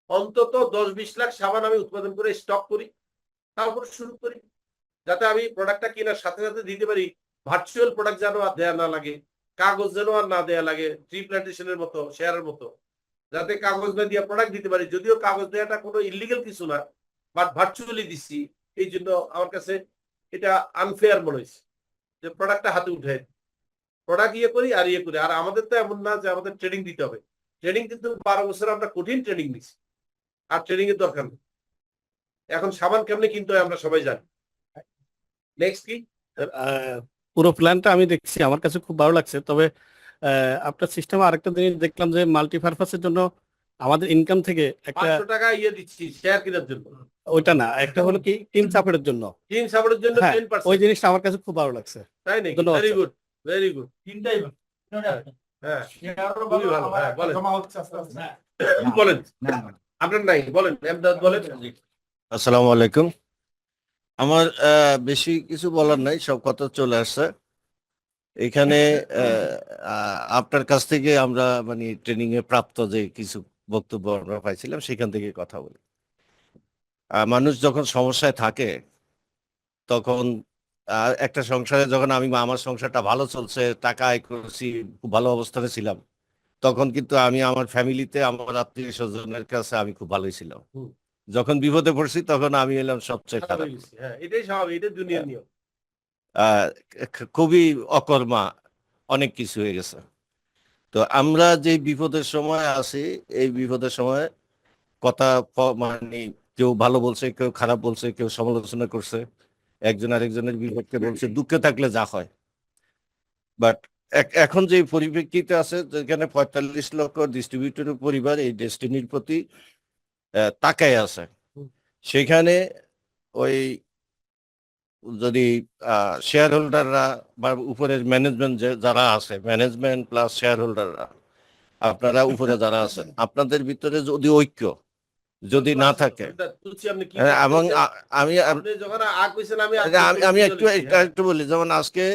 অন্তত 10-20 লাখ সাবান আমি উৎপাদন করে স্টক করি, তারপর শুরু করি, যাতে আমি প্রোডাক্টটা কেনার সাথে সাথে দিতে পারি। ভার্চুয়াল প্রোডাক্ট যেন আর দেয়া না লাগে, কাগজ যেন আর না দেয়া লাগে, ট্রি প্ল্যান্টেশনের মতো, শেয়ারের মতো, যাতে কাগজ না দিয়ে প্রোডাক্ট দিতে পারি। যদিও কাগজ দেওয়াটা কোনো ইলিগাল কিছু না, বাট ভার্চুয়ালি দিচ্ছি, এই জন্য আমার কাছে এটা আনফেয়ার মনে হয়েছে যে প্রোডাক্টটা হাতে উঠে প্রোডাক্ট করি আর আমাদের তো এমন না যে আমাদের ট্রেনিং দিতে হবে। ট্রেনিং কিন্তু 12 বছর আমরা কঠিন ট্রেনিং দিচ্ছি, আর ট্রেনিং এর দরকার নেই। এখন সাবান কেমনে কিনতে হয় আমরা সবাই জানি। নেক্সট কি? পুরো প্ল্যানটা আমি দেখছি, আমার কাছে খুব ভালো লাগছে। তবে আপনার সিস্টেমে আরেকটা জিনিস দেখলাম যে মাল্টিপারপাসের জন্য আমাদের ইনকাম থেকে একটা 500 টাকা দিচ্ছি শেয়ার কেনার জন্য। ওইটা না, একটা হলো কি টিম সাপোর্টের জন্য। টিম সাপোর্টের জন্য হ্যাঁ, 10%। ওই জিনিসটা আমার কাছে খুব ভালো লাগছে। তাই নাকি? ধন্যবাদ, very sir. Good, very good. তিনটাই হ্যাঁ, খুবই ভালো। হ্যাঁ, বলেন জমা হচ্ছে আস্তে আস্তে। বলেন, আপনার নাই বলেন, এমদাদ বলেন। আসসালামু আলাইকুম। আমার বেশি কিছু বলার নাই, সব কথা চলে আসছে। এখানে আপনার কাছ থেকে আমরা মানে ট্রেনিং এ প্রাপ্ত যে কিছু বক্তব্য আমরা পাইছিলাম, সেখান থেকে কথা বলি। মানুষ যখন সমস্যায় থাকে তখন একটা সংসারে, যখন আমার সংসারটা ভালো চলছে, টাকা আয় করছি, খুব ভালো অবস্থানে ছিলাম, তখন কিন্তু আমি আমার ফ্যামিলিতে, আমার আত্মীয় স্বজনের কাছে আমি খুব ভালোই ছিলাম। হুম। যখন বিপদে পড়ছি তখন আমি এলাম সবচেয়ে খারাপ খারাপ। হয়ে গেছে। হ্যাঁ, এটাই স্বাভাবিক, এটা দুনিয়ার নিয়ম। আহ, খুবই অকর্মা, অনেক কিছু হয়ে গেছে। তো আমরা যে বিপদের সময় আছি, এই বিপদের সময় কথা মানে কেউ ভালো বলছে, কেউ খারাপ বলছে, কেউ সমালোচনা করছে, একজন আরেকজনের বিপক্ষে বলছে, দুঃখে থাকলে যা হয়। বাট এখন যে পরিপ্রেক্ষিতে আছে, যেখানে 45 লক্ষ ডিস্ট্রিবিউটরের পরিবার এই ডেস্টিনির প্রতি তাকায় আছে, সেখানে ওই যদি শেয়ার হোল্ডাররা বা উপরের ম্যানেজমেন্ট যারা আছে, ম্যানেজমেন্ট প্লাস শেয়ার হোল্ডাররা, আপনারা উপরে যারা আছেন, আপনাদের ভিতরে যদি ঐক্য যদি না থাকে, তুলছি, আপনি কি এবং বলছেন? আমি আপনি যখন আগ কইছেন আমি আমি একটু বলি, যেমন আজকে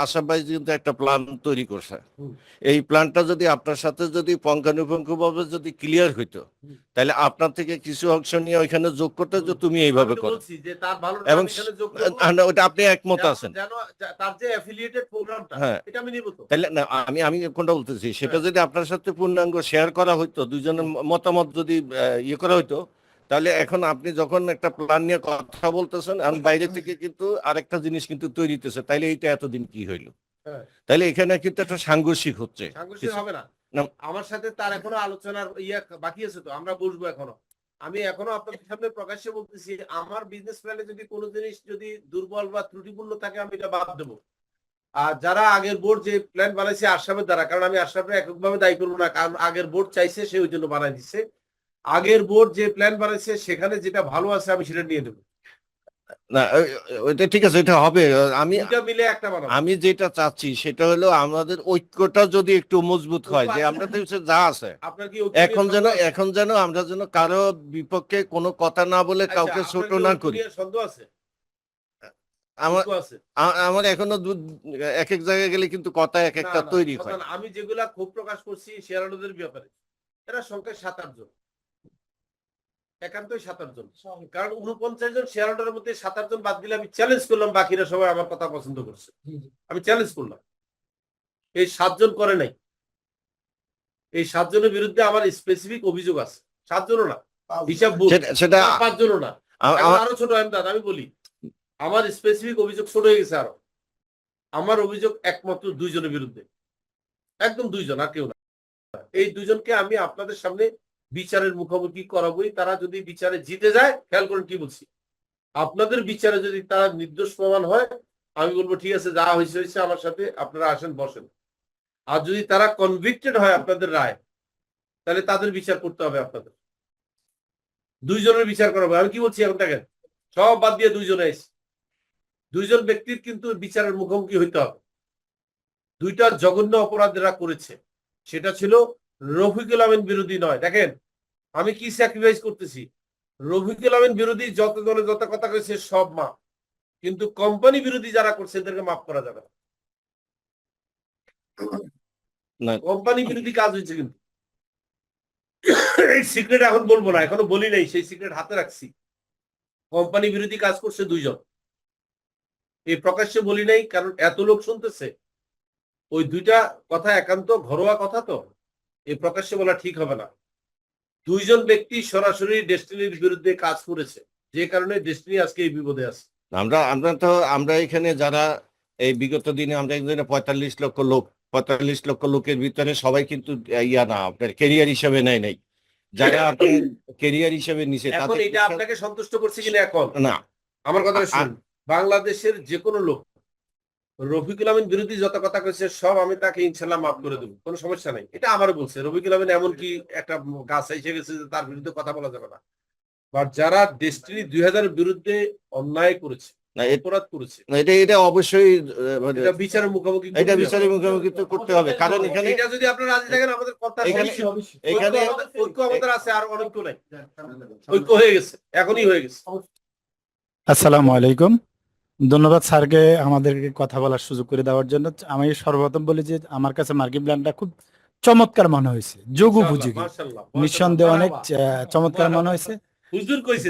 আসাম ভাই কিন্তু একটা প্ল্যান তৈরি করছে। হুম। এই প্ল্যানটা যদি আপনার সাথে যদি পুঙ্খানুপুঙ্খভাবে যদি ক্লিয়ার হইতো, হুম। তাহলে আপনার থেকে কিছু অংশ নিয়ে ওইখানে যোগ করতে, যে তুমি এইভাবে করো, বলছি যে তার ভালো এবং এখানে যোগ করবো, ওটা আপনি একমত আছেন। যেন তার যে অ্যাফিলিয়েটেড প্রোগ্রামটা হ্যাঁ। এটা আমি নিব তো। তাহলে না, আমি কোনটা বলতেছি, সেটা হ্যাঁ। যদি আপনার সাথে পূর্ণাঙ্গ শেয়ার করা হইতো, দুইজনের মতামত যদি ইয়ে করা হইতো, তাহলে এখন আপনি যখন একটা প্ল্যান নিয়ে কথা বলতেছেন, আর বাইরে থেকে কিন্তু আরেকটা জিনিস কিন্তু তৈরি হইতেছে, তাইলে এইটা এতদিন কি হইলো? হ্যাঁ। তাইলে এখানে কিন্তু একটা সাংঘর্ষিক হচ্ছে। সাংঘর্ষিক হবে না। না। আমার সাথে তার এখনো আলোচনার বাকি আছে, তো আমরা বসবো এখনো। আমি এখনো আপনাদের সামনে প্রকাশ্যে বলতেছি, আমার বিজনেস প্ল্যানে যদি কোনো জিনিস যদি দুর্বল বা ত্রুটিপূর্ণ থাকে, আমি এটা বাদ দেবো। আর যারা আগের বোর্ড যে প্ল্যান বানাইছে আশরাফের দ্বারা, কারণ আমি আশরাফের এককভাবে দায়ী করবো না, কারণ আগের বোর্ড চাইছে, সে ওই জন্য বানাই দিচ্ছে। আগের বোর্ড যে প্ল্যান বানাইছে সেখানে যেটা ভালো আছে আমি সেটা নিয়ে দেবো। না, ওইটা ঠিক আছে, এটা হবে। দুইটা মিলে একটা বানাবো। আমি যেটা চাচ্ছি সেটা হলো আমাদের ঐক্যটা যদি একটু মজবুত হয়, যে আমরা তো যা আছে আপনার কি এখন যেন আমরা যেন কারো বিপক্ষে কোনো কথা না বলে কাউকে ছোট না করি। সন্দেহ আছে? আমার দুঃখ আছে? আমার এখনো এক এক জায়গায় গেলে কিন্তু কথা এক না, একটা না, তৈরি কথা হয়। না। আমি যেগুলা ক্ষোভ প্রকাশ করছি শেয়ার হোল্ডারদের ব্যাপারে, এরা সংখ্যায় 7-8 জন, একান্তই 7-8 জন। কারণ 49 জন শেয়ার হোল্ডারের মধ্যে 7-8 জন বাদ দিলে আমি চ্যালেঞ্জ করলাম, বাকিরা সবাই আমার কথা পছন্দ করছে, আমি চ্যালেঞ্জ করলাম। এই 7 জন করে নাই। এই 7 জনের বিরুদ্ধে আমার স্পেসিফিক অভিযোগ আছে। 7 জনও না, হিসাব ভুল। সেটা 5 জনও না, আমার আরো ছোট। আমি বলি, আমার স্পেসিফিক অভিযোগ ছোট হয়ে গেছে আরো। আমার অভিযোগ একমাত্র 2 জনের বিরুদ্ধে, একদম 2 জন, আর কেউ না। এই 2 জনকে আমি আপনাদের সামনে বিচারের মুখোমুখি করাবোই। তারা যদি বিচারে জিতে যায়, খেয়াল করেন কি বলছি, আপনাদের বিচারে যদি তারা নির্দোষ প্রমাণ হয়, আমি বলবো ঠিক আছে, যা হয়েছে হয়েছে, আমার সাথে আপনারা আসেন, বসেন। আর যদি তারা কনভিক্টেড হয় আপনাদের রায়, তাহলে তাদের বিচার করতে হবে আপনাদের। 2 জনের বিচার করাবো। আমি কি বলছি এখন দেখেন, সব বাদ দিয়ে 2 জন এসে 2 জন ব্যক্তির কিন্তু বিচারের মুখোমুখি হইতে হবে। 2টা জঘন্য অপরাধীরা করেছে, সেটা ছিল রফিকুল আমিন বিরোধী নয়। দেখেন আমি কি স্যাক্রিফাইস করতেছি, রফিকুল আমিন বিরোধী যত জনে যত কথা কয়েছে সব মাপ, কিন্তু কোম্পানি বিরোধী যারা করছে এদেরকে মাফ করা যাবে না। না, কোম্পানি বিরোধী কাজ হয়েছে, কিন্তু এই সিক্রেট এখন বলবো না, এখনো বলি নাই, সেই সিক্রেট হাতে রাখছি। কোম্পানি বিরোধী কাজ করছে 2 জন, এই প্রকাশ্যে বলি নাই, কারণ এত লোক শুনতেছে। ওই 2টা কথা একান্ত ঘরোয়া কথা, তো এই প্রকাশ্যে বলা ঠিক হবে না। 2 জন ব্যক্তি সরাসরি ডেস্টিনির বিরুদ্ধে কাজ করেছে, যে কারণে ডেস্টিনি আজকে এই বিপদে আছে। আমরা এখানে যারা এই বিগত দিনে আমরা এখানে 45 লক্ষ লোকের ভিতরে সবাই কিন্তু ইয়া না, আপনার কেরিয়ার হিসেবে নেয় নাই। যারা আপনি কেরিয়ার হিসেবে নিছে, এখন তাদের এটা আপনাকে সন্তুষ্ট করছে কিনা? এখন না, আমার কথা শুনুন, বাংলাদেশের যে কোনো লোক রফিকুল আমিন বিরোধী যত কথা কইছে সব আমি তাকে ইনশাল্লাহ মাফ করে দেবো, কোনো সমস্যা নাই। এটা আমারও বলছে, রফিকুল আমিন এমন কি একটা গাছ এসে গেছে যে তার বিরুদ্ধে কথা বলা যাবে না। বাট যারা ডেস্টিনি 2000 বিরুদ্ধে অন্যায় করেছে, না, অপরাধ করেছে, এটা অবশ্যই এটা বিচারের মুখোমুখি করতে এটা হবে। বিচারের মুখোমুখি তো করতে হবে, কারণ এখানে এটা যদি আপনারা রাজি থাকেন, আমাদের কথা এখানে ঐক্য আমাদের আছে, আর অনৈক্য নাই। ঐক্য হয়ে গেছে, এখনই হয়ে গেছে। আসসালামু আলাইকুম। ধন্যবাদ স্যারকে আমাদেরকে কথা বলার সুযোগ করে দেওয়ার জন্য। আমি সর্বপ্রথম বলি যে আমার কাছে মার্কেট প্ল্যানটা খুব চমৎকার মনে হয়েছে, যোগ উপযোগী, মাশাআল্লাহ, নিঃসন্দেহে অনেক চমৎকার মনে হয়েছে, হুজুর কইছে,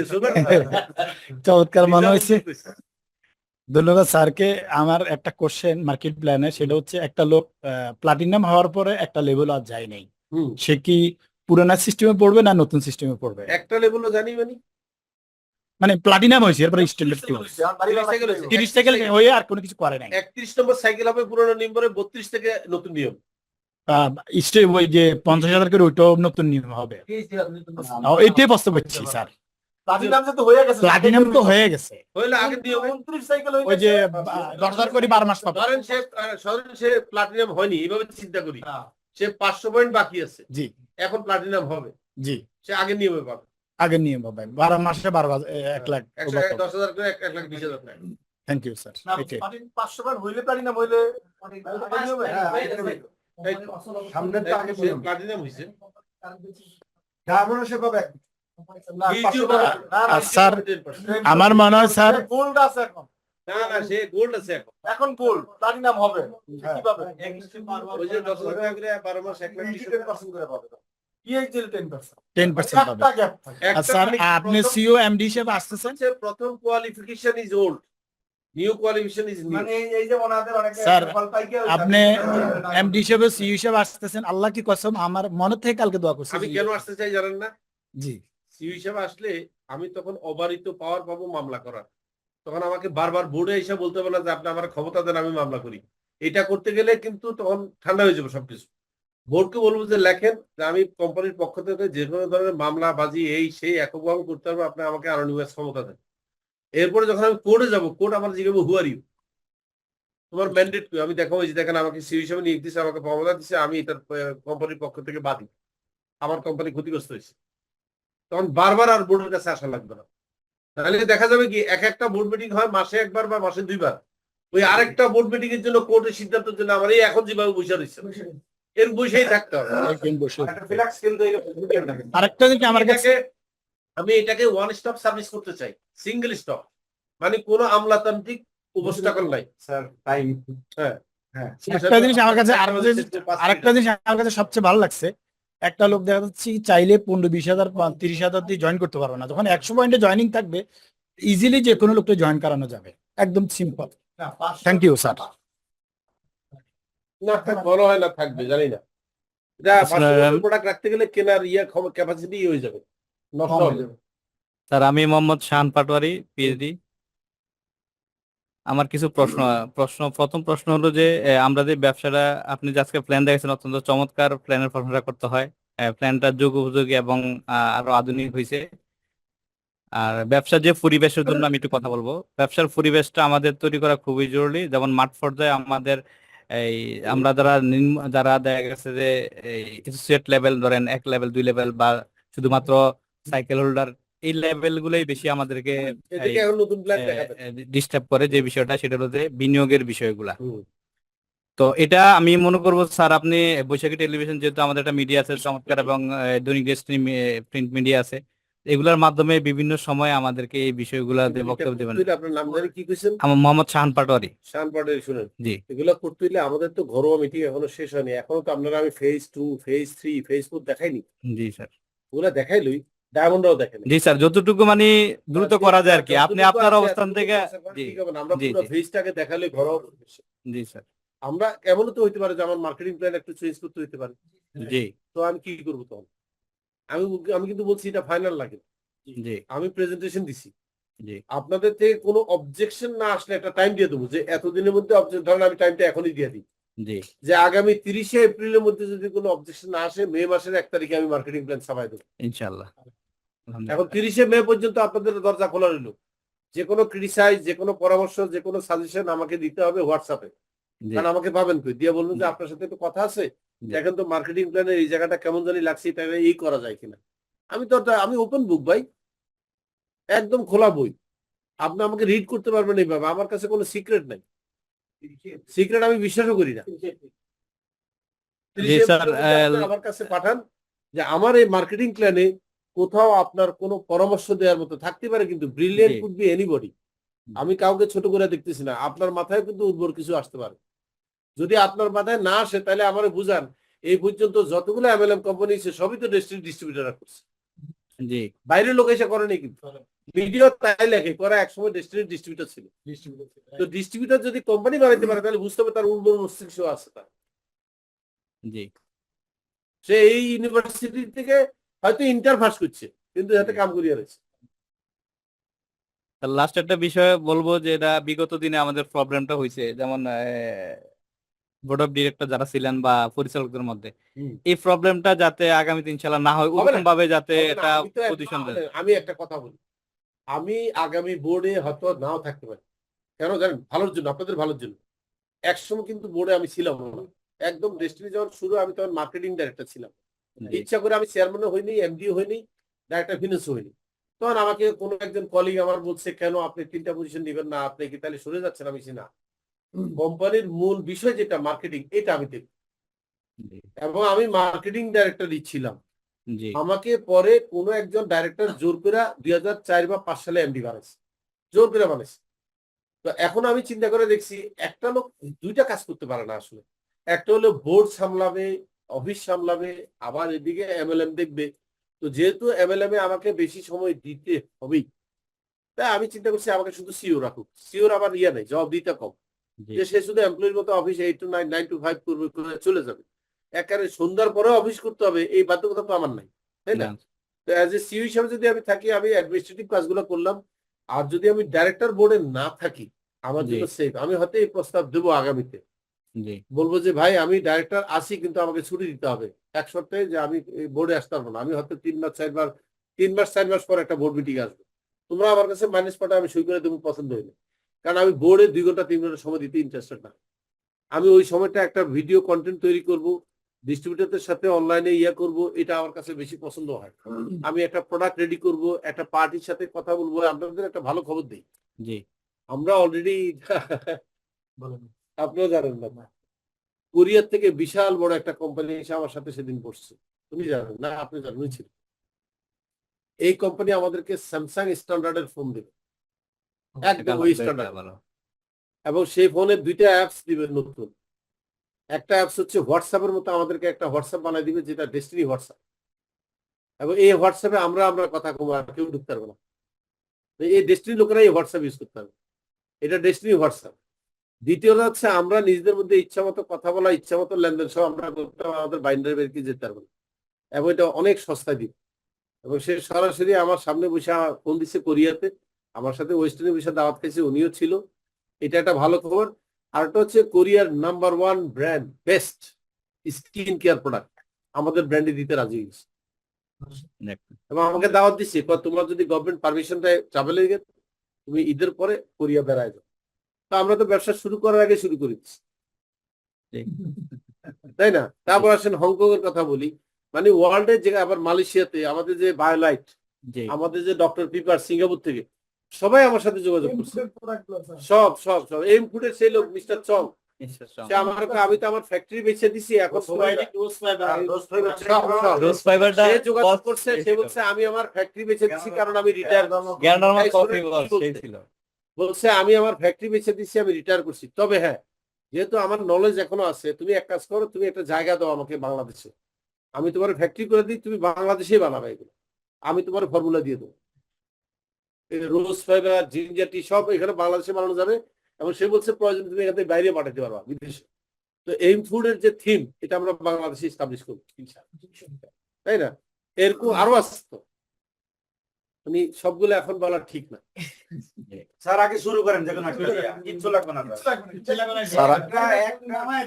চমৎকার মনে হয়েছে। ধন্যবাদ স্যারকে। আমার একটা কোশ্চেন মার্কেট প্ল্যানে, সেটা হচ্ছে একটা লোক প্লাটিনাম হওয়ার পরে একটা লেভেল আর যায় নাই, সে কি পুরানা সিস্টেমে পড়বে না নতুন সিস্টেমে পড়বে? একটা লেভেলও জানি মানে প্লাটিনাম হয়েছে, এরপরে স্ট্যান্ডার্ড 30 সাইকেল হয়ে আর কোনো কিছু করে নাই। 31 নম্বর সাইকেল হবে পুরনো নম্বরে, 32 থেকে নতুন নিয়ম। ওই যে 50,000 করে ওইটাও নতুন নিয়ম হবে। এইটাই প্রস্তাব করছি স্যার। প্লাটিনাম তো হয়ে গেছে, প্লাটিনাম তো হয়ে গেছে, হইলে আগে নিয়মে 29 সাইকেল হয়ে ওই যে গেছে। 10,000 করে 12 মাস পাবে। ধরেন সে প্লাটিনাম হয়নি, এইভাবে চিন্তা করি, সে 500 পয়েন্ট বাকি আছে, জি এখন প্লাটিনাম হবে, জি, সে আগে নিয়মে পাবে আগের নিয়ম হবে 12 মাসে 1 লাখ। 10,000 করে 1,20,000 টাকা। Thank you sir. না, এটাই। 500 বার হইলে প্লাটিনাম হইলে এই তো, সামনের তো আগে সে প্লাটিনাম হয়েছে। ডায়মন্ড সে পাবে না, 500 বার আর স্যার আমার মনে হয় স্যার গোল্ড আছে এখন, না সে গোল্ড আছে এখন। এখন গোল্ড প্লাটিনাম হবে কি পাবে? ওই যে 10,000 টাকা করে 12 মাস 1,20,000 টাকা। 10% করে পাবে তো পিএইচডি 10%, 10% পাবে। একটা গ্যাপ থাকে। আর স্যার আপনি সিও এমডি হিসেবে আসতেছেন, প্রথম qualification is old, new qualification is new. মানে এই যে ওনাদের অনেক স্যার, ফল পাইকে আপনি এমডি হিসেবে সিও হিসেবে আসতেছেন, আল্লাহ কি কসম আমার মনে থেকে কালকে দোয়া করছি। আমি কেন আসতে চাই জানেন না? জি সিইও হিসেবে আসলে আমি তখন অবারিত পাওয়ার পাবো মামলা করার। তখন আমাকে বারবার বোর্ডে এসে বলতে হবে না যে আপনি আমার ক্ষমতা দেন আমি মামলা করি। এটা করতে গেলে কিন্তু তখন ঠান্ডা হয়ে যাবে সবকিছু। বোর্ডকে বলবো যে লেখেন যে আমি কোম্পানির পক্ষ থেকে যে কোনো ধরনের মামলা বাজি এই সেই এককভাবে করতে পারবো, আপনি আমাকে আনোনিমাস ক্ষমতা দেন। এরপরে যখন আমি কোর্টে যাবো, কোর্ট আমার জিজ্ঞাসা হু আর ইউ, তোমার ম্যান্ডেট কি? আমি দেখাবো যে দেখেন আমাকে সিইও হিসেবে নিয়োগ দিচ্ছে, আমাকে ক্ষমতা দিচ্ছে, আমি এটার কোম্পানির পক্ষ থেকে বাদী, আমার কোম্পানি ক্ষতিগ্রস্ত হয়েছে। তখন বারবার আর বোর্ডের কাছে আসা লাগবে না। তাহলে দেখা যাবে কি একটা বোর্ড মিটিং হয় মাসে একবার বা মাসে 2 বার, ওই আরেকটা বোর্ড মিটিং এর জন্য কোর্টের সিদ্ধান্তের জন্য আমার এই এখন যেভাবে বসে রয়েছে এর বসেই থাকতে হবে। একদিন বসে। একটা ফ্লেক্স কিন্তু আরেকটা জিনিস আমার কাছে, আমি এটাকে ওয়ান স্টপ সার্ভিস করতে চাই, সিঙ্গেল স্টপ, মানে কোনো আমলাতান্ত্রিক উপস্থাপন নাই। স্যার টাইম হ্যাঁ একটা জিনিস আমার কাছে, আরেকটা জিনিস আমার কাছে সবচেয়ে ভালো লাগছে, একটা লোক দেখা যাচ্ছে চাইলে 15-20,000 30,000 দিয়ে জয়েন করতে পারবে না, যখন 100 পয়েন্টে জয়েনিং থাকবে ইজিলি যে কোনো লোকটা জয়েন করানো যাবে, একদম সিম্পল। Thank you sir. না মনে হয় না থাকবে, জানি না। এটা প্রোডাক্ট রাখতে গেলে কেনার ক্যাপাসিটি হয়ে যাবে, নষ্ট হয়ে যাবে। স্যার আমি মোহাম্মদ শাহান পাটোয়ারি, পিএইচডি। আমার কিছু প্রথম প্রশ্ন হলো যে আমরা যে ব্যবসাটা আপনি যে আজকে প্ল্যান দেখেছেন অত্যন্ত চমৎকার প্ল্যানের প্রশংসা করতে হয়। প্ল্যানটা যুগ উপযোগী এবং আরো আধুনিক হয়েছে। আর ব্যবসার যে পরিবেশের জন্য আমি একটু কথা বলবো। ব্যবসার পরিবেশটা আমাদের তৈরি করা খুবই জরুরি। যেমন মাঠ পর্যায়ে আমাদের এই আমরা যারা দেখা গেছে যে এসোসিয়েট লেভেল ধরেন 1 লেভেল 2 লেভেল বা শুধুমাত্র সাইকেল হোল্ডার, এই লেভেল গুলোই বেশি আমাদেরকে এদিকে এখন নতুন প্ল্যান দেখাবে। ডিস্টার্ব করে। যে বিষয়টা সেটা হলো যে বিনিয়োগের বিষয়গুলা। তো এটা আমি মনে করবো স্যার আপনি বৈশাখী টেলিভিশন যেহেতু আমাদের একটা মিডিয়া আছে চমৎকার এবং দৈনিক ডেস্টিনি প্রিন্ট মিডিয়া আছে, এগুলোর মাধ্যমে বিভিন্ন সময় আমাদেরকে এই বিষয়গুলোতে বক্তব্য দেবেন। আপনার নাম জানি কি কইছেন? আমার মোহাম্মদ শাহান পাটোয়ারি। শান পাটোয়ারি। শুনেন, জি এগুলো করতে হইলে আমাদের তো ঘরোয়া মিটিং এখনো শেষ হয়নি, এখনো তো আপনারা আমি ফেজ 2 ফেজ 3 ফেজ 4 দেখাইনি, জি স্যার। ওগুলা দেখাইলই, ডায়মন্ডরাও দেখেন। জি স্যার, যতটুকু মানে দ্রুত করা যায় আর কি। আপনি আপনার অবস্থান থেকে জি আমরা জি পুরো জি ফেজটাকে দেখালে ঘরোয়া পরিবেশে। জি স্যার। আমরা এমনও তো হইতে পারে যে আমার মার্কেটিং প্ল্যান একটু চেঞ্জ করতে হইতে পারে, জি তো আমি কি করবো তখন? আমি কিন্তু বলছি এটা ফাইনাল লাগে, জি আমি প্রেজেন্টেশন দিছি, জি আপনাদের থেকে কোনো অবজেকশন না আসলে একটা টাইম দিয়ে দেবো যে এতদিনের মধ্যে ধরেন আমি টাইমটা এখনই দিয়ে দিই জি যে আগামী 30শে এপ্রিলের মধ্যে যদি কোনো অবজেকশন না আসে মে মাসের 1 তারিখে আমি মার্কেটিং প্ল্যান ছাপাই দেবো। ইনশাআল্লাহ। এখন 30শে মে পর্যন্ত আপনাদের দরজা খোলা রইল, যে কোনো ক্রিটিসাইজ, যে কোনো পরামর্শ, যে কোনো সাজেশন আমাকে দিতে হবে হোয়াটসঅ্যাপে, জি কারণ আমাকে পাবেন কই দিয়ে বলুন যে আপনার সাথে একটু কথা আছে, দেখেন তো মার্কেটিং প্ল্যানের এই জায়গাটা কেমন জানি লাগছে, এটা এই করা যায় কিনা। আমি ওপেন বুক ভাই, একদম খোলা বই, আপনি আমাকে রিড করতে পারবেন এইভাবে, আমার কাছে কোনো সিক্রেট নাই, সিক্রেট আমি বিশ্বাসও করি না। জি স্যার। আমার কাছে পাঠান যে আমার এই মার্কেটিং প্ল্যানে কোথাও আপনার কোনো পরামর্শ দেওয়ার মতো থাকতে পারে, কিন্তু ব্রিলিয়েন্ট কুড বি এনিবডি, আমি কাউকে ছোট করে দেখতেছি না, আপনার মাথায় কিন্তু উর্বর কিছু আসতে পারে। যদি আপনার মাথায় না আসে তাহলে আমার বুঝান এই পর্যন্ত যতগুলো এমএলএম কোম্পানি আছে সবই তো ডিস্ট্রিবিউটাররা করছে, জি বাইরের লোক এসে করেনি, কিন্তু ভিডিও তাই লেখে করা একসময় ডিস্ট্রিবিউটার ছিল। তো ডিস্ট্রিবিউটার যদি কোম্পানি বানাইতে পারে তাহলে বুঝতে হবে তার উর্বর মস্তিষ্ক আছে তার। জি সে এই ইউনিভার্সিটি থেকে হয়তো ইন্টার পাস করছে কিন্তু যাতে কাম করিয়া রয়েছে। লাস্ট একটা বিষয় বলবো যে এটা বিগত দিনে আমাদের প্রবলেমটা হয়েছে, যেমন বোর্ড অফ ডিরেক্টর যারা ছিলেন বা পরিচালকদের মধ্যে হুম। এই প্রবলেমটা যাতে আগামীতে ইনশাল্লাহ না হয় হবে না। ওরকম ভাবে যাতে হবে না, একটা আমি তো পজিশন দেন। আমি একটা কথা বলি, আমি আগামী বোর্ডে হয়তো নাও থাকতে পারি, কেন জানেন? ভালোর জন্য, আপনাদের ভালোর জন্য। একসময় কিন্তু বোর্ডে আমি ছিলাম না, একদম ডেস্টিনি যখন শুরু আমি তখন মার্কেটিং ডাইরেক্টর ছিলাম। জি, ইচ্ছা করে আমি চেয়ারম্যানও হইনি, এমডিও হইনি, ডাইরেক্টর ফিনান্সও হইনি। তখন আমাকে কোনো একজন কলিগ আমার বলছে, কেন আপনি 3টা পজিশন নেবেন না, আপনি কি তাহলে সরে যাচ্ছেন? আমি বলছি না, কোম্পানির মূল বিষয় যেটা মার্কেটিং, এটা আমি দেখব। জি, এবং আমি মার্কেটিং ডাইরেক্টরই ছিলাম। জি, আমাকে পরে কোনো একজন ডাইরেক্টর জোর করে 2004 বা 5 সালে এমডি বানাইছে, জোর করে বানাইছে। তো এখন আমি চিন্তা করে দেখছি, একটা লোক 2টা কাজ করতে পারে না আসলে। একটা হলো বোর্ড সামলাবে, অফিস সামলাবে, আবার এদিকে এমএলএম দেখবে। তো যেহেতু এমএলএম এ আমাকে বেশি সময় দিতে হবেই, তাই আমি চিন্তা করছি আমাকে শুধু সিও রাখুক। সিওর আবার ইয়ে নেই, জবাব দিতে কম, জি, যে সে শুধু এমপ্লয়ির মতো অফিস 8 to 9, 9 to 5 করবে, করে চলে যাবে। একেবারে সন্ধ্যার পরে অফিস করতে হবে এই বাধ্যকতা তো আমার নাই, তাই না? না, তো অ্যাজ এ সিইও হিসাবে যদি আমি থাকি, আমি অ্যাডমিনিস্ট্রেটিভ কাজগুলো করলাম। আর যদি আমি ডাইরেক্টর বোর্ডে না থাকি, আমার জি, জন্য সেফ। আমি হয়তো এই প্রস্তাব দেবো আগামীতে, জি, বলবো যে ভাই আমি ডাইরেক্টর আসি, কিন্তু আমাকে ছুটি দিতে হবে 1 সপ্তাহে, যে আমি বোর্ডে আসতে পারবো না। আমি হয়তো 3 মাস 4 মাস পর একটা বোর্ড মিটিং আসবে, তোমরা আমার কাছে মাইনাস পাঠা, আমি সই করে দেবো, পছন্দ হইলে। কারণ আমি বোর্ডে 2 ঘন্টা 3 ঘন্টা সময় দিতে ইন্টারেস্টেড না। আমি ওই সময়টা একটা ভিডিও কন্টেন্ট তৈরি করব, ডিস্ট্রিবিউটরদের সাথে অনলাইনে ইয়ে করব, এটা আমার কাছে বেশি পছন্দ হয়। আমি একটা প্রোডাক্ট রেডি করব, একটা পার্টির সাথে কথা বলবো। আপনাদের একটা ভালো খবর দেই, জি, আমরা অলরেডি আপনিও জানেন না, কোরিয়ার থেকে বিশাল বড় একটা কোম্পানি এসে আমার সাথে সেদিন বসছে। তুমি জানেন না? আপনি জানেন ছিল। এই কোম্পানি আমাদেরকে স্যামসাং স্ট্যান্ডার্ডের ফোন দেবে, একদম ওই স্ট্যান্ডার্ড। ভালো, এবং সেই ফোনে 2টা অ্যাপস দিবে নতুন। একটা অ্যাপস হচ্ছে হোয়াটসঅ্যাপের মতো, আমাদেরকে একটা হোয়াটসঅ্যাপ বানাই দিবে, যেটা ডেস্টিনি হোয়াটসঅ্যাপ। এবং এই হোয়াটসঅ্যাপে আমরা কথা কমো, আর কেউ ঢুকতে পারবে না। তো এই ডেস্টিনি লোকেরা এই হোয়াটসঅ্যাপ ইউজ করতে পারবে, এটা ডেস্টিনি হোয়াটসঅ্যাপ। দ্বিতীয়টা হচ্ছে আমরা নিজেদের মধ্যে ইচ্ছা মতো কথা বলা, ইচ্ছা মতো লেনদেন সব আমরা করতে পারবো, আমাদের বাইন্ডার বের কি যেতে পারবো না। এবং এটা অনেক সস্তায় দিবে। এবং সে সরাসরি আমার সামনে বসে ফোন দিচ্ছে কোরিয়াতে, আমার সাথে ওয়েস্টার্নে বসে দাওয়াত খাইছে, উনিও ছিল। এটা একটা ভালো খবর। আর একটা হচ্ছে কোরিয়ার number 1 brand, best skin care product আমাদের ব্র্যান্ডে দিতে রাজি হয়েছে। এবং আমাকে দাওয়াত দিচ্ছে, তোমরা যদি গভর্নমেন্ট পারমিশন দেয় ট্রাভেলে গেলে, তুমি ঈদের পরে কোরিয়া বেড়ায় যাও। তো আমরা তো ব্যবসা শুরু করার আগে শুরু করেছি, তাই না? তারপর আসেন হংকং এর কথা বলি, মানে ওয়ার্ল্ডের যে, আবার মালয়েশিয়াতে আমাদের যে বায়োলাইট, জি, আমাদের যে ডক্টর পিপার সিঙ্গাপুর থেকে, সবাই আমার সাথে যোগাযোগ করছে। সব সব সব এম ফুডের সেই লোক মিস্টার চং, সে আমার, আমি তো আমার ফ্যাক্টরি বেচে দিছি, এখন রোজ ফাইবারটা সে যোগাযোগ করছে, সে বলছে আমি আমার ফ্যাক্টরি বেচে দিছি, কারণ আমি রিটায়ার। গ্যান্ডারমা কফি সেই ছিল। বলছে আমি আমার ফ্যাক্টরি বেচে দিচ্ছি, আমি রিটায়ার করছি। তবে হ্যাঁ, যেহেতু আমার নলেজ এখনো আছে, তুমি এক কাজ করো, তুমি একটা জায়গা দাও আমাকে বাংলাদেশে, আমি তোমার ফ্যাক্টরি করে দিই, তুমি বাংলাদেশেই বানাবে এগুলো, আমি তোমার ফর্মুলা দিয়ে দেবো। রোজ ফাইবার, জিঞ্জার টি সব এখানে বাংলাদেশে বানানো যাবে। এবং সে বলছে প্রয়োজন তুমি এখান থেকে বাইরে পাঠাতে পারবা, বিদেশে। তো এইম ফুডের যে থিম, এটা আমরা বাংলাদেশে এস্টাবলিশ করবো, তাই না? এরকম আরো আসতো, মানে সবগুলো এখন বলা ঠিক না। স্যার আগে শুরু করেন, যে কোনো একটা দিয়ে। কিচ্ছু লাগবে না স্যার,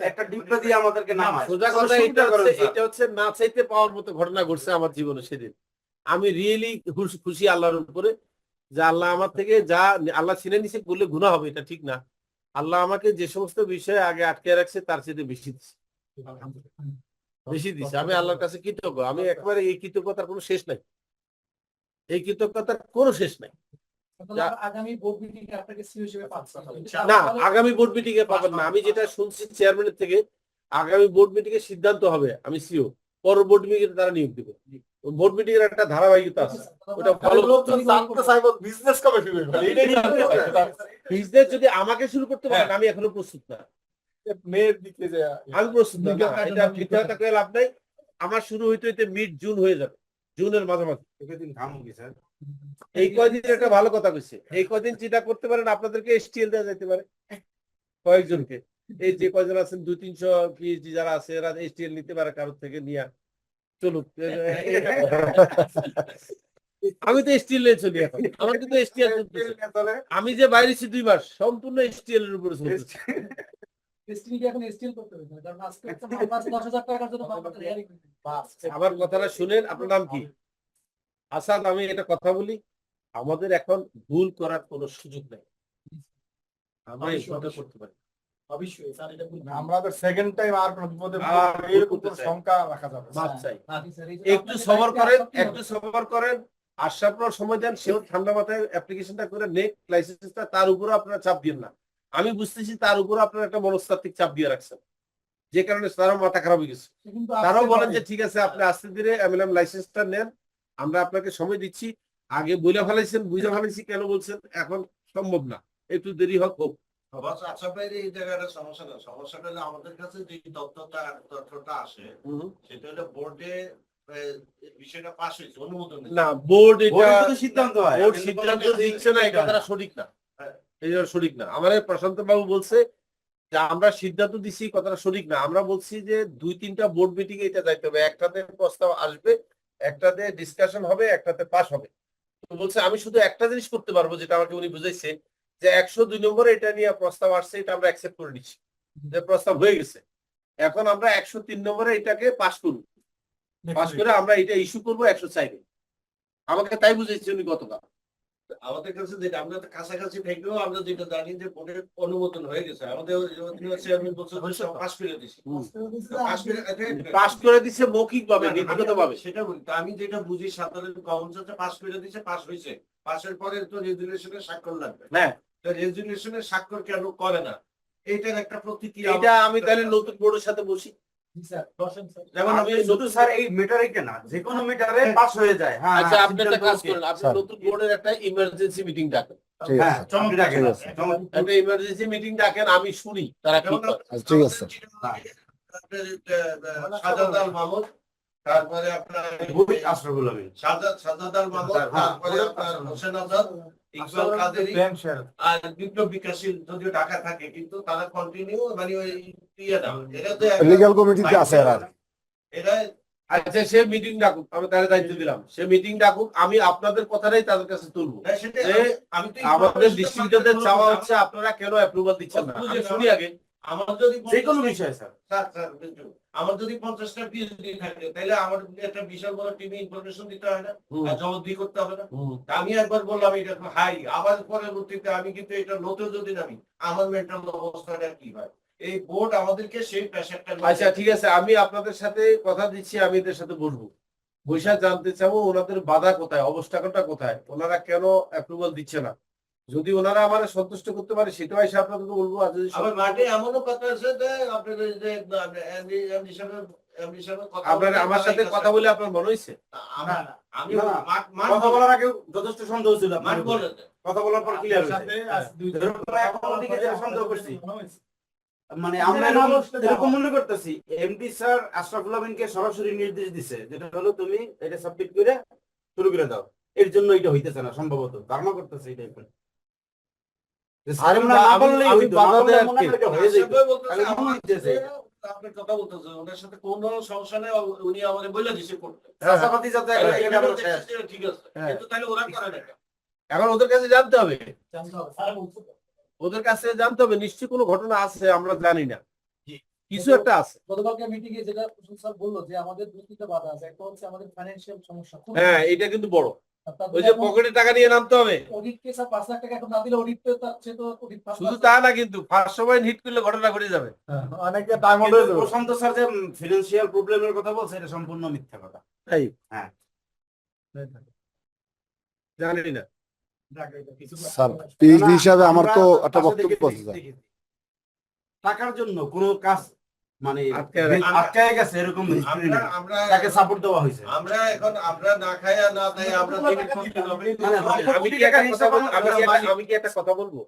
একটা ডিব্বা দিয়ে আমাদেরকে নামায়। সোজা কথা এটা হচ্ছে না চাইতে পাওয়ার মতো ঘটনা ঘটছে আমার জীবনে সেদিন। আমি রিয়েলি খুশি আল্লাহর উপরে, যে আল্লাহ আমার থেকে যা আল্লাহ ছিনে নিছে বললে গুনাহ হবে, এটা ঠিক না। আল্লাহ আমাকে যে সমস্ত বিষয়ে আগে আটকে রাখছে, তার চেয়ে বেশি দিচ্ছে, বেশি দিচ্ছে। আমি আল্লাহর কাছে কৃতজ্ঞ। আমি একবারে এই কৃতজ্ঞতার কোনো শেষ নাই, এই কৃতজ্ঞতার কোনো শেষ নাই। আগামী বোর্ড মিটিং এ আপনাকে সিইও হিসেবে পাচ্ছেন না, আগামী বোর্ড মিটিং এ পাবেন না। আমি যেটা শুনছি চেয়ারম্যানের থেকে, আগামী বোর্ড মিটিং এ সিদ্ধান্ত হবে আমি সিও, পর বোর্ড মিটিং এ তারা নিয়োগ দিবে। বোর্ড মিটিং এর একটা ধারাবাহিকতা আছে, ওটা ফলো বিজনেস কবে শুরু বিজনেস যদি আমাকে শুরু করতে পারেন, আমি এখনো প্রস্তুত না। মেয়ের দিকে যে আমি প্রস্তুত না, এটা মিথ্যা কথা কয়ে লাভ নাই। আমার শুরু হইতে হইতে মিড জুন হয়ে যাবে, জুনের মাঝামাঝি। একদিন ঘামু কি স্যার? এই কয়দিন একটা ভালো কথা কইছে, এই কয়দিন যেটা করতে পারেন, আপনাদেরকে এসটিএল দেওয়া যেতে পারে কয়েকজনকে। এই যে কয়জন আছেন 200-300 পিএইচডি যারা আছে, এরা এসটিএল নিতে পারে কারোর থেকে, নিয়ে চলুক। আমি তো এসটিএল নিয়ে চলি এখন, আমার কিন্তু এসটিএল চলতেছে। আমি যে বাইরে 2 মাস সম্পূর্ণ এসটিএল এর উপরে চলতেছে। আমার কথাটা শুনেন, আপনার নাম কি? আসাদ, আমি এটা কথা বলি, আমাদের এখন ভুল করার কোনো সুযোগ নেই, আমরা এই কথা করতে পারি। আমাদের সেকেন্ড টাইম আর কোনো বিপদে আর এরকম করতে কোনো চাই। শঙ্কা রাখা যাবে না। মাপ চাই, একটু সবর করেন, একটু সবর করেন, আসার সময় দেন, সেও ঠান্ডা মাথায় অ্যাপ্লিকেশনটা করে নেক লাইসেন্সটা, তার উপরে আপনারা চাপ দিন না। আমি বুঝতেছি তার উপরে আপনারা একটা মনস্তাত্ত্বিক চাপ দিয়ে রাখছেন, যে কারণে তারও মাথা খারাপ হয়ে গেছে। তারাও বলেন যে ঠিক আছে আপনি আস্তে ধীরে লাইসেন্সটা নেন, আমরা আপনাকে সময় দিচ্ছি, আগে বলে ফেলাইছেন, বুঝে ফেলাইছি, কেন বলছেন এখন সম্ভব না, একটু দেরি হোক হোক। আচ্ছা ভাই, এই জায়গাটা সমস্যা না, সমস্যাটা হলো আমাদের কাছে যে তথ্যটা আসে সেটা হলো বোর্ডে বিষয়টা পাস হয়েছে, অনুমোদন হয়েছে। না, বোর্ড এটা শুধু সিদ্ধান্ত হয়, বোর্ড সিদ্ধান্ত দিচ্ছে না, এই কথাটা সঠিক না, এই কথাটা সঠিক না। আমাদের প্রশান্ত বাবু বলছে যে আমরা সিদ্ধান্ত দিচ্ছি, কথাটা সঠিক না। আমরা বলছি যে 2-3টা বোর্ড মিটিং এ এটা যাইতে হবে, একটাতে প্রস্তাব আসবে, একটাতে ডিসকাশন হবে, একটাতে পাস হবে। তো বলছে আমি শুধু একটা জিনিস করতে পারবো, যেটা আমাকে উনি বুঝাইছে, যে 102 নম্বরে এটা নিয়ে প্রস্তাব আসছে, এটা আমরা অ্যাকসেপ্ট করে নিচ্ছি, যে প্রস্তাব হয়ে গেছে। এখন আমরা 103 নম্বরে এটাকে পাস করব, পাস করে আমরা এটা ইস্যু করবো 104-এ। আমাকে তাই বুঝাইছে উনি গতকাল। আমাদের কাছে যেটা আমরা তো কাছাকাছি থেকেও আমরা যেটা জানি যে বোর্ডের অনুমোদন হয়ে গেছে, আমাদের চেয়ারম্যান বলছে পাস করে দিছি, পাস করে দিচ্ছে মৌখিক ভাবে, নীতিগত ভাবে। সেটা বলি তো, আমি যেটা বুঝি সাধারণ কমন সেন্সে পাস করে দিছে, পাস হয়েছে, পাসের পরে তো রেজুলেশনের স্বাক্ষর লাগবে। হ্যাঁ, তো রেজুলেশনের স্বাক্ষর কেন করে না, এইটার একটা প্রতিক্রিয়া। এটা আমি তাহলে নতুন বোর্ডের সাথে বসি, যেমন আমি শুধু স্যার এই মিটারে কেনা, যে কোনো মিটারে পাস হয়ে যায়। হ্যাঁ, আচ্ছা আপনি একটা সিদ্ধান্ত কাজ okay। করেন, আপনি নতুন বোর্ডের একটা ইমার্জেন্সি মিটিং ডাকেন, হ্যাঁ, চমৎকার ডাকেন, চমৎকার। একটা ইমার্জেন্সি মিটিং ডাকেন, আমি শুনি তারা কি করে। ঠিক আছে। সাজাদ আল মাহমুদ, তারপরে আপনার ভূমি আশরাফুল আমিন, সাজাদ আল মাহমুদ, হ্যাঁ, তারপরে আপনার হোসেন আজাদ, ইকবাল কাদেরী আর বিপ্লব বিকাশশীল, যদিও ঢাকা থাকে কিন্তু তারা কন্টিনিউ মানে ওই ইয়ে না, এটা তো লিগ্যাল কমিটিতে আছে এরা। এরা আচ্ছা সে মিটিং ডাকুক, আমি তাহলে দায়িত্ব দিলাম, সে মিটিং ডাকুক, আমি আপনাদের কথাটাই তাদের কাছে তুলবো। সেটা যে আমি তো আমাদের ডিস্ট্রিবিউটরদের চাওয়া হচ্ছে আপনারা কেন অ্যাপ্রুভাল দিচ্ছেন না, আমি শুনি আগে। আমার যদি যে কোনো বিষয় স্যার। স্যার বিট্টু, আমার যদি 50টা পিএইচডি থাকে তাহলে আমার একটা বিশাল বড় টিমে ইনফরমেশন দিতে হয় না, আর জবাবদিহি করতে হবে না। তা আমি একবার বললাম এটা হাই, আবার পরবর্তীতে আমি কিন্তু এটা নতুন যদি নামি, আমার মেন্টাল অবস্থাটা কি হয়। এই বোর্ড আমাদেরকে সেই প্রেশারটা। আচ্ছা ঠিক আছে, আমি আপনাদের সাথে কথা দিচ্ছি, আমি এদের সাথে বলবো, বৈশা জানতে চাবো ওনাদের বাধা কোথায়, অবস্থাটা কোথায়, ওনারা কেন অ্যাপ্রুভাল দিচ্ছে না। যদি ওনারা আমার সন্তুষ্ট করতে পারে সেটাও এসে আপনাদেরকে বলবো। আর যদি আমার মাঠে এমনও কথা আছে যে আপনার যে আপনার আমার সাথে কথা বলে আপনার মনে হয়েছে? আমি না, মাঠ কথা বলার আগে যথেষ্ট সন্দেহ ছিল, মাঠ বলে কথা বলার পর ক্লিয়ার হয়েছে। এরকম এখন ওদিকে যেটা সন্দেহ করছি, মানে আমরা এরকম মনে করতেছি এমডি স্যার আশরাফুল আমিনকে সরাসরি নির্দেশ দিছে, যেটা হলো তুমি এটা সাবমিট করে শুরু করে দাও, এর জন্য এটা হইতেছে না, সম্ভবত ধারণা করতেছে এই টাইপের। আপনার কথা বলতেছে, ওনার সাথে কোনো সমস্যা নেই, উনি আমাদের বলে দিছে করতে। ঠিক আছে, কিন্তু তাহলে ওরা করে না। এখন ওদের কাছে জানতে হবে, ওদের কাছে জানতে হবে, নিশ্চয়ই কোনো ঘটনা আছে আমরা জানি না, কিছু একটা আছে। গতকালকে মিটিং এ যেটা স্যার বললো যে আমাদের দুটো বাধা আছে, একটা হচ্ছে আমাদের ফাইন্যান্সিয়াল সমস্যা। হ্যাঁ এটা কিন্তু বড়, ওই যে পকেটে টাকা নিয়ে নামতে হবে। অডিট কে স্যার 5 লাখ টাকা এখন না দিলে অডিট তো সে তো অডিট শুধু তা না, কিন্তু ফার্স্ট সময় হিট করলে ঘটনা ঘটে যাবে। অনেকে টাইম কিন্তু প্রশান্ত স্যার যে ফিনান্সিয়াল প্রবলেমের কথা বলছে, এটা সম্পূর্ণ মিথ্যা কথা। তাই হ্যাঁ, জানি না। স্যার পিএইচডি হিসাবে আমার তো আমরা একটা পাশে বক্তব্য দেখে আছে স্যার। দেখেছি। টাকার জন্য কোনো কাজ মানে আটকায় আটকায় গেছে এরকম history নেই। আমরা তাকে সাপোর্ট দেওয়া হয়েছে। আমরা এখন আমরা না খাইয়া না তাই আমরা আমি কি একটা কথা বলবো,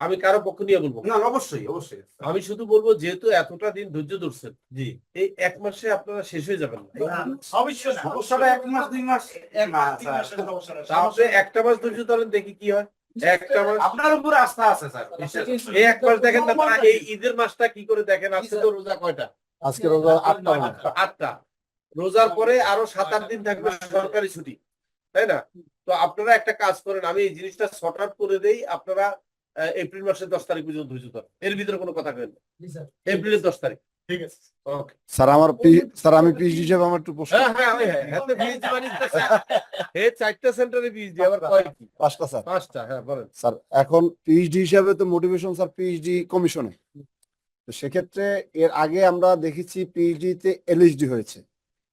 আমি কারো পক্ষ নিয়ে বলবো না, অবশ্যই অবশ্যই। আমি শুধু বলবো যেহেতু এতটা দিন ধৈর্য ধরছেন, জি, এই 1 মাসে আপনারা শেষ হয়ে যাবেন না। অবশ্যই না, সমস্যাটা 1 মাস 2 মাস না স্যার। তাহলে একটা মাস ধৈর্য ধরেন, দেখি কি হয়। একটা মাস আপনার উপরে আস্থা আছে স্যার, বিশ্বাস। এই 1 মাস দেখেন না, তারা এই ঈদের মাসটা কি করে দেখেন। আজকে তো রোজা কয়টা? আজকে রোজা 8টা মানে 8টা। রোজার পরে আরো 7-8 দিন থাকবে সরকারি ছুটি, তাই না? তো আপনারা একটা কাজ করেন, আমি এই জিনিসটা শর্ট আউট করে দেই, আপনারা এপ্রিল মাসের 10 তারিখ পর্যন্ত ধৈর্য ধর, এর ভিতরে কোনো কথা কেন এপ্রিলের 10 তারিখ। ঠিক আছে ওকে। স্যার স্যার আমি পিএইচডি হিসেবে আমার একটু প্রশ্ন। হাতে PhD বানিয়েছে। হে 4টা সেন্টারে PhD আবার কয় কি? 5টা স্যার। 5টা, হ্যাঁ বলেন। স্যার এখন পিএইচডি হিসাবে তো মোটিভেশন স্যার পিএইচডি কমিশনে, তো সেক্ষেত্রে এর আগে আমরা দেখেছি পিএইচডি তে এলএইচডি হয়েছে,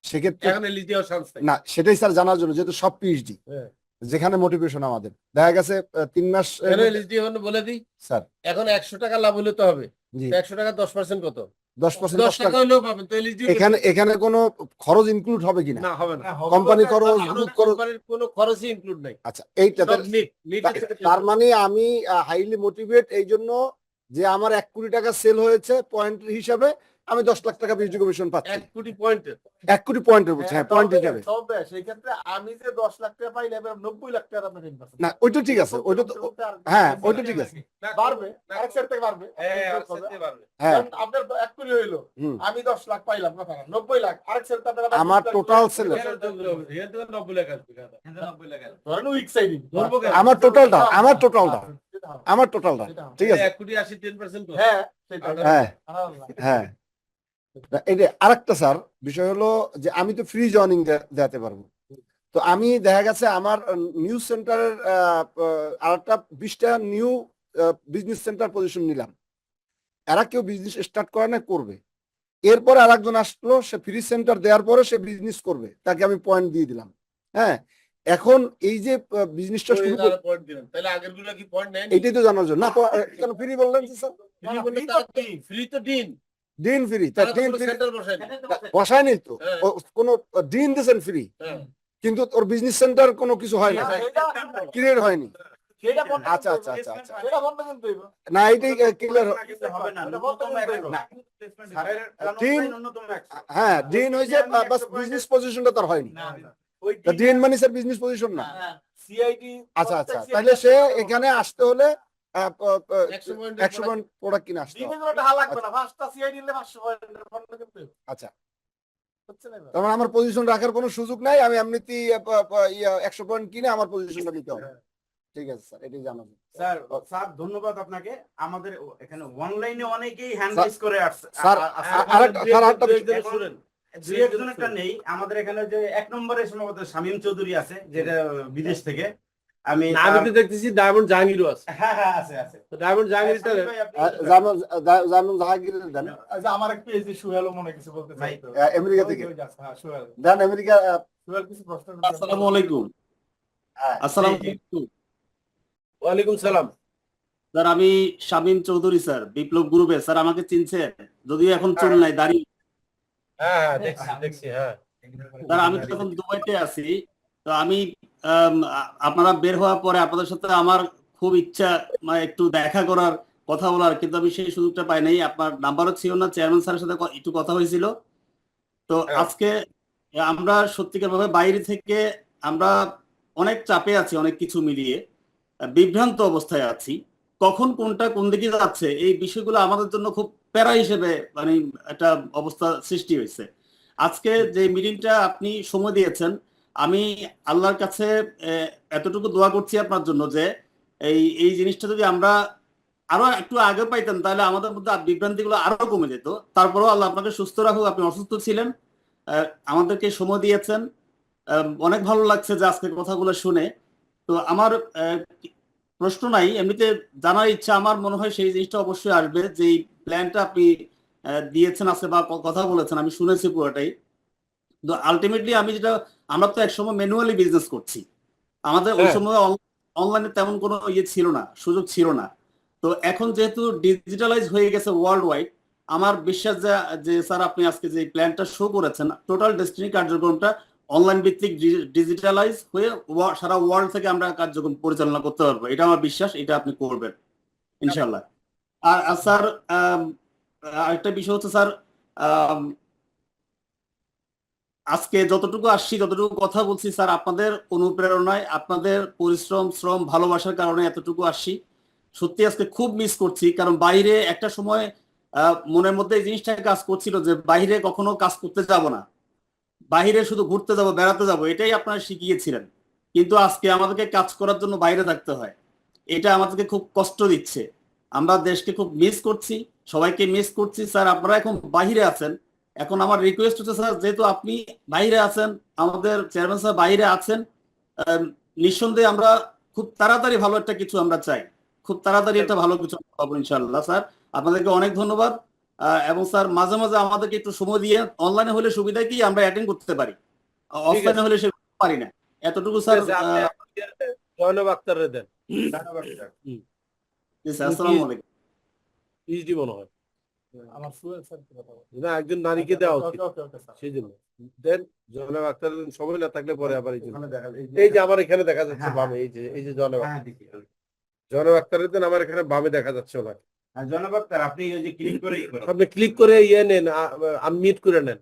সেক্ষেত্রে এখন এলইডি আর চান্স নাই। না সেটাই স্যার জানার জন্য, যেহেতু সব পিএইচডি হ্যাঁ। যেখানে মোটিভেশন আমাদের দেখা গেছে 3 মাস কেন এলইডি এখন বলে দিই, স্যার এখন 100 টাকা লাভ হলে তো হবে। জি 100 টাকা 10% কত? 10% 10 টাকা হলেও পাবেন তো এলইডি। এখানে কোনো খরচ ইনক্লুড হবে কিনা? না, হবে না। কোম্পানি খরচ, গ্রুপ খরচ। কোম্পানির কোনো খরচই ইনক্লুড নাই। আচ্ছা এইটা সব নিট তার মানে আমি হাইলি মোটিভেট এই জন্য যে আমার 1 কোটি টাকা সেল হয়েছে পয়েন্ট হিসাবে আমি 10 লাখ টাকা পিএইচডি কমিশন পাচ্ছি। 1 কোটি পয়েন্টের। 1 কোটি পয়েন্টের বলছি, হ্যাঁ পয়েন্ট হিসাবে। তবে সেই ক্ষেত্রে আমি যে 10 লাখ টাকা পাইলে এবার 90 লাখ টাকা আপনার ইনভেস্ট না ওইটা ঠিক আছে, ওইটা তো হ্যাঁ ওইটা ঠিক আছে। বাড়বে, আরেক সেট থেকে বাড়বে। হ্যাঁ, আর সাথে পারবে। হ্যাঁ কারণ আপনার 1 কোটি হইলো, হুম। আমি 10 লাখ পাইলাম না, 90 লাখ, আরেক সেট আপনার আমার টোটাল সেল, এর তো 90 লাখ আসবে গাদা। ধরেন উইক সাইডিং ধরবো কেন? আমার টোটালটা ঠিক আছে। 1 কোটি 80 10% কত? হ্যাঁ সেটা হ্যাঁ হ্যাঁ এই যে আরেকটা স্যার বিষয় হলো যে আমি তো ফ্রি জয়নিং দেখাতে পারবো, তো আমি দেখা গেছে আমার নিউজ সেন্টারের আরেকটা 20টা নিউ বিজনেস সেন্টার পজিশন নিলাম, এরা কেউ বিজনেস স্টার্ট করে না, করবে, এরপরে আরেকজন আসলো, সে ফ্রি সেন্টার দেওয়ার পরে সে বিজনেস করবে, তাকে আমি পয়েন্ট দিয়ে দিলাম। হ্যাঁ এখন এই যে বিজনেসটা শুরু তারা পয়েন্ট দিলেন, তাহলে আগের গুলো কি পয়েন্ট নেন? এটাই তো জানার জন্য না, তো কেন ফ্রি বললেন স্যার? ফ্রি তো দিন, দিন ফ্রি, তা তারা তো দিন কোনো ফ্রি সেন্টার বসায় না। বসায়নি তো, হ্যাঁ। কোনো দিন দিয়েছেন ফ্রি, হ্যাঁ। কিন্তু ওর বিজনেস সেন্টার কোনো কিছু হয় না, ক্লিয়ার হয়নি। সেটা বন্ধ আচ্ছা করতে আচ্ছা হবে। আচ্ছা আচ্ছা সেটা বন্ধ করতে হবে। না এটাই ক্লিয়ার। হবে না, ন্যূনতম না। স্যারের দিন ন্যূনতম 100 হ্যাঁ দিন হয়েছে, বাস বিজনেস পজিশনটা তার হয়নি। ওই দিন মানে স্যার বিজনেস পজিশন না। সিআইডি আচ্ছা আচ্ছা তাহলে সে এখানে আসতে হলে 100 পয়েন্ট 100 পয়েন্ট প্রোডাক্ট কিনে আসতে হবে। দিনে কোনো টাকা লাগবে না, 5টা সিআইডি নিলে 500 পয়েন্ট বন্ধ করতে হবে। আচ্ছা হচ্ছে না এবার? তার মানে আমার পজিশন রাখার কোনো সুযোগ নাই, আমি এমনিতেই 100 পয়েন্ট কিনে আমার পজিশনটা নিতে হবে। ঠিক আছে স্যার, এটাই জানাবো। স্যার স্যার ধন্যবাদ আপনাকে। আমাদের এখানে অনলাইনে অনেকেই হ্যান্ড স্যার, রেজ করে আসছে। স্যার আরেকটা বিষয়। শুনেন, দুই একজন একটা নেই আমাদের এখানে, যে 1 নম্বরে সম্ভবত শামীম চৌধুরী আছে, যেটা বিদেশ থেকে। আমি না, আমি তো দেখতেছি ডায়মন্ড জাহাঙ্গীরও আছে। হ্যাঁ হ্যাঁ আছে আছে। তো ডায়মন্ড জাহাঙ্গীরটা শামীম ভাই, আপনি- জানুন জাহাঙ্গীর দেন আচ্ছা, আমার এক পিএইচডি সুহেলও মনে কিছু বলতে চাই তো। আমেরিকা থেকে হ্যাঁ সুহেল, দেন আমেরিকা। সুহেল কিছু প্রশ্ন। আসসালামু আলাইকুম। হ্যাঁ, আসসালামু জি, জি। আলাইকুম ওয়ালাইকুম সালাম। স্যার, আমি শামীম চৌধুরী স্যার, বিপ্লব গ্রুপে। স্যার আমাকে চিনছে, যদিও এখন চুল নাই, দাড়ি। হ্যাঁ হ্যাঁ দেখছি হ্যাঁ। স্যার আমি তো এখন দুবাইতে আছি, তো আমি আপনারা বের হওয়ার পরে আপনাদের সাথে আমার খুব ইচ্ছা মানে একটু দেখা করার, কথা বলার, কিন্তু আমি সেই সুযোগটা পাই নাই। আপনার নাম্বারও ছিল না, চেয়ারম্যান স্যারের সাথে একটু কথা হয়েছিল। তো হ্যাঁ। আজকে আমরা সত্যিকার ভাবে বাইরে থেকে আমরা অনেক চাপে আছি, অনেক কিছু মিলিয়ে বিভ্রান্ত অবস্থায় আছি। কখন কোনটা কোন দিকে যাচ্ছে, এই বিষয়গুলো আমাদের জন্য খুব প্যারা হিসেবে মানে একটা অবস্থা সৃষ্টি হয়েছে। আজকে যে মিটিংটা আপনি সময় দিয়েছেন, আমি আল্লাহর কাছে এতটুকু দোয়া করছি আপনার জন্য যে এই জিনিসটা যদি আমরা আরো একটু আগে পাইতাম, তাহলে আমাদের মধ্যে বিভ্রান্তিগুলো আরো কমে যেত। তারপরেও আল্লাহ আপনাকে সুস্থ রাখুক, আপনি অসুস্থ ছিলেন, আমাদেরকে সময় দিয়েছেন। অনেক ভালো লাগছে যে আজকে কথাগুলো শুনে। তো আমার প্রশ্ন নাই, এমনিতে জানার ইচ্ছা আমার মনে হয় সেই জিনিসটা অবশ্যই আসবে, যে প্ল্যানটা আপনি দিয়েছেন আছে বা কথা বলেছেন, আমি শুনেছি পুরোটাই। তো আলটিমেটলি আমরা তো একসময় ম্যানুয়ালি বিজনেস করছি, আমাদের ওই সময় অনলাইনে তেমন কোনো ছিল না, সুযোগ ছিল না। তো এখন যেহেতু ডিজিটালাইজ হয়ে গেছে ওয়ার্ল্ড ওয়াইড, আমার বিশ্বাস যে স্যার আপনি আজকে যে প্ল্যানটা শো করেছেন, টোটাল ডেস্টিনি কার্যক্রমটা অনলাইন ভিত্তিক ডিজিটালাইজ হয়ে সারা ওয়ার্ল্ড থেকে আমরা কার্যক্রম পরিচালনা করতে পারবো, এটা আমার বিশ্বাস, এটা আপনি করবেন ইনশাল্লাহ। আর স্যার আরেকটা বিষয় হচ্ছে স্যার, আজকে যতটুকু আসছি, যতটুকু কথা বলছি স্যার, আপনাদের অনুপ্রেরণায়, আপনাদের পরিশ্রম, শ্রম, ভালোবাসার কারণে এতটুকু আসছি। সত্যি আজকে খুব মিস করছি, কারণ বাইরে একটা সময় মনের মধ্যে এই জিনিসটা কাজ করছিল যে বাইরে কখনো কাজ করতে যাব না, বাইরে শুধু ঘুরতে যাব, বেড়াতে যাব, এটাই আপনারা শিখিয়েছিলেন। কিন্তু আজকে আমাদেরকে কাজ করার জন্য বাইরে থাকতে হয়। এটা আমাদেরকে খুব কষ্ট দিচ্ছে। আমরা দেশকে খুব মিস করছি, সবাইকে মিস করছি। স্যার আপনারা এখন বাইরে আছেন, এখন আমার রিকোয়েস্ট হচ্ছে স্যার, যেহেতু আপনি বাইরে আছেন, আমাদের চেয়ারম্যান স্যার বাইরে আছেন, নিঃসন্দেহে আমরা খুব তাড়াতাড়ি ভালো একটা কিছু আমরা চাই, খুব তাড়াতাড়ি একটা ভালো কিছু পাবো ইনশাআল্লাহ। স্যার আপনাদেরকে অনেক ধন্যবাদ। এবং স্যার মাঝে মাঝে আমাদেরকে একটু সময় দিয়ে, অনলাইনে হলে সুবিধা কি আমরা অ্যাটেন্ড করতে পারি, অফলাইনে হলে সে পারি না, এতটুকু স্যার। জয়নব আক্তারের দেন। জি স্যার, আসসালামু আলাইকুম। পিএইচডি মনে হয় না, একজন নারীকে দেওয়া উচিত সেই জন্য দেন। জয়নব আক্তারের দেন, সময় না থাকলে পরে আবার এই যে আমার এখানে দেখা যাচ্ছে বামে, এই যে জয়নব আক্তারের দেন, আমার এখানে বামে দেখা যাচ্ছে ওনাকে। জনাব আক্তার, আপনি ওই যে ক্লিক করে আপনি ক্লিক করে ইয়ে নেন, আনমিউট করে নেন।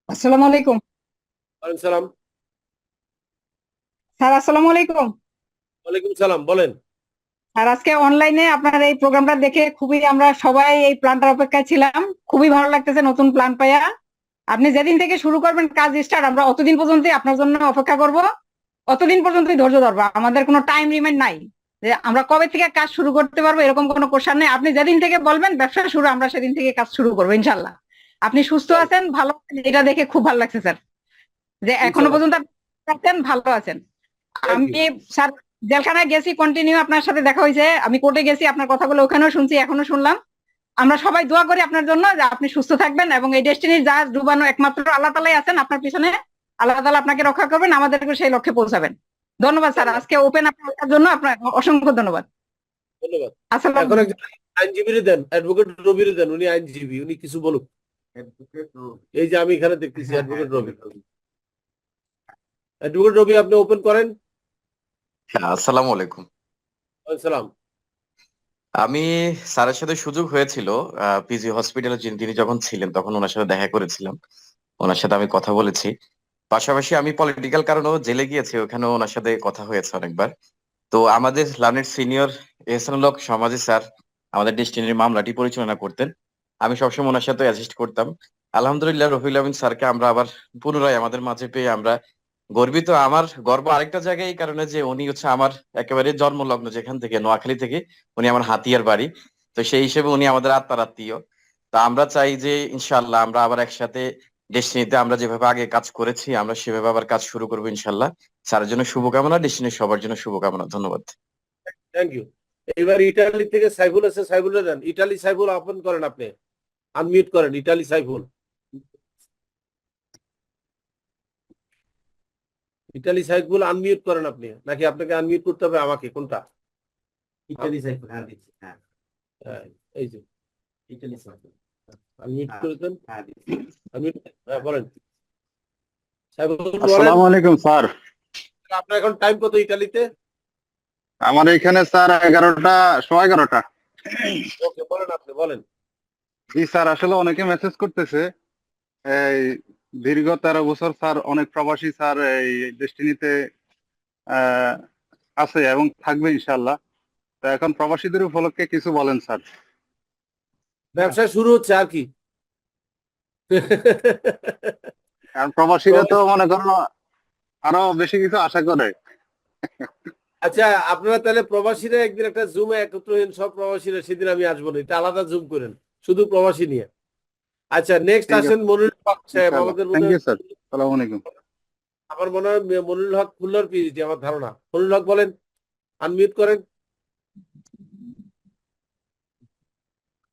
আসসালামু আলাইকুম ওয়ালাইকুম সালাম। স্যার। আসসালামু আলাইকুম ওয়ালাইকুম সালাম, বলেন। স্যার, আজকে অনলাইনে আপনার এই প্রোগ্রামটা দেখে খুবই আমরা সবাই এই প্ল্যানটার অপেক্ষায় ছিলাম। খুবই ভালো লাগতেছে নতুন প্ল্যান পাইয়া। আপনি যেদিন থেকে শুরু করবেন কাজ স্টার্ট, আমরা অতদিন পর্যন্ত আপনার জন্য অপেক্ষা করব, অতদিন পর্যন্তই ধৈর্য ধরবো। আমাদের কোনো টাইম লিমিট নাই যে আমরা কবে থেকে কাজ শুরু করতে পারবো, এরকম কোনো কোশ্চেন নেই। আপনি যেদিন থেকে বলবেন ব্যবসা শুরু, আমরা সেদিন থেকে কাজ শুরু করবো ইনশাল্লাহ। আপনি সুস্থ আছেন, ভালো আছেন, এটা দেখে খুব ভালো লাগছে স্যার, যে এখনো পর্যন্ত আপনি আছেন, ভালো আছেন। আমি স্যার জেলখানায় গেছি, কন্টিনিউ আপনার সাথে দেখা হয়েছে, আমি কোর্টে গেছি, আপনার কথাগুলো ওখানেও শুনছি, এখনো শুনলাম। আমরা সবাই দোয়া করি আপনার জন্য যে আপনি সুস্থ থাকবেন, এবং এই ডেস্টিনির জাহাজ ডুবানো একমাত্র আল্লাহ তাআলাই আছেন আপনার পিছনে। আল্লাহ তাআলা আপনাকে রক্ষা করবেন, আমাদেরকে সেই লক্ষ্যে পৌঁছাবেন। ধন্যবাদ স্যার, আজকে ওপেন আপনার জন্য আপনার অসংখ্য ধন্যবাদ। ধন্যবাদ। আসসালাম। এখন একজন আইনজীবীর দেন, অ্যাডভোকেট রবির দেন, উনি আইনজীবী, উনি কিছু বলুক। এই যে আমি এখানে দেখতেছি অ্যাডভোকেট রবি। অ্যাডভোকেট রবি, আপনি ওপেন করেন। আসসালামু আলাইকুম। সালাম। আমি স্যারের সাথে সুযোগ হয়েছিল পিজি হসপিটালে, তিনি যখন ছিলেন তখন ওনার সাথে দেখা করেছিলাম, ওনার সাথে আমি কথা বলেছি। পাশাপাশি আমি পলিটিক্যাল কারণেও জেলে গিয়েছি, ওখানেও ওনার সাথে কথা হয়েছে অনেকবার। তো আমাদের লার্নের সিনিয়র এহসানুল হক সমাজী স্যার আমাদের ডেস্টিনির মামলাটি পরিচালনা করতেন, আমি সবসময় ওনার সাথে অ্যাসিস্ট করতাম। আলহামদুলিল্লাহ রফিউল আমিন স্যারকে আমরা আবার পুনরায় আমাদের মাঝে পেয়ে আমরা গর্বিত। আমার গর্ব আরেকটা জায়গায় এই কারণে যে উনি হচ্ছে আমার একেবারে জন্মলগ্ন, যেখান থেকে নোয়াখালী থেকে, উনি আমার হাতিয়ার বাড়ি, তো সেই হিসেবে উনি আমাদের আত্মার আত্মীয়। তো আমরা চাই যে ইনশাআল্লাহ আমরা আবার একসাথে ডেস্টিনিতে আমরা যেভাবে আগে কাজ করেছি আমরা সেভাবে আবার কাজ শুরু করবো ইনশাআল্লাহ। স্যারের জন্য শুভকামনা, ডেস্টিনির সবার জন্য শুভকামনা। ধন্যবাদ। Thank you. এবার ইটালি থেকে সাইফুল আছে, সাইফুলে দেন। ইটালি সাইফুল ওপেন করেন, আপনি আনমিউট করেন। Italy Saiful, Italy Saiful unmute করেন আপনি, নাকি আপনাকে আনমিউট করতে হবে আমাকে, কোনটা? ইত্যাদি সাইকেল, হ্যাঁ দিচ্ছি, হ্যাঁ এই যে ইত্যাদি সাইকেল, আনমিউট করে দেন। হ্যাঁ দিচ্ছি। আনমিউট, হ্যাঁ বলেন সাইফুল, বলেন। আসসালামু আলাইকুম স্যার। আপনার এখন টাইম কত ইটালিতে? আমার এখানে স্যার 11টা, 11:15। ওকে, বলেন, আপনি বলেন। জি স্যার, আসলে অনেকে মেসেজ করতেছে, এই দীর্ঘ 13 বছর স্যার অনেক প্রবাসী স্যার এই ডেস্টিনিতে আছে এবং থাকবে ইনশাল্লাহ। তো এখন প্রবাসীদের উপলক্ষে কিছু বলেন স্যার। ব্যবসা শুরু হচ্ছে আর কি। কারণ প্রবাসীরা তো মনে করো আরো বেশি কিছু আশা করে। আচ্ছা, আপনারা তাহলে প্রবাসীরা একদিন একটা জুমে একত্র হন, সব প্রবাসীরা, সেদিন আমি আসবো না, এটা আলাদা জুম করেন শুধু প্রবাসী নিয়ে। আচ্ছা, নেক্সট ঠিক আছে। আসেন মনিরুল হক সাহেব। আমাদের মনে থ্যাংক ইউ হয় স্যার। আসসালামু আলাইকুম। আমার মনে হয় মনিরুল হক খুলনার পিএইচডি, আমার ধারণা। মনিরুল হক বলেন, আনমিউট করেন।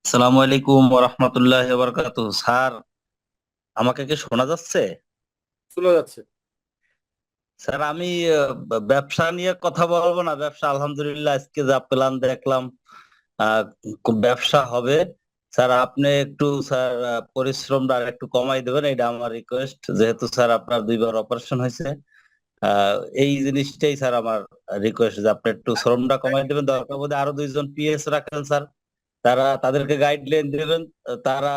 আসসালামু আলাইকুম ওয়া রাহমাতুল্লাহি ওয়া বারাকাতুহু। স্যার, আমাকে কি শোনা যাচ্ছে? শোনা যাচ্ছে। স্যার, আমি ব্যবসা নিয়ে কথা বলবো না। ব্যবসা আলহামদুলিল্লাহ আজকে যা প্ল্যান দেখলাম, ব্যবসা হবে। স্যার আপনি একটু স্যার পরিশ্রমটা আর একটু কমাই দেবেন, এটা আমার রিকোয়েস্ট। যেহেতু স্যার আপনার 2বার অপারেশন হয়েছে, এই জিনিসটাই স্যার আমার রিকোয়েস্ট, যে আপনি একটু শ্রমটা কমাই দেবেন। দরকার বোধে আরো 2জন পিএস রাখেন স্যার, তাদেরকে গাইডলাইন দেবেন, তারা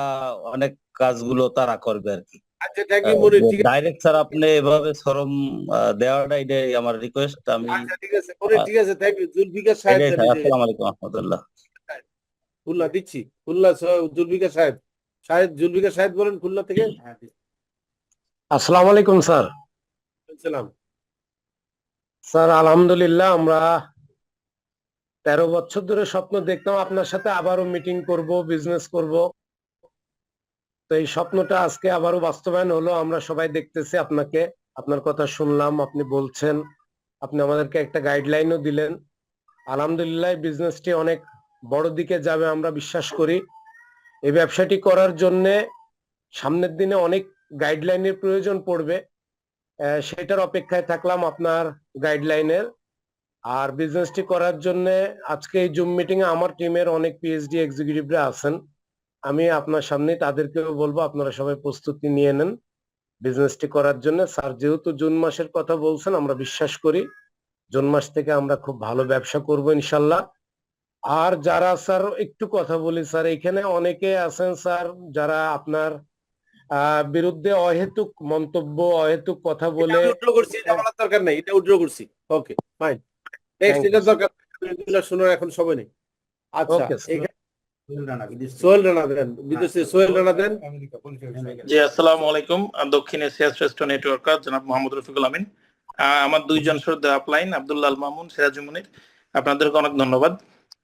অনেক কাজগুলো তারা করবে আর কি। আচ্ছা, থ্যাংক ইউ মনির। ঠিক আছে, ডাইরেক্ট স্যার আপনি এভাবে শ্রম দেওয়াটা এটাই আমার রিকোয়েস্ট। আমি আচ্ছা ঠিক আছে মনির, ঠিক আছে, থ্যাংক ইউ। জুলফিকার সাহেব এটাই দেন, স্যার। এই যে আসসালামু আলাইকুম রহমতুল্লাহ। খুলনা দিচ্ছি, খুলনা জুলফিকার সাহেব, জুলফিকার সাহেব বলেন খুলনা থেকে। হ্যাঁ দিচ্ছি। আসসালামু আলাইকুম স্যার। সালাম। স্যার আলহামদুলিল্লাহ, আমরা 13 বছর ধরে স্বপ্ন দেখতাম আপনার সাথে আবারও মিটিং করব, বিজনেস করব। তো এই স্বপ্নটা আজকে আবারও বাস্তবায়ন হলো। আমরা সবাই দেখতেছি আপনাকে, আপনার কথা শুনলাম, আপনি বলছেন, আপনি আমাদেরকে একটা গাইডলাইনও দিলেন। আলহামদুলিল্লাহ, বিজনেসটি অনেক বড় দিকে যাবে আমরা বিশ্বাস করি। এই ব্যবসাটি করার জন্য সামনের দিনে অনেক গাইডলাইনের প্রয়োজন পড়বে। সেটার অপেক্ষায় থাকলাম আপনার গাইডলাইনের। আর বিজনেসটি করার জন্য আজকে এই জুম মিটিং এ আমার টিমের অনেক পিএইচডি এক্সিকিউটিভরা আছেন। আমি আপনার সামনে তাদেরকেও বলবো আপনারা সবাই প্রস্তুতি নিয়ে নেন বিজনেসটি করার জন্য। স্যার যেহেতু জুন মাসের কথা বলছেন, আমরা বিশ্বাস করি জুন মাস থেকে আমরা খুব ভালো ব্যবসা করব ইনশাল্লাহ। আর যারা স্যার একটু কথা বলি স্যার, এখানে অনেকে আছেন স্যার যারা আপনার বিরুদ্ধে অহেতুক মন্তব্য, অহেতুক কথা বলে। উইথড্র করছি, এটা বলার দরকার নেই, এটা উইথড্র করছি। Okay fine, next. এটা দরকার এগুলো শোনার এখন সময় নেই। আচ্ছা, Okay, sir. এখানে সোহেল রানা দেন, বিদেশে সোহেল রানা দেন। জি, আসসালামু আলাইকুম। দক্ষিণ এশিয়া শ্রেষ্ঠ নেটওয়ার্কার জনাব মোহাম্মদ রফিকুল আমিন। আমার দুইজন শ্রদ্ধা আপলাইন, আব্দুল্লাহ আল মামুন, সিরাজুল মুনির, আপনাদেরকে অনেক ধন্যবাদ।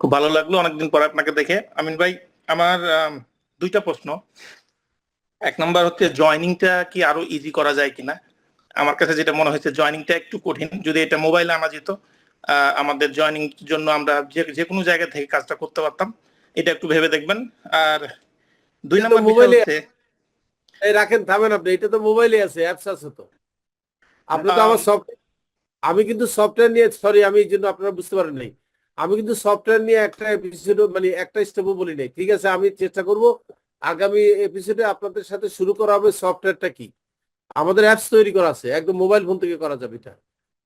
খুব ভালো লাগলো অনেকদিন পর আপনাকে দেখে। আমিন ভাই, আমার দুইটা প্রশ্ন। এক নাম্বার হচ্ছে জয়নিংটা কি আরো ইজি করা যায় কিনা। আমার কাছে যেটা মনে হয়েছে জয়নিংটা একটু কঠিন। যদি এটা মোবাইলে আনা যেত, আমাদের জয়নিং জন্য আমরা যে কোনো জায়গা থেকে কাজটা করতে পারতাম। এটা একটু ভেবে দেখবেন। আর দুই নম্বর বিষয় মোবাইলে হচ্ছে, এই রাখেন, থামেন আপনি, এটা তো মোবাইলে আছে, অ্যাপস আছে তো। আপনি তো আমার সফটওয়্যার, আমি কিন্তু সফটওয়্যার নিয়ে, সরি আমি এই জন্য আপনারা বুঝতে পারেন নাই, আমি কিন্তু সফটওয়্যার নিয়ে একটা এপিসোড মানে একটা স্টেপও বলি নাই। ঠিক আছে, আমি চেষ্টা করব আগামী এপিসোডে আপনাদের সাথে শুরু করা হবে সফটওয়্যারটা কি। আমাদের অ্যাপস তৈরি করা আছে, একদম মোবাইল ফোন থেকে করা যাবে। এটা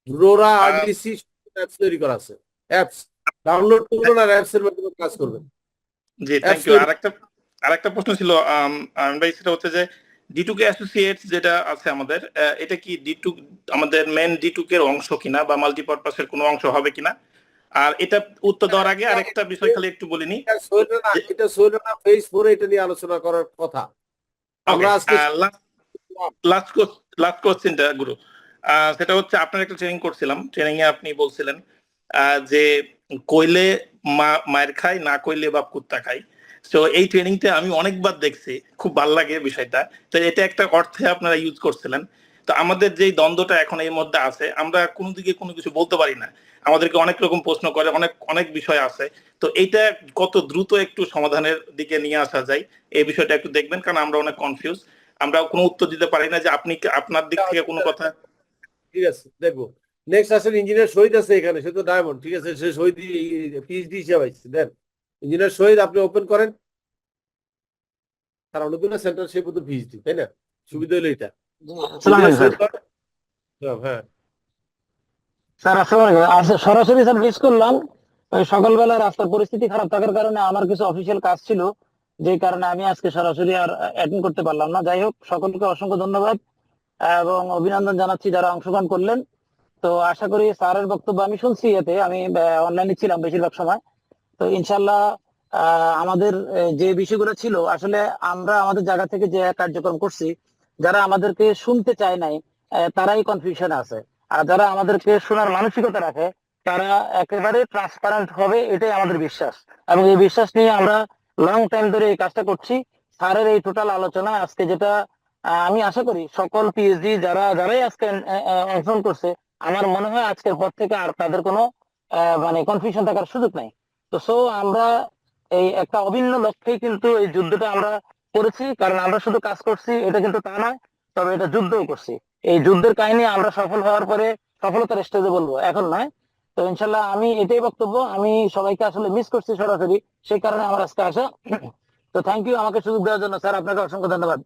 রোরা আরডিসি অ্যাপস তৈরি করা আছে, অ্যাপস ডাউনলোড করবেন আর অ্যাপস এর মাধ্যমে কাজ করবেন। জি থ্যাংক ইউ। আরেকটা প্রশ্ন ছিল আমিন ভাই, সেটা হচ্ছে যে D2K অ্যাসোসিয়েটস যেটা আছে আমাদের, এটা কি আমাদের মেন D2K এর অংশ কিনা বা মাল্টিপারপাসের কোনো অংশ হবে কিনা। আর এটা উত্তর দেওয়ার আগে আরেকটা বিষয় খালি একটু বলিনি। এটা সোহেলরানা ফেজ 4 এটা নিয়ে আলোচনা করার কথা। আমরা আজকে লাস্ট কোশ্চেনটা গুরু, সেটা হচ্ছে আপনার একটা ট্রেনিং করছিলাম, ট্রেনিং এ আপনি বলছিলেন যে কইলে মায়ের খাই, না কইলে বাপ কুত্তা খাই। তো এই ট্রেনিংটা আমি অনেকবার দেখছি, খুব ভালো লাগে বিষয়টা। তো এটা একটা অর্থে আপনারা ইউজ করছিলেন। তো আমাদের যে দ্বন্দ্বটা এখন এর মধ্যে আছে, আমরা কোনো দিকে কোনো কিছু বলতে পারি না, আমাদেরকে অনেক রকম প্রশ্ন করে, অনেক বিষয় আছে। তো এইটা কত দ্রুত একটু সমাধানের দিকে নিয়ে আসা যায়, এই বিষয়টা একটু দেখবেন, কারণ আমরা অনেক কনফিউজ, আমরা কোনো উত্তর দিতে পারি না যে আপনি আপনার দিক থেকে কোনো কথা। ঠিক আছে, দেখবো। নেক্সট আসেন ইঞ্জিনিয়ার শহীদ আছে এখানে, সে তো ডায়মন্ড। ঠিক আছে, সে শহীদ পিএইচডি হিসাবে আসছে। দেন ইঞ্জিনিয়ার শহীদ, আপনি ওপেন করেন। তার অনুকূল সেন্টার, সে কিন্তু পিএইচডি, তাই না? সুবিধা হলো এটা। হ্যাঁ স্যার আসসালামু সরাসরি স্যার মিস করলাম। ওই সকালবেলা রাস্তার পরিস্থিতি খারাপ থাকার কারণে আমার কিছু অফিসিয়াল কাজ ছিল, যে কারণে আমি আজকে সরাসরি আর অ্যাটেন্ড করতে পারলাম না। যাই হোক, সকলকে অসংখ্য ধন্যবাদ এবং অভিনন্দন জানাচ্ছি যারা অংশগ্রহণ করলেন। তো আশা করি স্যারের বক্তব্য আমি শুনছি, এতে আমি অনলাইনে ছিলাম বেশিরভাগ সময়। তো ইনশাল্লাহ আমাদের যে বিষয়গুলো ছিল, আসলে আমরা আমাদের জায়গা থেকে যে কার্যক্রম করছি, যারা আমাদেরকে শুনতে চায় নাই তারাই কনফিউশন আছে। আর যারা আমাদেরকে শোনার মানসিকতা রাখে তারা একেবারে ট্রান্সপারেন্ট হবে, এটাই আমাদের বিশ্বাস। এবং এই বিশ্বাস নিয়ে আমরা লং টাইম ধরে এই কাজটা করছি। স্যারের এই টোটাল আলোচনা আজকে যেটা আমি আশা করি সকল পিএইচডি যারাই আজকে অংশগ্রহণ করছে, আমার মনে হয় আজকের পর থেকে আর তাদের কোনো মানে কনফিউশন থাকার সুযোগ নাই। তো আমরা এই একটা অভিন্ন লক্ষ্যেই কিন্তু এই যুদ্ধটা আমরা করেছি, কারণ আমরা শুধু কাজ করছি এটা কিন্তু তা নয়, তবে এটা যুদ্ধও করছি। এই যুদ্ধের কাহিনী আমরা সফল হওয়ার পরে সফলতার স্টেজে বলবো, এখন নয়। তো ইনশাল্লাহ আমি এটাই বক্তব্য, আমি সবাইকে আসলে মিস করছি সরাসরি, সেই কারণে আমার আজকে আসা। তো থ্যাংক ইউ আমাকে সুযোগ দেওয়ার জন্য স্যার, আপনাকে অসংখ্য ধন্যবাদ।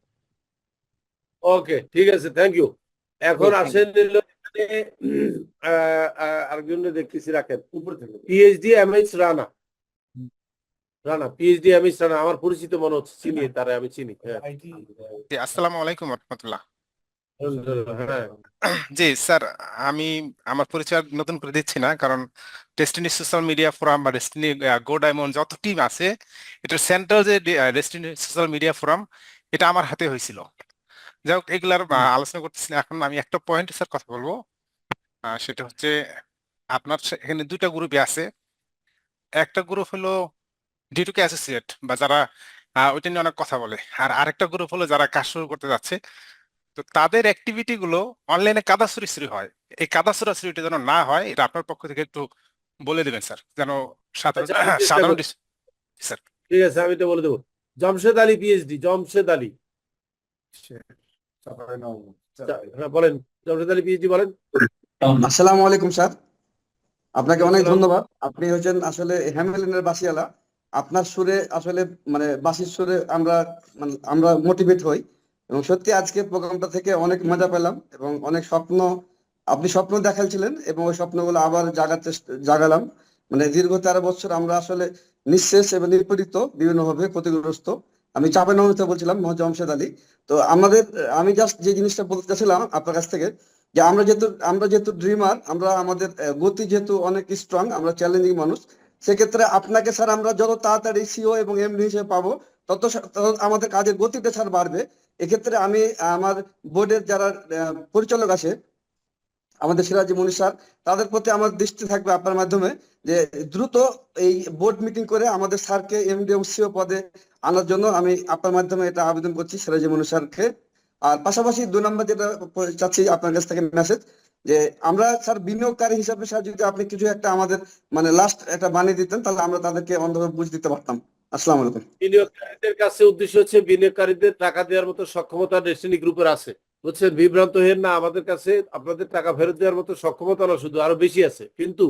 ওকে, ঠিক আছে, থ্যাংক ইউ। এখন আসেন আরেকজন দেখতেছি, রাখেন উপরে থেকে, PhD MH Rana. PhD MH Rana আমার পরিচিত মনে হচ্ছে, চিনি তারা, আমি চিনি। হ্যাঁ, আসসালামু আলাইকুম রহমতুল্লাহ। হ্যাঁ জি স্যার, আমি আমার পরিচয় নতুন করে দিচ্ছি না, কারণ ডেস্টিনি সোশ্যাল মিডিয়া ফোরাম বা ডেস্টিনি গো ডায়মন্ড যত টিম আছে, এটার সেন্ট্রাল যে ডেস্টিনি সোশ্যাল মিডিয়া ফোরাম, এটা আমার হাতে হয়েছিল। যাই হোক, এগুলার আলোচনা করতেছি না। এখন আমি একটা পয়েন্ট স্যার কথা বলবো। সেটা হচ্ছে আপনার এখানে দুইটা গ্রুপে আছে। একটা গ্রুপ হলো ডিটুকে অ্যাসোসিয়েট বা যারা ওইটা নিয়ে অনেক কথা বলে, আর আরেকটা গ্রুপ হলো যারা কাজ শুরু করতে যাচ্ছে। তো তাদের অ্যাক্টিভিটি গুলো অনলাইনে কাদা ছুড়ি হয়, এই কাদা ছুড়াছুড়িটা যেন না হয়, এটা আপনার পক্ষ থেকে একটু বলে দেবেন স্যার, যেন সাধারণ আচ্ছা, আমি চেষ্টা সাধারণ করছি। স্যার। ঠিক আছে, আমি তো বলে দেবো। জামশেদ আলী পিএইচডি, জামশেদ আলী। হ্যাঁ বলেন, জামশেদ আলী পিএইচডি বলেন। আসসালামু আলাইকুম স্যার, আপনাকে অনেক আসসালাম। ধন্যবাদ। আপনি হচ্ছেন আসলে হ্যামেলিনের বাসিয়ালা। আপনার সুরে আসলে মানে বাসির সুরে আমরা মোটিভেট হই, এবং সত্যি আজকে প্রোগ্রামটা থেকে অনেক মজা পেলাম এবং অনেক আপনি স্বপ্ন দেখাচ্ছিলেন এবং ওই স্বপ্নগুলো আবার জাগালাম। মানে দীর্ঘ 13 বছর আমরা আসলে নিঃশেষ এবং নিপীড়িত, বিভিন্নভাবে ক্ষতিগ্রস্ত। আমি চাঁপাইনবাবগঞ্জ বলছিলাম, মোহাম্মদ জামশেদ আলী। তো আমি জাস্ট যে জিনিসটা বলতে চাচ্ছিলাম আপনার কাছ থেকে, যে আমরা যেহেতু ড্রিমার, আমরা আমাদের গতি যেহেতু অনেক স্ট্রং, আমরা চ্যালেঞ্জিং মানুষ, সেক্ষেত্রে আপনাকে স্যার আমরা যত তাড়াতাড়ি সিও এবং এমডি হিসেবে পাবো, তত আমাদের কাজের গতিটা স্যার বাড়বে। এক্ষেত্রে আমি আমার বোর্ডের যারা পরিচালক আছে, আমাদের সিরাজি মনির স্যার, তাদের প্রতি আমার দৃষ্টি থাকবে আপনার মাধ্যমে, যে দ্রুত এই বোর্ড মিটিং করে আমাদের স্যারকে এমডি এবং সিও পদে আনার জন্য আমি আপনার মাধ্যমে এটা আবেদন করছি সিরাজি মনির স্যারকে। আর পাশাপাশি 2 নম্বর যেটা চাচ্ছি আপনার কাছ থেকে মেসেজ, যে আমরা স্যার বিনিয়োগকারী হিসাবে স্যার যদি আপনি কিছু একটা আমাদের মানে লাস্ট একটা বানিয়ে দিতেন, তাহলে আমরা তাদেরকে অন্ধভাবে বুঝ দিতে পারতাম। আসসালামু আলাইকুম। বিনিয়োগকারীদের কাছে উদ্দেশ্য হচ্ছে বিনিয়োগকারীদের টাকা দেওয়ার মতো সক্ষমতা ডেস্টিনি গ্রুপের আছে, বুঝছেন? বিভ্রান্ত হেন না, আমাদের কাছে আপনাদের টাকা ফেরত দেওয়ার মতো সক্ষমতা না, শুধু আরো বেশি আছে। কিন্তু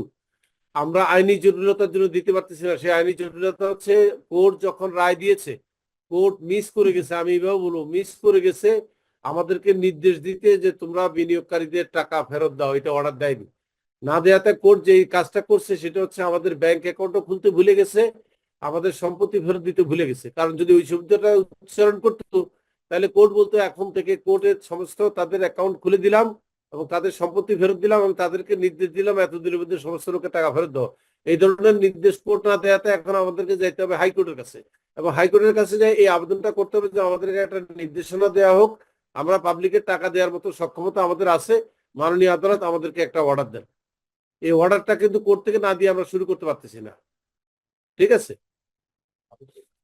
আমরা আইনি জটিলতার জন্য দিতে পারতেছি না। সেই আইনি জটিলতা হচ্ছে কোর্ট যখন রায় দিয়েছে, কোর্ট মিস করে গেছে, আমি এভাবে বলবো মিস করে গেছে আমাদেরকে নির্দেশ দিতে যে তোমরা বিনিয়োগকারীদের টাকা ফেরত দাও, এটা অর্ডার দেয়নি। না দেয়াতে কোর্ট যে কাজটা করছে সেটা হচ্ছে আমাদের ব্যাংক অ্যাকাউন্টও খুলতে ভুলে গেছে, আমাদের সম্পত্তি ফেরত দিতে ভুলে গেছে। কারণ যদি ওই শব্দটা উচ্চারণ করতো, তাহলে কোর্ট বলতো এখন থেকে কোর্টের সমস্ত তাদের অ্যাকাউন্ট খুলে দিলাম এবং তাদের সম্পত্তি ফেরত দিলাম এবং তাদেরকে নির্দেশ দিলাম এতদিনের মধ্যে সমস্ত লোকের টাকা ফেরত দাও। এই ধরনের নির্দেশ কোর্ট না দেওয়াতে এখন আমাদেরকে যাইতে হবে হাইকোর্টের কাছে, এবং হাইকোর্টের কাছে যাই এই আবেদনটা করতে হবে যে আমাদেরকে একটা নির্দেশনা দেওয়া হোক, আমরা পাবলিকের টাকা দেওয়ার মতো সক্ষমতা আমাদের আছে, মাননীয় আদালত আমাদেরকে একটা অর্ডার দেন। এই অর্ডারটা কিন্তু কোর্ট থেকে না দিয়ে আমরা শুরু করতে পারতেছি না। ঠিক আছে?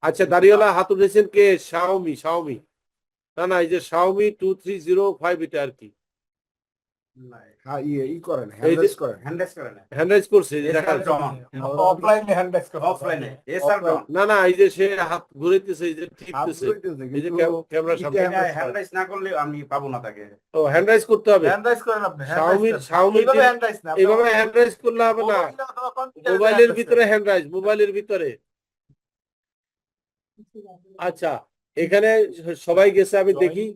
আচ্ছা, দাঁড়িয়েলা হাত উঠেছেন কে? শাওমি। না, এই যে শাওমি 2305, এটা আর কি হ্যান্ডরাইজ করছে, না এই যে সে হাত ঘুরাইতেছে, এই যে টিপতেছে, এই যে ক্যামেরার সামনে হ্যান্ডরাইজ না করলে আমি পাবো না তাকে। ও হ্যান্ডরাইজ করতে হবে। শাওমি এইভাবে হ্যান্ডরাইজ করলে হবে না, মোবাইলের ভিতরে হ্যান্ডরাইজ, মোবাইলের ভিতরে। আচ্ছা, এখানে সবাই গেছে, আমি দেখি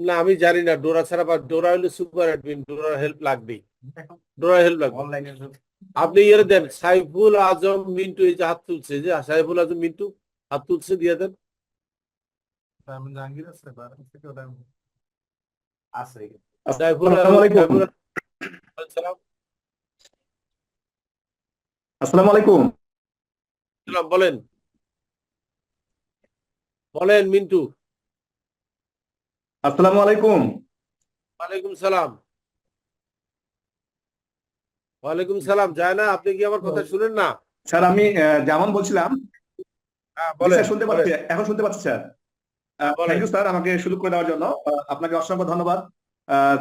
না, আমি জানি না ডোরা ছাড়া, বা ডোরা হলে সুপার অ্যাডমিন, ডোরার হেল্প লাগবেই, ডোরার হেল্প লাগবে। আপনি ইয়ে দেন, সাইফুল আজম মিন্টু, এই যে হাত তুলছে, যে সাইফুল আজম মিন্টু হাত তুলছে, দিয়ে দেন। সাইফুল আসসালামু আলাইকুম। বলেন মিন্টু। আসসালামু আলাইকুম। ওয়ালাইকুম সালাম। ওয়ালাইকুম সালাম। যায় না, আপনি কি আমার কথা শুনেন না? স্যার আমি যেমন বলছিলাম, বলেন, শুনতে পাচ্ছি, এখন শুনতে পাচ্ছি স্যার। থ্যাংক ইউ স্যার, আমাকে সুযোগ করে দেওয়ার জন্য আপনাকে অসংখ্য ধন্যবাদ।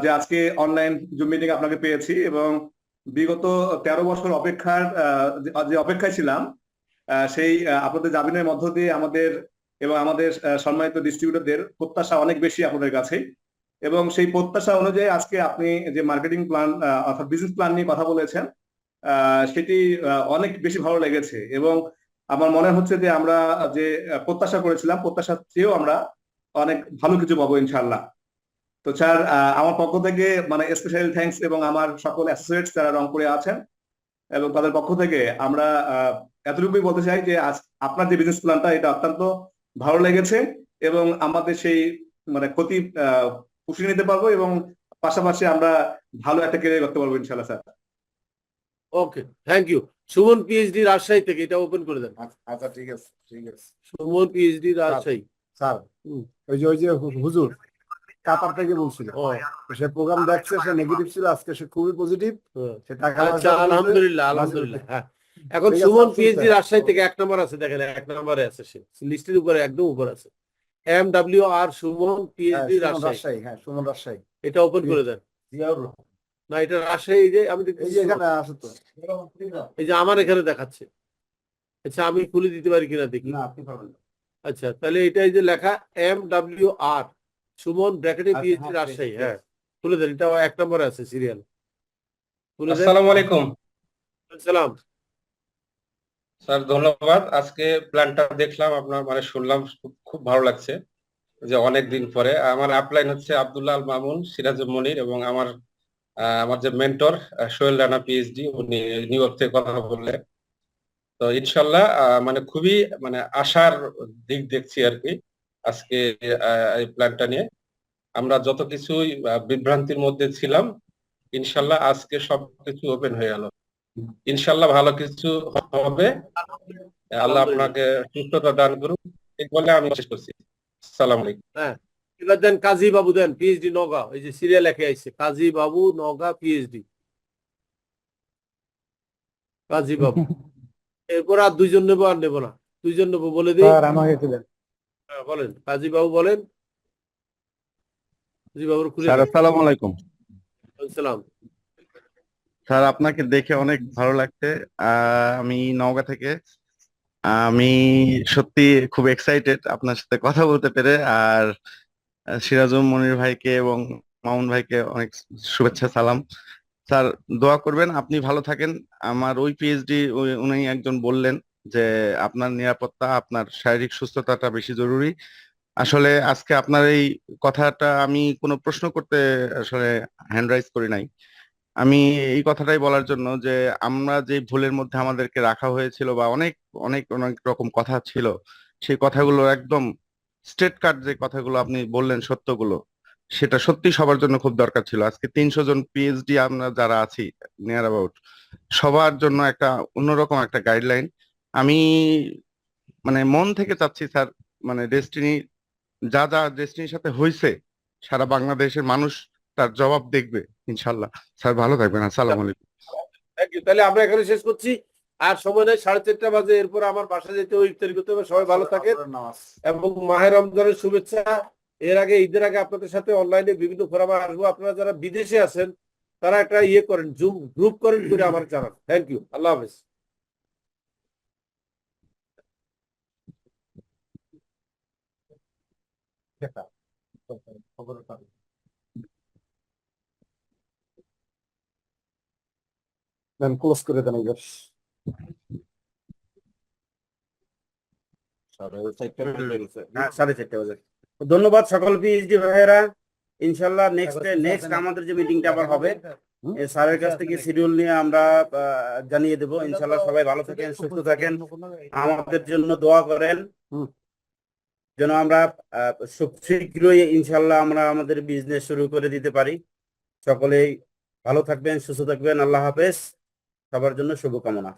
যে আজকে অনলাইন জুম মিটিং আপনাকে পেয়েছি, এবং বিগত 13 বছর অপেক্ষার যে অপেক্ষায় ছিলাম, সেই আপনাদের জামিনের মধ্য দিয়ে আমাদের এবং আমাদের সম্মানিত ডিস্ট্রিবিউটরদের প্রত্যাশা অনেক বেশি আপনাদের কাছে, এবং সেই প্রত্যাশা অনুযায়ী আজকে আপনি যে মার্কেটিং প্ল্যান অর্থাৎ বিজনেস প্ল্যান নিয়ে কথা বলেছেন, সেটি অনেক বেশি ভালো লেগেছে, এবং আমার মনে হচ্ছে যে আমরা যে প্রত্যাশা করেছিলাম, প্রত্যাশার চেয়েও আমরা অনেক ভালো কিছু পাবো ইনশাআল্লাহ। তো স্যার, আমার পক্ষ থেকে মানে স্পেশাল থ্যাঙ্কস, এবং আমার সকল অ্যাসোসিয়েটস যারা রংপুরে আছেন এবং তাদের পক্ষ থেকে আমরা এতটুকুই বলতে চাই যে আপনার যে বিজনেস প্ল্যানটা, এটা অত্যন্ত ভালো লেগেছে, এবং আমাদের সেই মানে ক্ষতি পুষিয়ে নিতে পারবো, এবং পাশাপাশি আমরা ভালো একটা ক্যারিয়ার করতে পারবো ইনশাআল্লাহ স্যার। Okay, thank you. Suman PhD Rajshahi থেকে, এটা ওপেন করে দেন। আচ্ছা, ঠিক আছে। সুমন পিএইচডি রাজশাহী। স্যার, ওই যে হুজুর কাতার থেকে বলছিল সে প্রোগ্রাম দেখছে, সে নেগেটিভ ছিল, আজকে সে খুবই পজিটিভ, সে টাকা আচ্ছা আলহামদুলিল্লাহ আলহামদুলিল্লাহ। হ্যাঁ এখন ঠিক আছে, সুমন আফসোস পিএইচডি স্যার। রাজশাহী থেকে 1 নম্বর আছে, দেখেন 1 নম্বরে আছে, সে লিস্টের উপরে একদম উপরে আছে, MWR সুমন পিএইচডি সুমন রাজশাহী। রাজশাহী, হ্যাঁ সুমন রাজশাহী। এটা ওপেন করে দেন। না এটা রাজশাহী, এই যে আমি এই দেখতেছি যে এখানে আছে তো, এই যে আমার এখানে দেখাচ্ছে। আচ্ছা আমি খুলে দিতে পারি কিনা দেখি। না আপনি পারবেন না। আচ্ছা তাহলে এটা এই যে লেখা MWR সুমন ব্র্যাকেটে আচ্ছা, পিএইচডি হ্যাঁ, রাজশাহী। yes, হ্যাঁ খুলে দেন, এটা 1 নম্বরে আছে সিরিয়াল। খুলে দেন। আসসালামু আলাইকুম সালাম। স্যার, ধন্যবাদ। আজকে প্ল্যানটা দেখলাম আপনার, মানে শুনলাম, খুব ভালো লাগছে যে অনেক দিন পরে। আমার আপলাইন হচ্ছে আব্দুল্লাহ আল মামুন, সিরাজুল মনির, এবং আমার যে মেন্টর সোহেল রানা পিএইচডি, উনি নিউ ইয়র্ক থেকে কথা বললেন। তো ইনশাল্লাহ মানে খুবই মানে আশার দিক দেখছি আর কি আজকে এই প্ল্যানটা নিয়ে। আমরা যত কিছুই বিভ্রান্তির মধ্যে ছিলাম, ইনশাল্লাহ আজকে সবকিছু ওপেন হয়ে গেল। ইনশাল্লাহ ভালো কিছু হবে। আল্লাহ আপনাকে সুস্থতা দান করুন, এই বলে আমি শেষ করছি। আসসালামু আলাইকুম। হ্যাঁ এবার দেন কাজী বাবু, দেন পিএইচডি নওগাঁ, এই যে সিরিয়াল লেখে আইছে কাজী বাবু নওগাঁ পিএইচডি। কাজী বাবু। এরপর আর 2 জন নেবো, আর নেবো না, 2 জন নেবো বলে দিই। স্যার আমাকে একটু দেন। হ্যাঁ বলেন কাজী বাবু বলেন। কাজী বাবুর খুলে স্যার আসসালামু আলাইকুম। সালাম। স্যার আপনাকে দেখে অনেক ভালো লাগছে। আমি নওগাঁ থেকে, আমি সত্যি খুব এক্সাইটেড আপনার সাথে কথা বলতে পেরে। আর সিরাজুল মনির ভাইকে এবং মামুন ভাইকে অনেক শুভেচ্ছা সালাম। স্যার দোয়া করবেন, আপনি ভালো থাকেন। আমার ওই পিএইচডি উনি একজন বললেন যে আপনার নিরাপত্তা, আপনার শারীরিক সুস্থতাটা বেশি জরুরি। আসলে আজকে আপনার এই কথাটা আমি কোনো প্রশ্ন করতে আসলে হ্যান্ড রাইজ করি নাই। আমি এই কথাটাই বলার জন্য যে আমরা যে ভুলের মধ্যে আমাদেরকে রাখা হয়েছিল, বা অনেক অনেক অনেক রকম কথা ছিল, সেই কথাগুলো একদম স্ট্রেট কাট যে কথাগুলো আপনি বললেন সত্যগুলো, সেটা সত্যি সবার জন্য খুব দরকার ছিল। আজকে 300 জন পিএইচডি আমরা যারা আছি নিয়ার অ্যাবাউট, সবার জন্য একটা অন্যরকম একটা গাইডলাইন। আমি মানে মন থেকে চাচ্ছি স্যার, মানে ডেস্টিনি যা যা ডেস্টিনির সাথে হয়েছে, সারা বাংলাদেশের মানুষ তার জবাব দেখবে ইনশাল্লাহ। স্যার ভালো থাকবেন, আসসালামু আলাইকুম। Thank you. তাহলে আমরা এখানে শেষ করছি, আর সময় নেই, 4:30 বাজে। এরপর আমার বাসায় যেতে ওই ইফতারি করতে হবে। সবাই ভালো থাকেন এবং মাহে রমজানের শুভেচ্ছা। এর আগে ঈদের আগে আপনাদের সাথে অনলাইনে বিভিন্ন ফোরামে আসবো। আপনারা যারা বিদেশে আছেন তারা একটা ইয়ে করেন, জুম গ্রুপ করেন, করে আমার জানান। থ্যাংক ইউ, আল্লাহ হাফেজ। দেন ক্লোজ করে দেন এবার। 4:30 বাজে। ধন্যবাদ সকল পিএইচডি ভাইয়েরা। ইনশাল্লাহ নেক্সট আমাদের যে মিটিংটা আবার হবে, স্যারের কাছ থেকে শিডিউল নিয়ে আমরা জানিয়ে দেব। ইনশাল্লাহ সবাই ভালো থাকেন, সুস্থ থাকেন, আমাদের জন্য দোয়া করেন যেন আমরা খুব শীঘ্রই ইনশাল্লাহ আমরা আমাদের বিজনেস শুরু করে দিতে পারি। সকলেই ভালো থাকবেন, সুস্থ থাকবেন। আল্লাহ হাফেজ। সবার জন্য শুভকামনা।